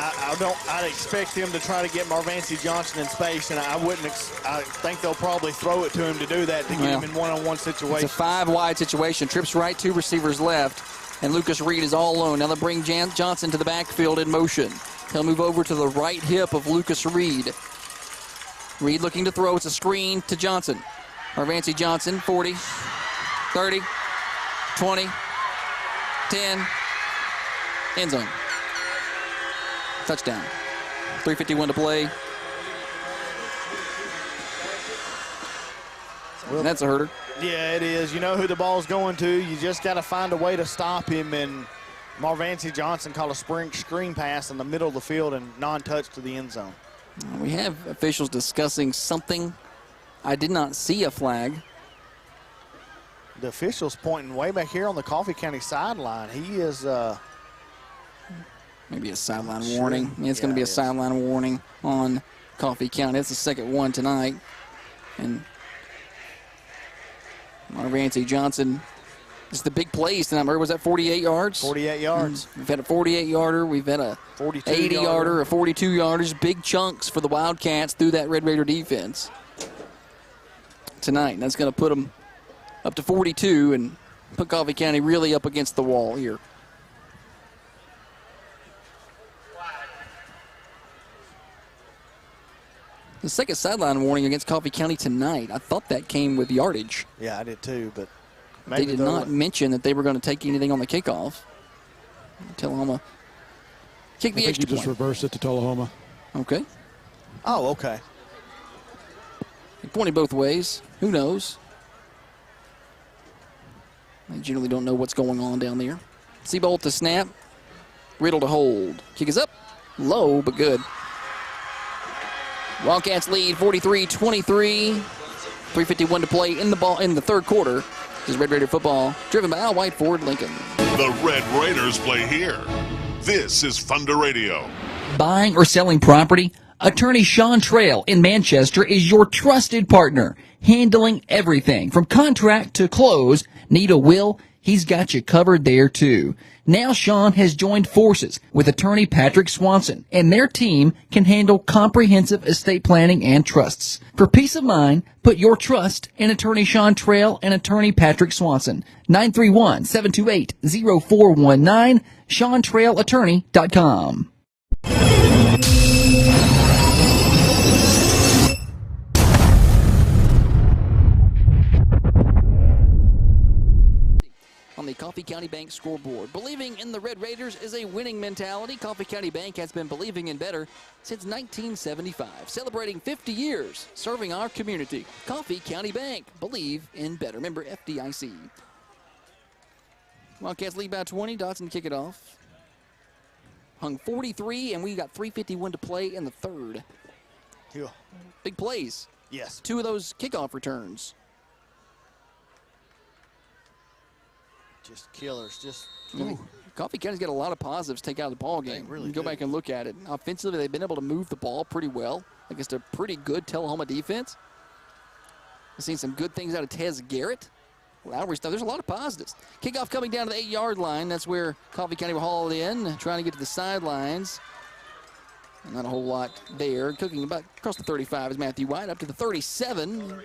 I'd expect them to try to get Marvancy Johnson in space, and I think they'll probably throw it to him to do that to get him in one-on-one situation. It's a 5-wide situation. Trips right, 2 receivers left, and Lucas Reed is all alone. Now they'll bring Johnson to the backfield in motion. He'll move over to the right hip of Lucas Reed. Reed looking to throw. It's a screen to Johnson. Marvancy Johnson, 40, 30, 20, 10, end zone. Touchdown. 3:51 to play. Well, that's a herder. Yeah, it is. You know who the ball's going to. You just got to find a way to stop him. And Marvancy Johnson called a screen pass in the middle of the field and non-touch to the end zone. We have officials discussing something. I did not see a flag. The official's pointing way back here on the Coffee County sideline. He is... maybe a sideline warning. It's going to be a sideline warning on Coffee County. That's the second one tonight. And Marvancy Johnson, it's the big plays tonight. Where was that, 48 yards? 48 yards. We've had a 48-yarder. We've had a 80-yarder, a 42-yarders. Big chunks for the Wildcats through that Red Raider defense tonight. And that's going to put them up to 42 and put Coffee County really up against the wall here. The second sideline warning against Coffee County tonight. I thought that came with yardage. Yeah, I did too, but they did not mention that they were going to take anything on the kickoff. Tullahoma kick the extra point. You just reverse it to Tullahoma. Okay. Oh, okay. He pointed both ways. Who knows? They generally don't know what's going on down there. Seabolt to snap. Riddle to hold. Kick is up. Low, but good. Wildcats lead 43-23. 3:51 to play in the third quarter. This is Red Raider football, driven by Al White Ford Lincoln. The Red Raiders play here. This is Thunder Radio. Buying or selling property? Attorney Sean Trail in Manchester is your trusted partner, handling everything from contract to close. Need a will? He's got you covered there too. Now Sean has joined forces with attorney Patrick Swanson, and their team can handle comprehensive estate planning and trusts. For peace of mind, put your trust in attorney Sean Trail and attorney Patrick Swanson. 931-728-0419, SeanTrailAttorney.com. On the Coffee County Bank scoreboard. Believing in the Red Raiders is a winning mentality. Coffee County Bank has been believing in better since 1975, celebrating 50 years serving our community. Coffee County Bank, believe in better. Member FDIC. Wildcats lead by 20. Dodson kick it off. Hung 43, and we got 3:51 to play in the third. Yeah. Big plays. Yes. 2 of those kickoff returns. Just killers. Just Coffee County's got a lot of positives to take out of the ball game. Really go back and look at it. Offensively, they've been able to move the ball pretty well against a pretty good Tullahoma defense. I've seen some good things out of Tez Garrett. Lowry stuff. There's a lot of positives. Kickoff coming down to the 8-yard line. That's where Coffee County will haul it in, trying to get to the sidelines. Not a whole lot there. Cooking about across the 35 is Matthew White, up to the 37.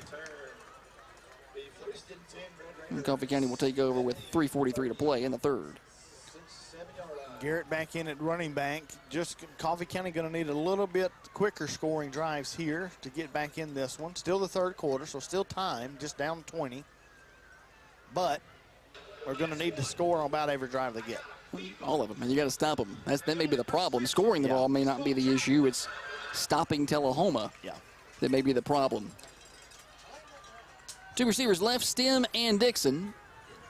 And Coffee County will take over with 3:43 to play in the third. Garrett back in at running back. Just Coffee County going to need a little bit quicker scoring drives here to get back in this one. Still the third quarter, so still time, just down 20. But we're going to need to score on about every drive they get. All of them, and you got to stop them. That may be the problem. Scoring the ball may not be the issue. It's stopping Tullahoma that may be the problem. 2 receivers left, Stem and Dixon.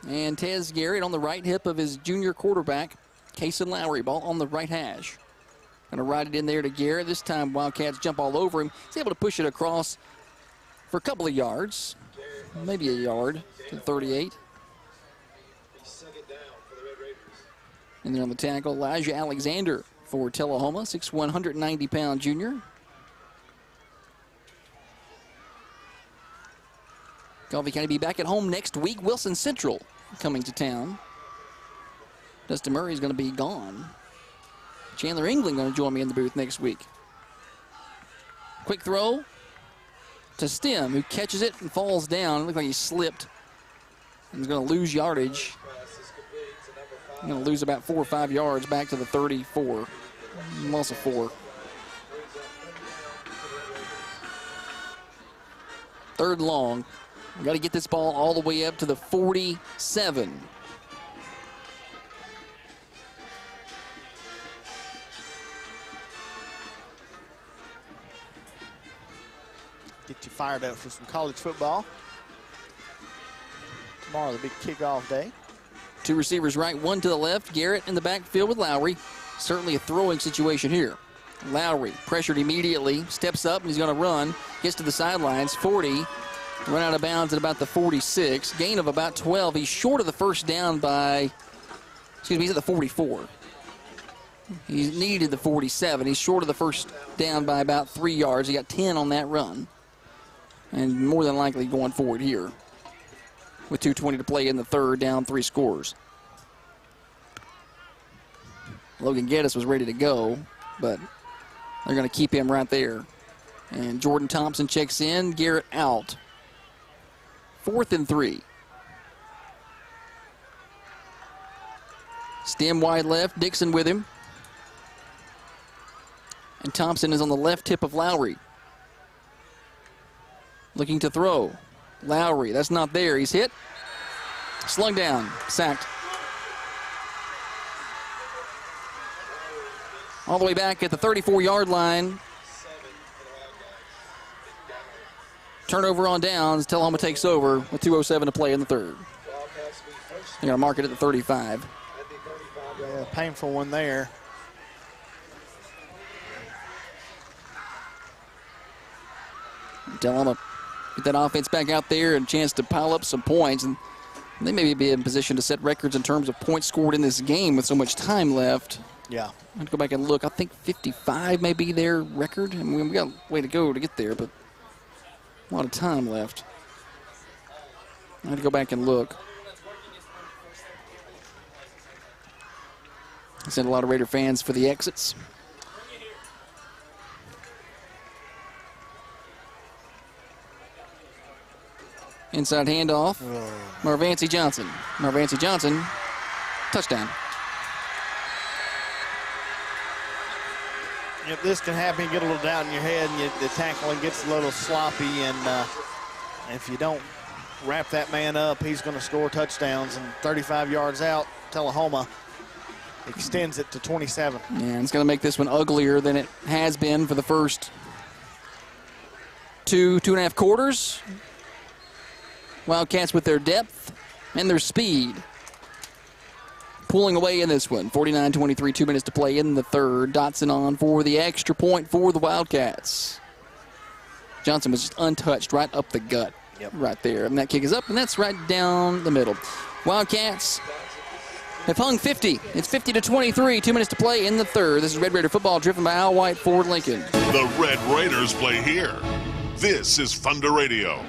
And Tez Garrett on the right hip of his junior quarterback, Cason Lowry. Ball on the right hash. Going to ride it in there to Garrett. This time Wildcats jump all over him. He's able to push it across for a couple of yards. Maybe a yard to the 38. And then on the tackle, Elijah Alexander for Tullahoma, 6'1", 190-pound junior. Coffee County be back at home next week. Wilson Central coming to town. Dustin Murray is going to be gone. Chandler England going to join me in the booth next week. Quick throw to Stem, who catches it and falls down. It looked like he slipped. He's going to lose yardage. He's going to lose about 4 or 5 yards back to the 34. Loss of 4. Third and long. We've got to get this ball all the way up to the 47. Get you fired up for some college football. Tomorrow, the big kickoff day. 2 receivers right, 1 to the left. Garrett in the backfield with Lowry. Certainly a throwing situation here. Lowry pressured immediately, steps up, and he's going to run. Gets to the sidelines, 40. Run out of bounds at about the 46. Gain of about 12. He's short of the first down by, he's at the 44. He needed the 47. He's short of the first down by about 3 yards. He got 10 on that run. And more than likely going forward here with 2:20 to play in the third, down 3 scores. Logan Geddes was ready to go, but they're going to keep him right there. And Jordan Thompson checks in, Garrett out. 4th and 3. Stem wide left, Dixon with him. And Thompson is on the left hip of Lowry. Looking to throw. Lowry, that's not there. He's hit. Slung down, sacked. All the way back at the 34-yard line Turnover on downs. Tullahoma takes over with 2:07 to play in the third. They're going to mark it at the 35. Yeah, painful one there. Tullahoma get that offense back out there and a chance to pile up some points. And they may be in position to set records in terms of points scored in this game with so much time left. Yeah. I have to go back and look. I think 55 may be their record. I mean, we got a way to go to get there, but a lot of time left. I have to go back and look. I sent a lot of Raider fans for the exits. Inside handoff. Marvancy Johnson. Marvancy Johnson, touchdown. If this can happen, you get a little doubt in your head, and the tackling gets a little sloppy, and if you don't wrap that man up, he's going to score touchdowns. And 35 yards out, Tullahoma extends it to 27. Yeah, and it's going to make this one uglier than it has been for the first two and a half quarters. Wildcats with their depth and their speed pulling away in this one. 49-23, 2 minutes to play in the third. Dotson on for the extra point for the Wildcats. Johnson was just untouched right up the gut right there. And that kick is up, and that's right down the middle. Wildcats have hung 50. It's 50-23, 2 minutes to play in the third. This is Red Raider football driven by Al White Ford Lincoln. The Red Raiders play here. This is Thunder Radio.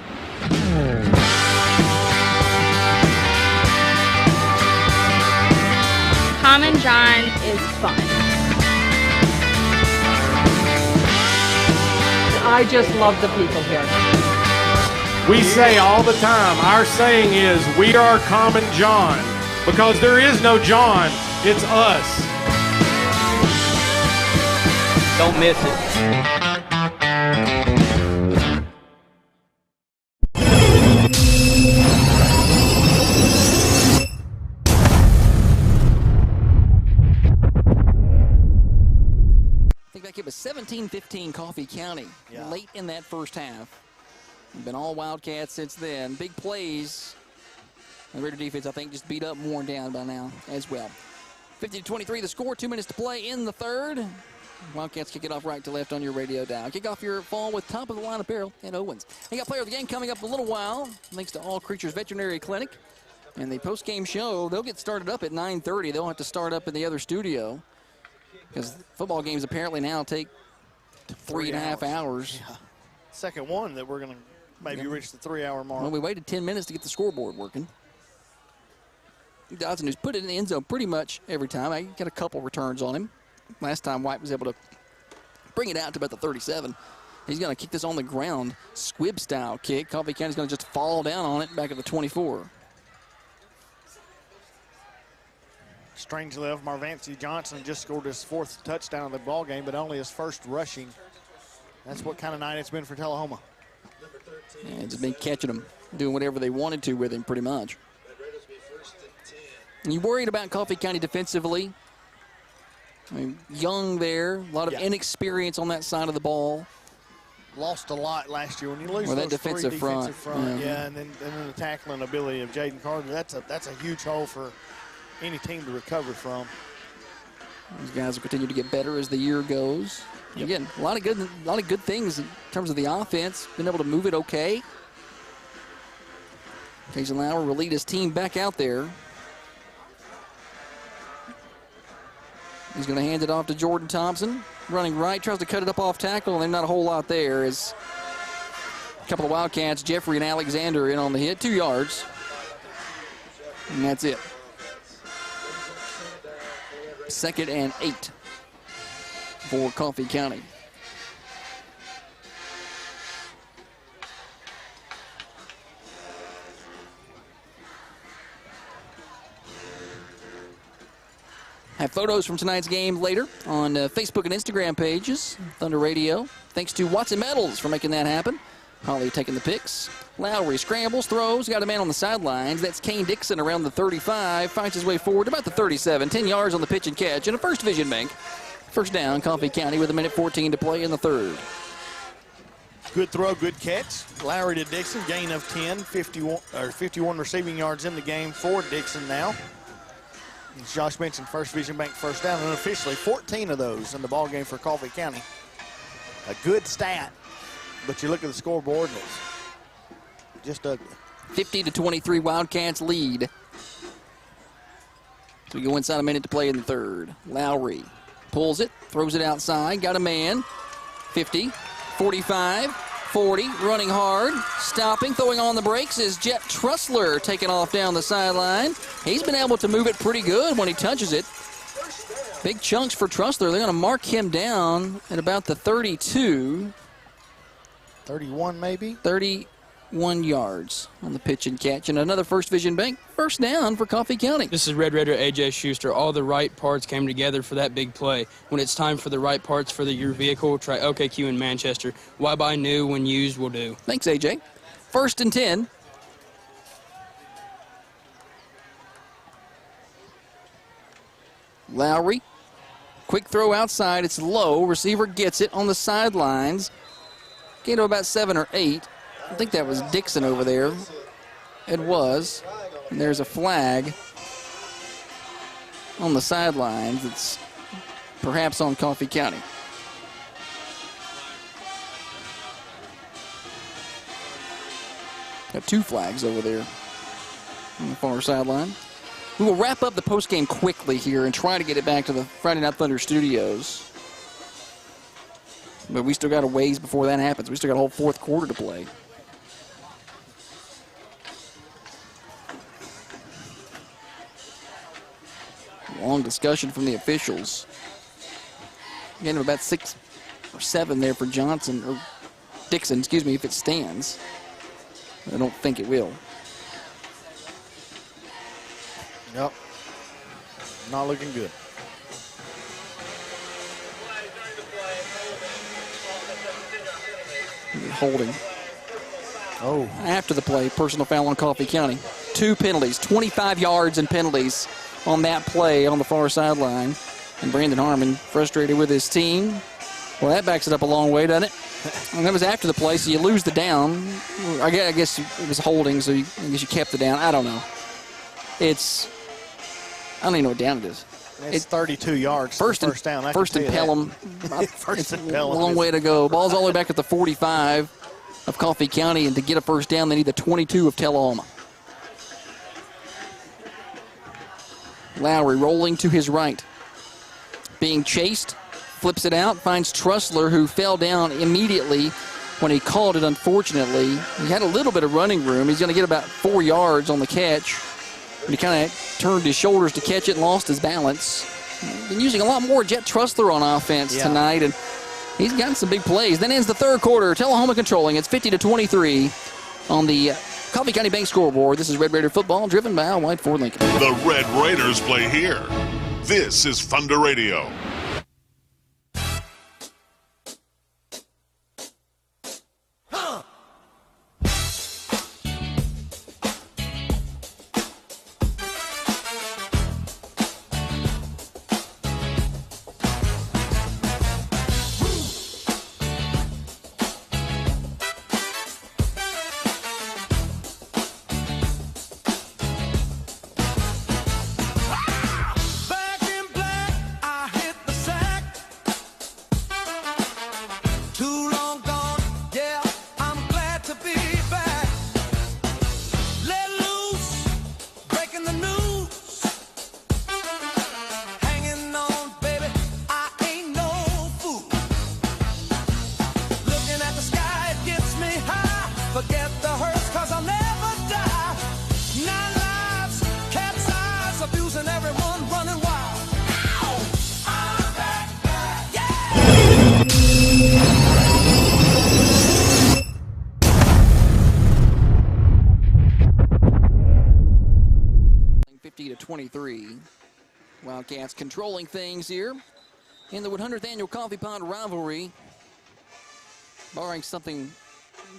Common John is fun. I just love the people here. We say all the time, our saying is, we are Common John. Because there is no John, it's us. Don't miss it. It was 17-15 Coffee County late in that first half. We've been all Wildcats since then. Big plays. The Raider defense, I think, just beat up and worn down by now as well. 50-23 the score, 2 minutes to play in the third. Wildcats kick it off right to left on your radio dial. Kick off your fall with top of the line apparel at Owens. They got player of the game coming up in a little while, thanks to All Creatures Veterinary Clinic. And the post-game show, they'll get started up at 9:30. They'll have to start up in the other studio, because football games apparently now take 3.5 hours. Yeah. Second one that we're going to maybe reach the 3-hour mark. Well, we waited 10 minutes to get the scoreboard working. Dodson, who's put it in the end zone pretty much every time. I got a couple returns on him. Last time White was able to bring it out to about the 37. He's going to kick this on the ground, squib-style kick. Coffee County's going to just fall down on it back at the 24. Strangely enough, Marvancy Johnson just scored his 4th touchdown of the ball game, but only his 1st rushing. That's what kind of night it's been for Tullahoma. Yeah, just been catching them, doing whatever they wanted to with him pretty much. And you worried about Coffee County defensively? I mean, young there, a lot of inexperience on that side of the ball. Lost a lot last year. When you lose that those defensive front, and then the tackling ability of Jaden Carter, that's a huge hole for any team to recover from. These guys will continue to get better as the year goes. Again, a lot of good things in terms of the offense. Been able to move it okay. Jason Lauer will lead his team back out there. He's going to hand it off to Jordan Thompson. Running right, tries to cut it up off tackle, and there's not a whole lot there. As a couple of Wildcats, Jeffrey and Alexander in on the hit, 2 yards. And that's it. 2nd and 8 for Coffee County. Have photos from tonight's game later on Facebook and Instagram pages, Thunder Radio. Thanks to Watson Metals for making that happen. Holly taking the picks. Lowry scrambles, throws, got a man on the sidelines. That's Kane Dixon around the 35, finds his way forward to about the 37. 10 yards on the pitch and catch, and a first vision bank. First down, Coffee County with 1:14 to play in the third. Good throw, good catch. Lowry to Dixon, gain of 10, 51 receiving yards in the game for Dixon now. As Josh mentioned, First Division Bank first down, and officially 14 of those in the ball game for Coffee County. A good stat, but you look at the scoreboard and it's just ugly. 50-23 Wildcats lead. So we go inside a minute to play in the third. Lowry pulls it, throws it outside, got a man. 50, 45, 40, running hard, stopping, throwing on the brakes is Jet Trussler taking off down the sideline. He's been able to move it pretty good when he touches it. Big chunks for Trussler. They're going to mark him down at about the 32. 31 maybe? 31 yards on the pitch and catch. And another First Division Bank first down for Coffee County. This is Red Raider A.J. Schuster. All the right parts came together for that big play. When it's time for the right parts for your vehicle, try OKQ in Manchester. Why buy new when used will do. Thanks, A.J. First and 10. Lowry. Quick throw outside. It's low. Receiver gets it on the sidelines. Gain of about 7 or 8. I think that was Dixon over there. It was. And there's a flag on the sidelines. It's perhaps on Coffee County. Got 2 flags over there on the far sideline. We will wrap up the postgame quickly here and try to get it back to the Friday Night Thunder studios. But we still got a ways before that happens. We still got a whole fourth quarter to play. Long discussion from the officials. Again, about 6 or 7 there for Johnson, or Dixon, excuse me, if it stands. I don't think it will. Yep. Not looking good. Holding. Oh. After the play, personal foul on Coffee County. 2 penalties, 25 yards in penalties on that play on the far sideline. And Brandon Harmon frustrated with his team. Well, that backs it up a long way, doesn't it? And that was after the play, so you lose the down. I guess it was holding, so I guess you kept the down. I don't know. I don't even know what down it is. It's 32 yards. First down. First and Pelham. First and Pelham. A long way to go. Ball's all the way back at the 45 of Coffee County, and to get a first down, they need the 22 of Tullahoma. Lowry rolling to his right. Being chased, flips it out, finds Trussler, who fell down immediately when he called it, unfortunately. He had a little bit of running room. He's going to get about 4 yards on the catch. And he kind of turned his shoulders to catch it and lost his balance. Been using a lot more Jet Trussler on offense tonight, and he's gotten some big plays. Then ends the third quarter. Tullahoma controlling. It's 50-23 on the Coffee County Bank scoreboard. This is Red Raider football, driven by Al White Ford Lincoln. The Red Raiders play here. This is Thunder Radio. Wildcats controlling things here in the 100th annual Coffee Pond rivalry. Barring something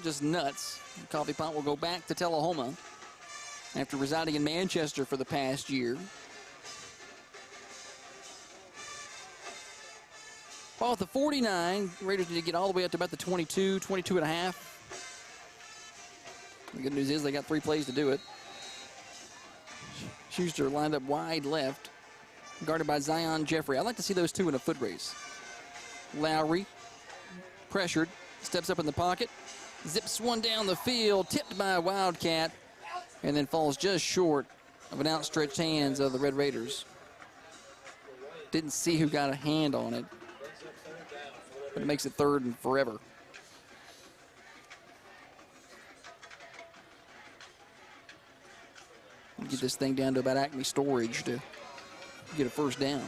just nuts, Coffee Pond will go back to Tullahoma after residing in Manchester for the past year. Ball at the 49. Raiders need to get all the way up to about the 22, 22 and a half. The good news is they got 3 plays to do it. Schuster lined up wide left, guarded by Zion Jeffrey. I'd like to see those two in a foot race. Lowry, pressured, steps up in the pocket, zips one down the field, tipped by a Wildcat, and then falls just short of an outstretched hands of the Red Raiders. Didn't see who got a hand on it, but it makes it 3rd and forever. Get this thing down to about Acme Storage to get a first down.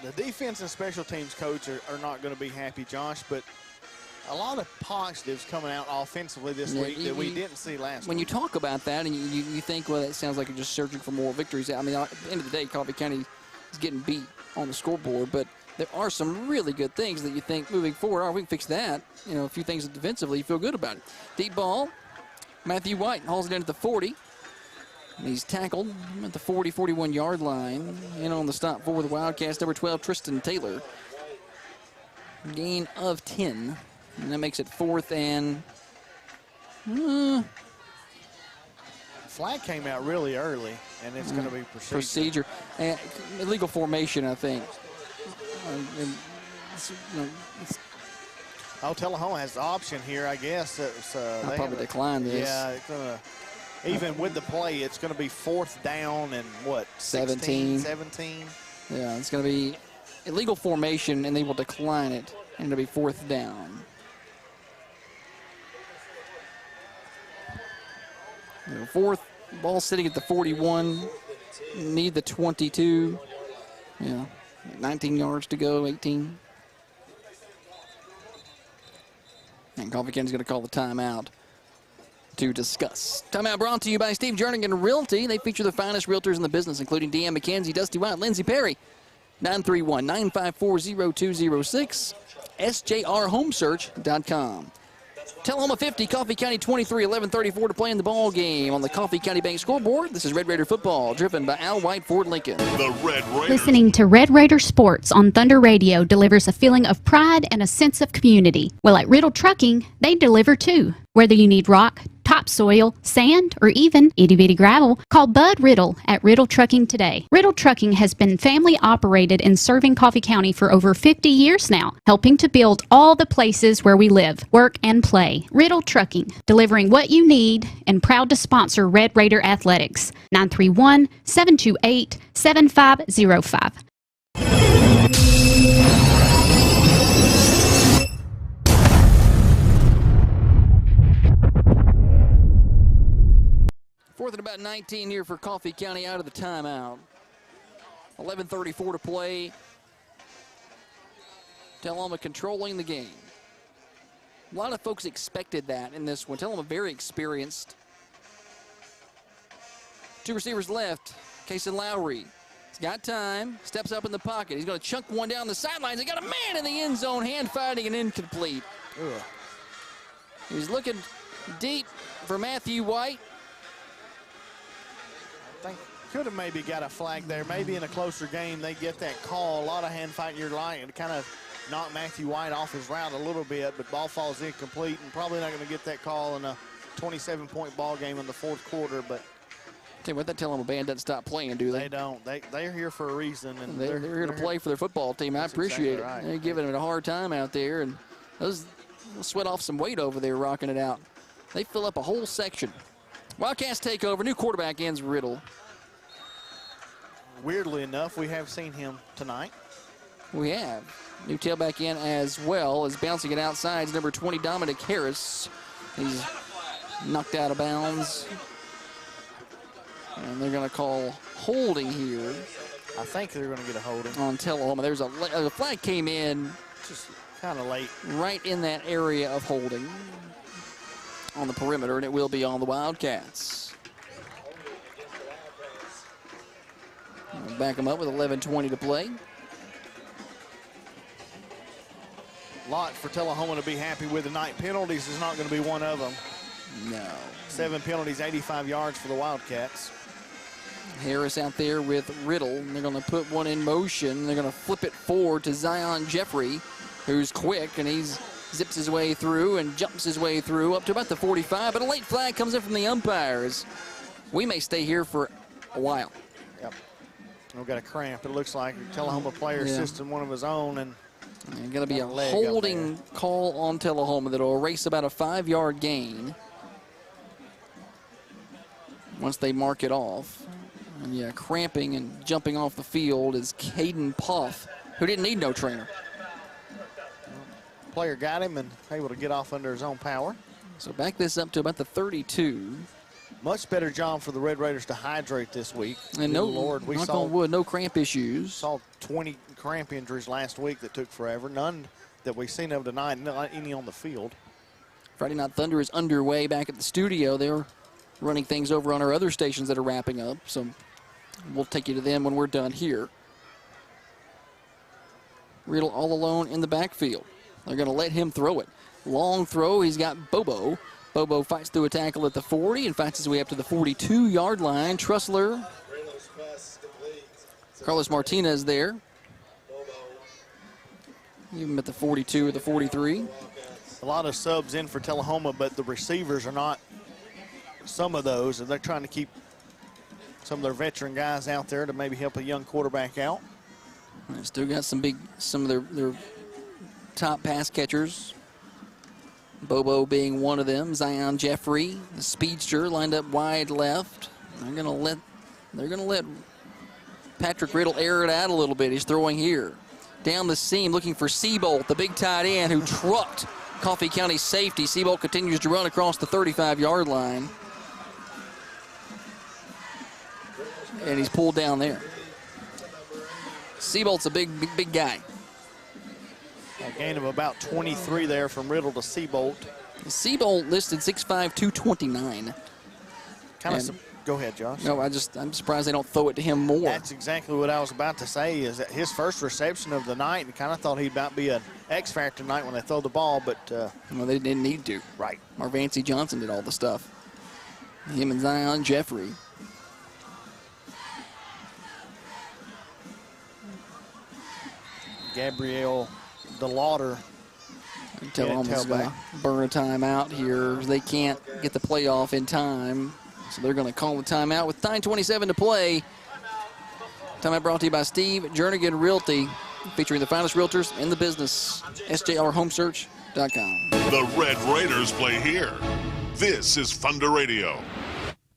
The defense and special teams coach are not going to be happy, Josh, but a lot of positives coming out offensively this week that we didn't see last week. When you talk about that and you think, well, that sounds like you're just searching for more victories. I mean, at the end of the day, Coffee County is getting beat on the scoreboard, but there are some really good things that you think moving forward, we can fix that. You know, a few things defensively, you feel good about it. Deep ball, Matthew White hauls it in at the 40. And he's tackled at the 40, 41-yard line. In on the stop for the Wildcats, number 12, Tristan Taylor. Gain of 10. And that makes it 4th and... Flag came out really early, and it's going to be procedure. Illegal formation, I think. Tullahoma has the option here, I guess. I'll probably decline this. Yeah, it's going to... Even with the play, it's going to be 4th down and what? 17. 17. Yeah, it's going to be illegal formation, and they will decline it, and it'll be 4th down. You know, 4th, ball sitting at the 41, need the 22. Yeah, 19 yards to go, 18. And Coffee County's going to call the timeout to discuss. Timeout brought to you by Steve Jernigan Realty. They feature the finest realtors in the business, including Deanne McKenzie, Dusty White, Lindsey Perry. 931-954-0206. SJRHomesearch.com. Tullahoma 50, Coffee County 23, 11:34 to play in the ball game on the Coffee County Bank scoreboard. This is Red Raider football, driven by Al White Ford Lincoln. The Red Raiders. Listening to Red Raider Sports on Thunder Radio delivers a feeling of pride and a sense of community. Well, at Riddle Trucking, they deliver too. Whether you need rock, topsoil, sand, or even itty-bitty gravel, call Bud Riddle at Riddle Trucking today. Riddle Trucking has been family operated and serving Coffee County for over 50 years now, helping to build all the places where we live, work, and play. Riddle Trucking, delivering what you need and proud to sponsor Red Raider Athletics. 931-728-7505. Fourth and about 19 here for Coffee County out of the timeout. 11:34 to play. Tullahoma controlling the game. A lot of folks expected that in this one. Tullahoma very experienced. 2 receivers left. Kason Lowry. He's got time. Steps up in the pocket. He's going to chunk one down the sidelines. They got a man in the end zone. Hand fighting and incomplete. Ugh. He's looking deep for Matthew White. Could have maybe got a flag there. Maybe in a closer game they get that call. A lot of hand fighting your line and kind of knock Matthew White off his route a little bit, but ball falls incomplete and probably not going to get that call in a 27-point ball game in the 4th quarter. But tell you what, that Tullahoma band doesn't stop playing, do they? They don't. They're here for a reason, and they're here to play for their football team. I appreciate it. They're giving it a hard time out there, and they'll sweat off some weight over there rocking it out. They fill up a whole section. Wildcats take over. New quarterback ends Riddle. Weirdly enough, we have seen him tonight. We have. New tailback in as well as bouncing it outside is number 20, Dominic Harris. He's knocked out of bounds. And they're going to call holding here. I think they're going to get a holding. On Tullahoma. There's a flag came in. Just kind of late. Right in that area of holding on the perimeter, and it will be on the Wildcats. Back them up with 11:20 to play. A lot for Tullahoma to be happy with tonight. Penalties is not going to be one of them. No. 7 penalties, 85 yards for the Wildcats. Harris out there with Riddle. And they're going to put one in motion. They're going to flip it forward to Zion Jeffrey, who's quick, and he's zips his way through and jumps his way through up to about the 45. But a late flag comes in from the umpires. We may stay here for a while. Yep. We've got a cramp. It looks like a Tullahoma player assisting one of his own. And going to be a holding call on Tullahoma that'll erase about a 5-yard gain once they mark it off. And yeah, cramping and jumping off the field is Caden Poff, who didn't need no trainer. Player got him and able to get off under his own power. So back this up to about the 32. Much better job for the Red Raiders to hydrate this week. And no, Lord, we saw on wood, no cramp issues. Saw 20 cramp injuries last week that took forever. None that we've seen of tonight, not any on the field. Friday Night Thunder is underway back at the studio. They're running things over on our other stations that are wrapping up. So we'll take you to them when we're done here. Riddle all alone in the backfield. They're going to let him throw it. Long throw, he's got Bobo. Bobo fights through a tackle at the 40 and fights his way up to the 42-yard line. Trussler, Carlos Martinez there. Even at the 42 or the 43. A lot of subs in for Tullahoma, but the receivers are not some of those, and they're trying to keep some of their veteran guys out there to maybe help a young quarterback out. They still got some of their top pass catchers. Bobo being one of them. Zion Jeffrey, the speedster, lined up wide left. They're gonna let Patrick Riddle air it out a little bit. He's throwing here. Down the seam, looking for Seabolt, the big tight end who trucked Coffee County safety. Seabolt continues to run across the 35-yard line. And he's pulled down there. Seabolt's a big guy. A gain of about 23 there from Riddle to Seabolt. Seabolt listed 6'5", 229. Go ahead, Josh. No, I'm surprised they don't throw it to him more. That's exactly what I was about to say, is that his first reception of the night, and kind of thought he'd about be an X factor tonight when they throw the ball, but well, they didn't need to. Right. Marvancy Johnson did all the stuff. Him and Zion Jeffrey. Gabrielle DeLauder. Tullahoma's going to burn a timeout here. They can't get the playoff in time, so they're going to call the timeout with 9:27 to play. Timeout brought to you by Steve Jernigan Realty, featuring the finest realtors in the business. SJRHomesearch.com. The Red Raiders play here. This is Thunder Radio.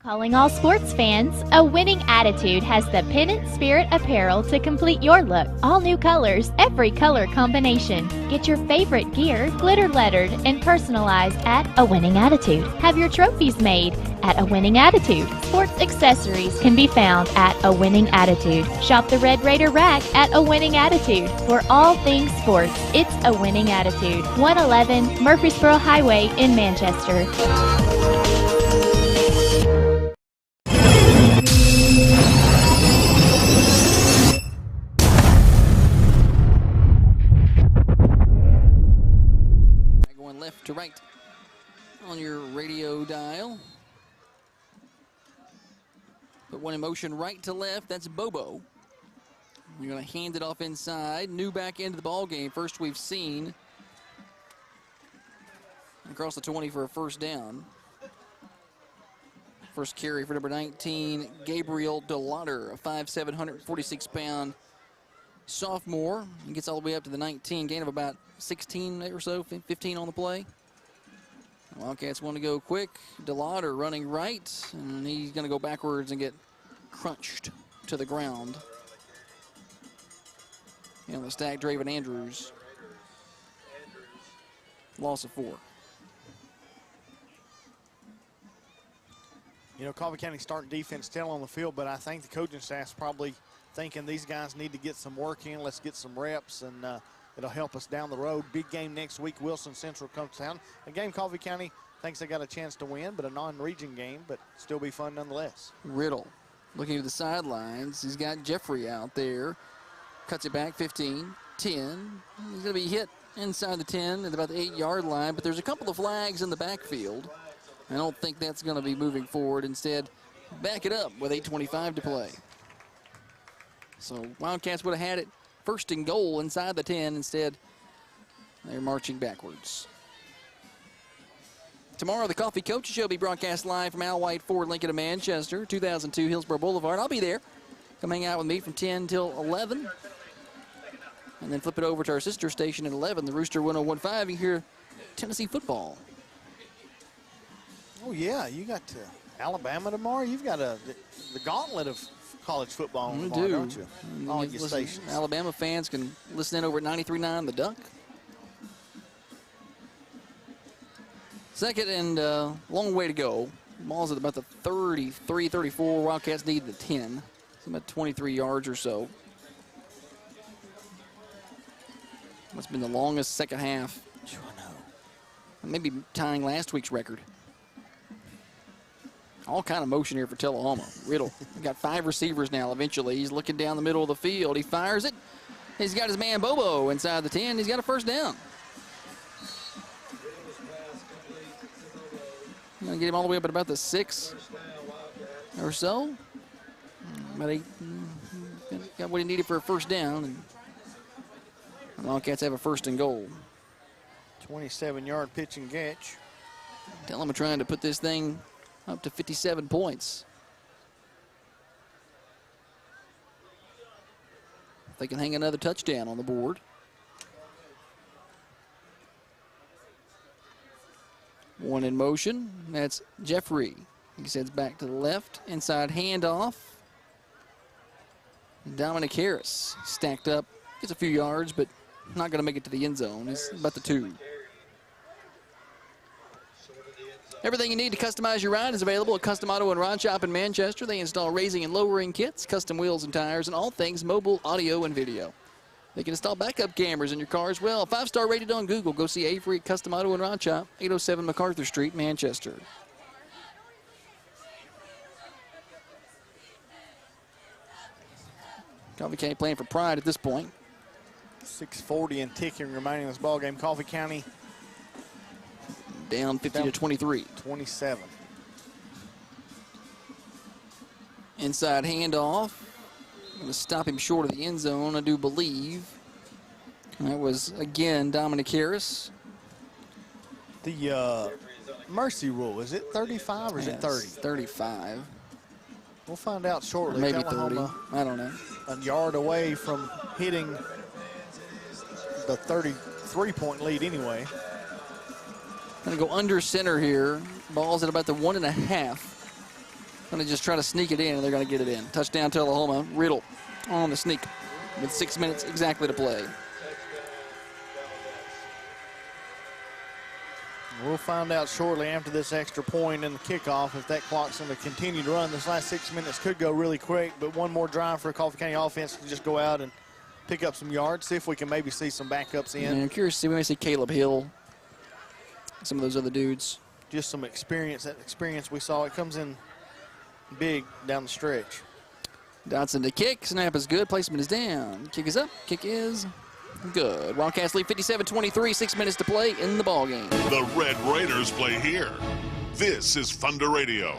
Calling all sports fans, a winning attitude has the Pennant Spirit apparel to complete your look. All new colors, every color combination. Get your favorite gear glitter lettered and personalized at A Winning Attitude. Have your trophies made at A Winning Attitude. Sports accessories can be found at A Winning Attitude. Shop the Red Raider rack at A Winning Attitude. For all things sports, it's A Winning Attitude. 111 Murfreesboro Highway in Manchester. Left to right on your radio dial. Put one in motion right to left. That's Bobo. You're going to hand it off inside. New back into the ball game. First we've seen. Across the 20 for a first down. First carry for number 19, Gabriel DeLauder, a 5'7", 146-pound sophomore. He gets all the way up to the 19, gain of about 16 or so, 15 on the play. Wildcats want to go quick. DeLauder running right, and he's going to go backwards and get crunched to the ground. And the stack, Draven Andrews. Loss of 4. You know, Coffee County starting defense still on the field, but I think the coaching staff's probably thinking these guys need to get some work in. Let's get some reps, and it'll help us down the road. Big game next week. Wilson Central comes to town. A game Coffee County thinks they got a chance to win, but a non-region game, but still be fun nonetheless. Riddle looking to the sidelines. He's got Jeffrey out there. Cuts it back, 15, 10. He's going to be hit inside the 10 at about the 8-yard line, but there's a couple of flags in the backfield. I don't think that's going to be moving forward. Instead, back it up with 8:25 to play. So Wildcats would have had it first and goal inside the 10. Instead, they're marching backwards. Tomorrow, the Coffee Coaches Show will be broadcast live from Al White Ford Lincoln of Manchester, 2002 Hillsborough Boulevard. I'll be there. Come hang out with me from 10 till 11. And then flip it over to our sister station at 11, the Rooster 101.5. You hear Tennessee football. Oh, yeah, you got Alabama tomorrow. You've got the gauntlet of college football on tomorrow, don't you? All your stations. Alabama fans can listen in over at 93.9 The Duck. Second and long way to go. Ball's at about the 33, 34. Wildcats need the 10. It's about 23 yards or so. That's been the longest second half. Maybe tying last week's record. All kind of motion here for Tullahoma. Riddle. We've got 5 receivers now eventually. He's looking down the middle of the field. He fires it. He's got his man Bobo inside the 10. He's got a first down. Gonna get him all the way up at about the 6 or so. But he got what he needed for a first down. And the Wildcats have a first and goal. 27-yard pitch and catch. Tullahoma trying to put this thing up to 57 points. If they can hang another touchdown on the board. One in motion. That's Jeffrey. He sends back to the left. Inside handoff. Dominic Harris stacked up. Gets a few yards, but not going to make it to the end zone. It's about the 2. Everything you need to customize your ride is available at Custom Auto and Rod Shop in Manchester. They install raising and lowering kits, custom wheels and tires, and all things mobile, audio, and video. They can install backup cameras in your car as well. 5-star rated on Google. Go see Avery at Custom Auto and Rod Shop, 807 MacArthur Street, Manchester. Coffee County playing for pride at this point. 6:40 and ticking remaining in this ball game. Coffee County down 50 to 23. 27. Inside handoff. Going to stop him short of the end zone, I do believe. That was, again, Dominic Harris. The mercy rule, is it 35 or is it 30? 35. We'll find out shortly. Maybe 30. I don't know. A yard away from hitting the 33-point lead anyway. Going to go under center here. Ball's at about the 1.5. Going to just try to sneak it in, and they're going to get it in. Touchdown Tullahoma. Riddle on the sneak with 6 minutes exactly to play. We'll find out shortly after this extra point in the kickoff if that clock's going to continue to run. This last 6 minutes could go really quick, but one more drive for a Coffee County offense to just go out and pick up some yards, see if we can maybe see some backups in. Yeah, I'm curious to see, we may see Caleb Hill, some of those other dudes. Just some experience. That experience we saw, it comes in big down the stretch. Dotson to kick. Snap is good. Placement is down. Kick is up. Kick is good. Wildcats lead 57-23. 6 minutes to play in the ballgame. The Red Raiders play here. This is Thunder Radio.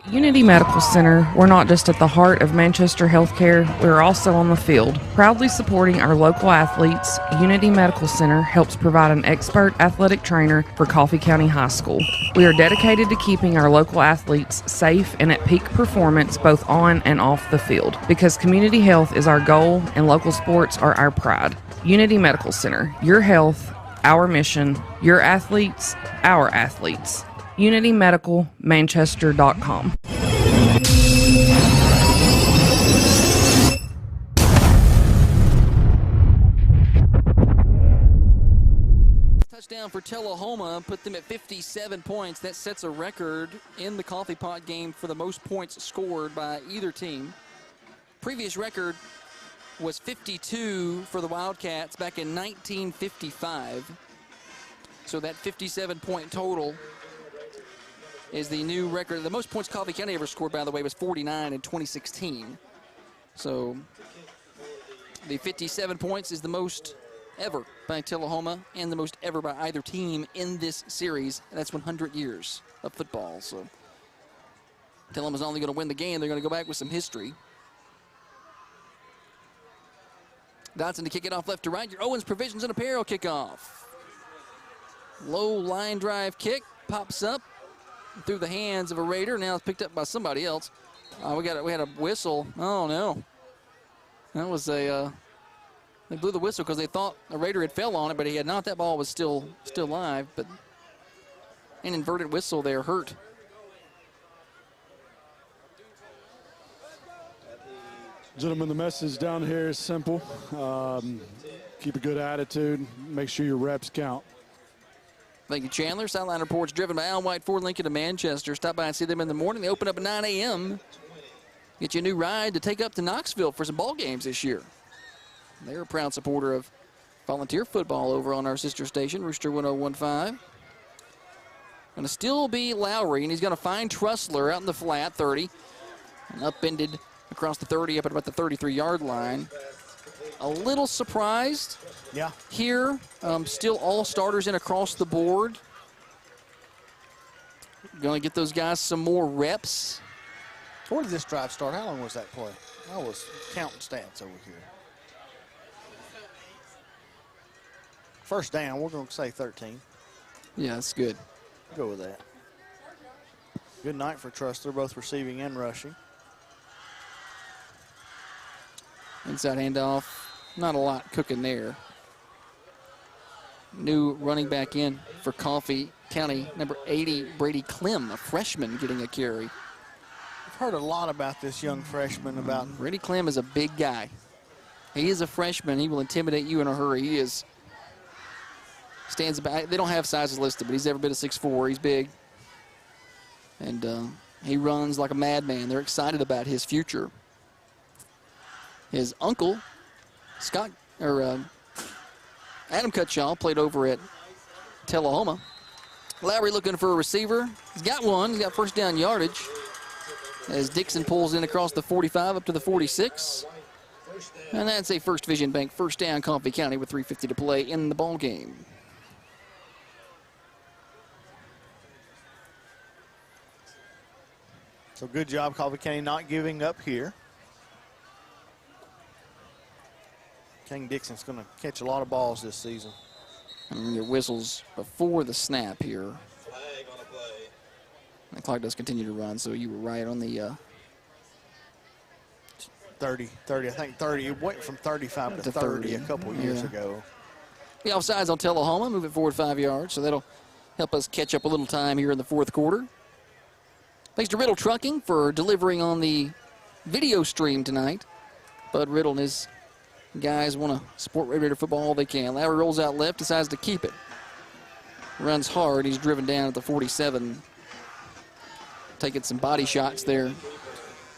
At Unity Medical Center, we're not just at the heart of Manchester healthcare, we're also on the field. Proudly supporting our local athletes, Unity Medical Center helps provide an expert athletic trainer for Coffee County High School. We are dedicated to keeping our local athletes safe and at peak performance both on and off the field. Because community health is our goal and local sports are our pride. Unity Medical Center, your health, our mission, your athletes, our athletes. UnityMedicalManchester.com. Touchdown for Tullahoma, put them at 57 points. That sets a record in the Coffee Pot game for the most points scored by either team. Previous record was 52 for the Wildcats back in 1955. So that 57-point total is the new record. The most points Coffee County ever scored, by the way, was 49 in 2016. So the 57 points is the most ever by Tullahoma and the most ever by either team in this series. That's 100 years of football. So Tullahoma's not only going to win the game, they're going to go back with some history. Dotson to kick it off left to right. Your Owens Provisions and Apparel kickoff. Low line drive kick. Pops up through the hands of a Raider. Now it's picked up by somebody else. We had a whistle. Oh, no. That was a... they blew the whistle because they thought a Raider had fell on it, but he had not. That ball was still live, but an inverted whistle there hurt. Gentlemen, the message down here is simple. Keep a good attitude. Make sure your reps count. Thank you, Chandler. Sideline reports driven by Al White Ford Lincoln of Manchester. Stop by and see them in the morning. They open up at 9 a.m. Get you a new ride to take up to Knoxville for some ball games this year. They're a proud supporter of volunteer football over on our sister station, Rooster 1015. Going to still be Lowry, and he's going to find Trussler out in the flat, 30. And upended across the 30, up at about the 33-yard line. A little surprised here. Still all starters in across the board. Going to get those guys some more reps. Where did this drive start? How long was that play? I was counting stats over here. First down, we're going to say 13. Yeah, that's good. Go with that. Good night for Trussler, both receiving and rushing. Inside handoff. Not a lot cooking there. New running back in for Coffee County, number 80, Brady Clem, a freshman, getting a carry. I've heard a lot about this young freshman. Brady Clem is a big guy. He is a freshman. He will intimidate you in a hurry. He is. Stands about. They don't have sizes listed, but he's every bit of 6'4". He's big. And he runs like a madman. They're excited about his future. His uncle, Adam Cutshaw, played over at Tullahoma. Lowry looking for a receiver. He's got one. He's got first down yardage as Dixon pulls in across the 45 up to the 46. And that's a First Vision Bank first down, Coffee County, with 3:50 to play in the ball game. So good job, Coffee County, not giving up here. King Dixon's going to catch a lot of balls this season. And your whistles before the snap here. Flag on a play. The clock does continue to run, so you were right on the 30. I think 30. It went from 35 to 30 a couple years ago. The offsides on Tullahoma, move it forward 5 yards, so that'll help us catch up a little time here in the fourth quarter. Thanks to Riddle Trucking for delivering on the video stream tonight. Bud Riddle and his guys want to support Red Raider football all they can. Lowry rolls out left, decides to keep it. Runs hard. He's driven down at the 47. Taking some body shots there.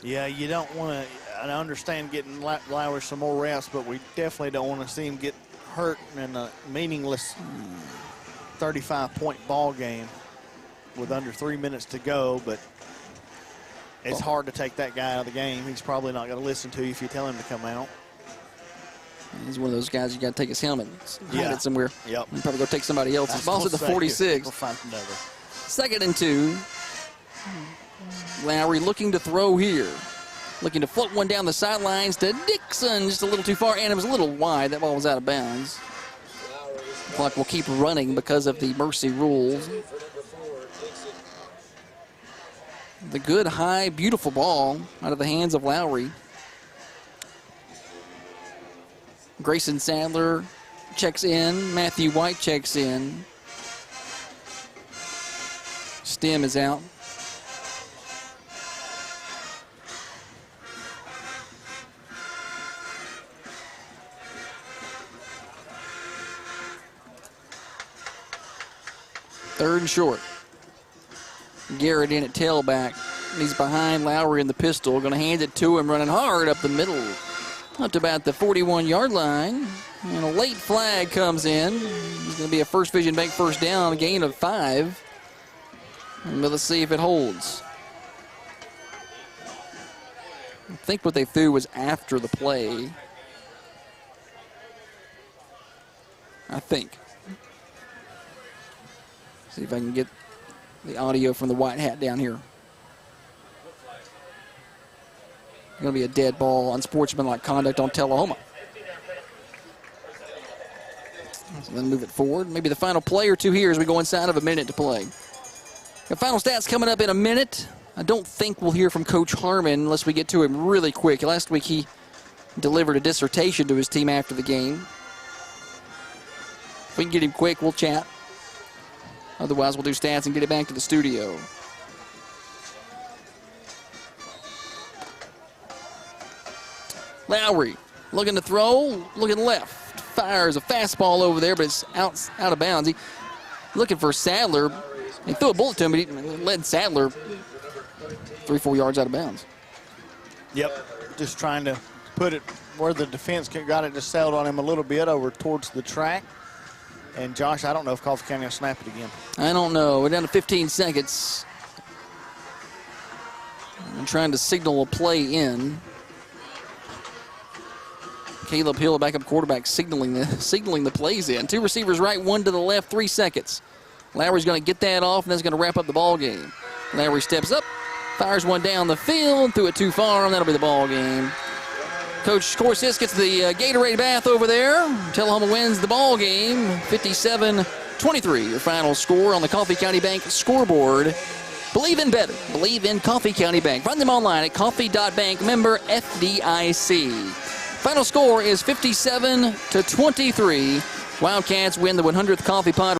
Yeah, you don't want to. I understand getting Lowry some more reps, but we definitely don't want to see him get hurt in a meaningless 35-point ball game with under 3 minutes to go. But it's hard to take that guy out of the game. He's probably not going to listen to you if you tell him to come out. He's one of those guys you got to take his helmet, hide it somewhere. Yep. And probably go take somebody else's. Ball's at the 46. We'll find another. 2nd and 2. Lowry looking to throw here. Looking to float one down the sidelines to Dixon. Just a little too far, and it was a little wide. That ball was out of bounds. The clock will keep running because of the mercy rules. The good, high, beautiful ball out of the hands of Lowry. Grayson Sadler checks in. Matthew White checks in. Stem is out. Third and short. Garrett in at tailback. He's behind Lowry in the pistol. Going to hand it to him, running hard up the middle. Up to about the 41-yard line. And a late flag comes in. It's going to be a First Vision Bank first down, a gain of 5. And let's see if it holds. I think what they threw was after the play. I think. See if I can get the audio from the white hat down here. Going to be a dead ball, unsportsmanlike conduct on Tullahoma. So then move it forward. Maybe the final play or two here as we go inside of a minute to play. The final stats coming up in a minute. I don't think we'll hear from Coach Harmon unless we get to him really quick. Last week he delivered a dissertation to his team after the game. If we can get him quick, we'll chat. Otherwise, we'll do stats and get it back to the studio. Lowry looking to throw, looking left. Fires a fastball over there, but it's out of bounds. Looking for Sadler. He threw a bullet to him, but he led Sadler 3-4 yards out of bounds. Yep, just trying to put it where the defense got it, just sailed on him a little bit over towards the track. And Josh, I don't know if Coffee County will snap it again. I don't know. We're down to 15 seconds. I'm trying to signal a play in. Caleb Hill, backup quarterback, signaling the plays in. 2 receivers right, 1 to the left, 3 seconds. Lowry's going to get that off, and that's going to wrap up the ball game. Lowry steps up, fires one down the field, threw it too far, and that'll be the ball game. Coach Corsis gets the Gatorade bath over there. Tullahoma wins the ball game, 57-23. Your final score on the Coffee County Bank scoreboard. Believe in better. Believe in Coffee County Bank. Find them online at coffee.bank, member FDIC. Final score is 57-23. Wildcats win the 100th Coffee Pod.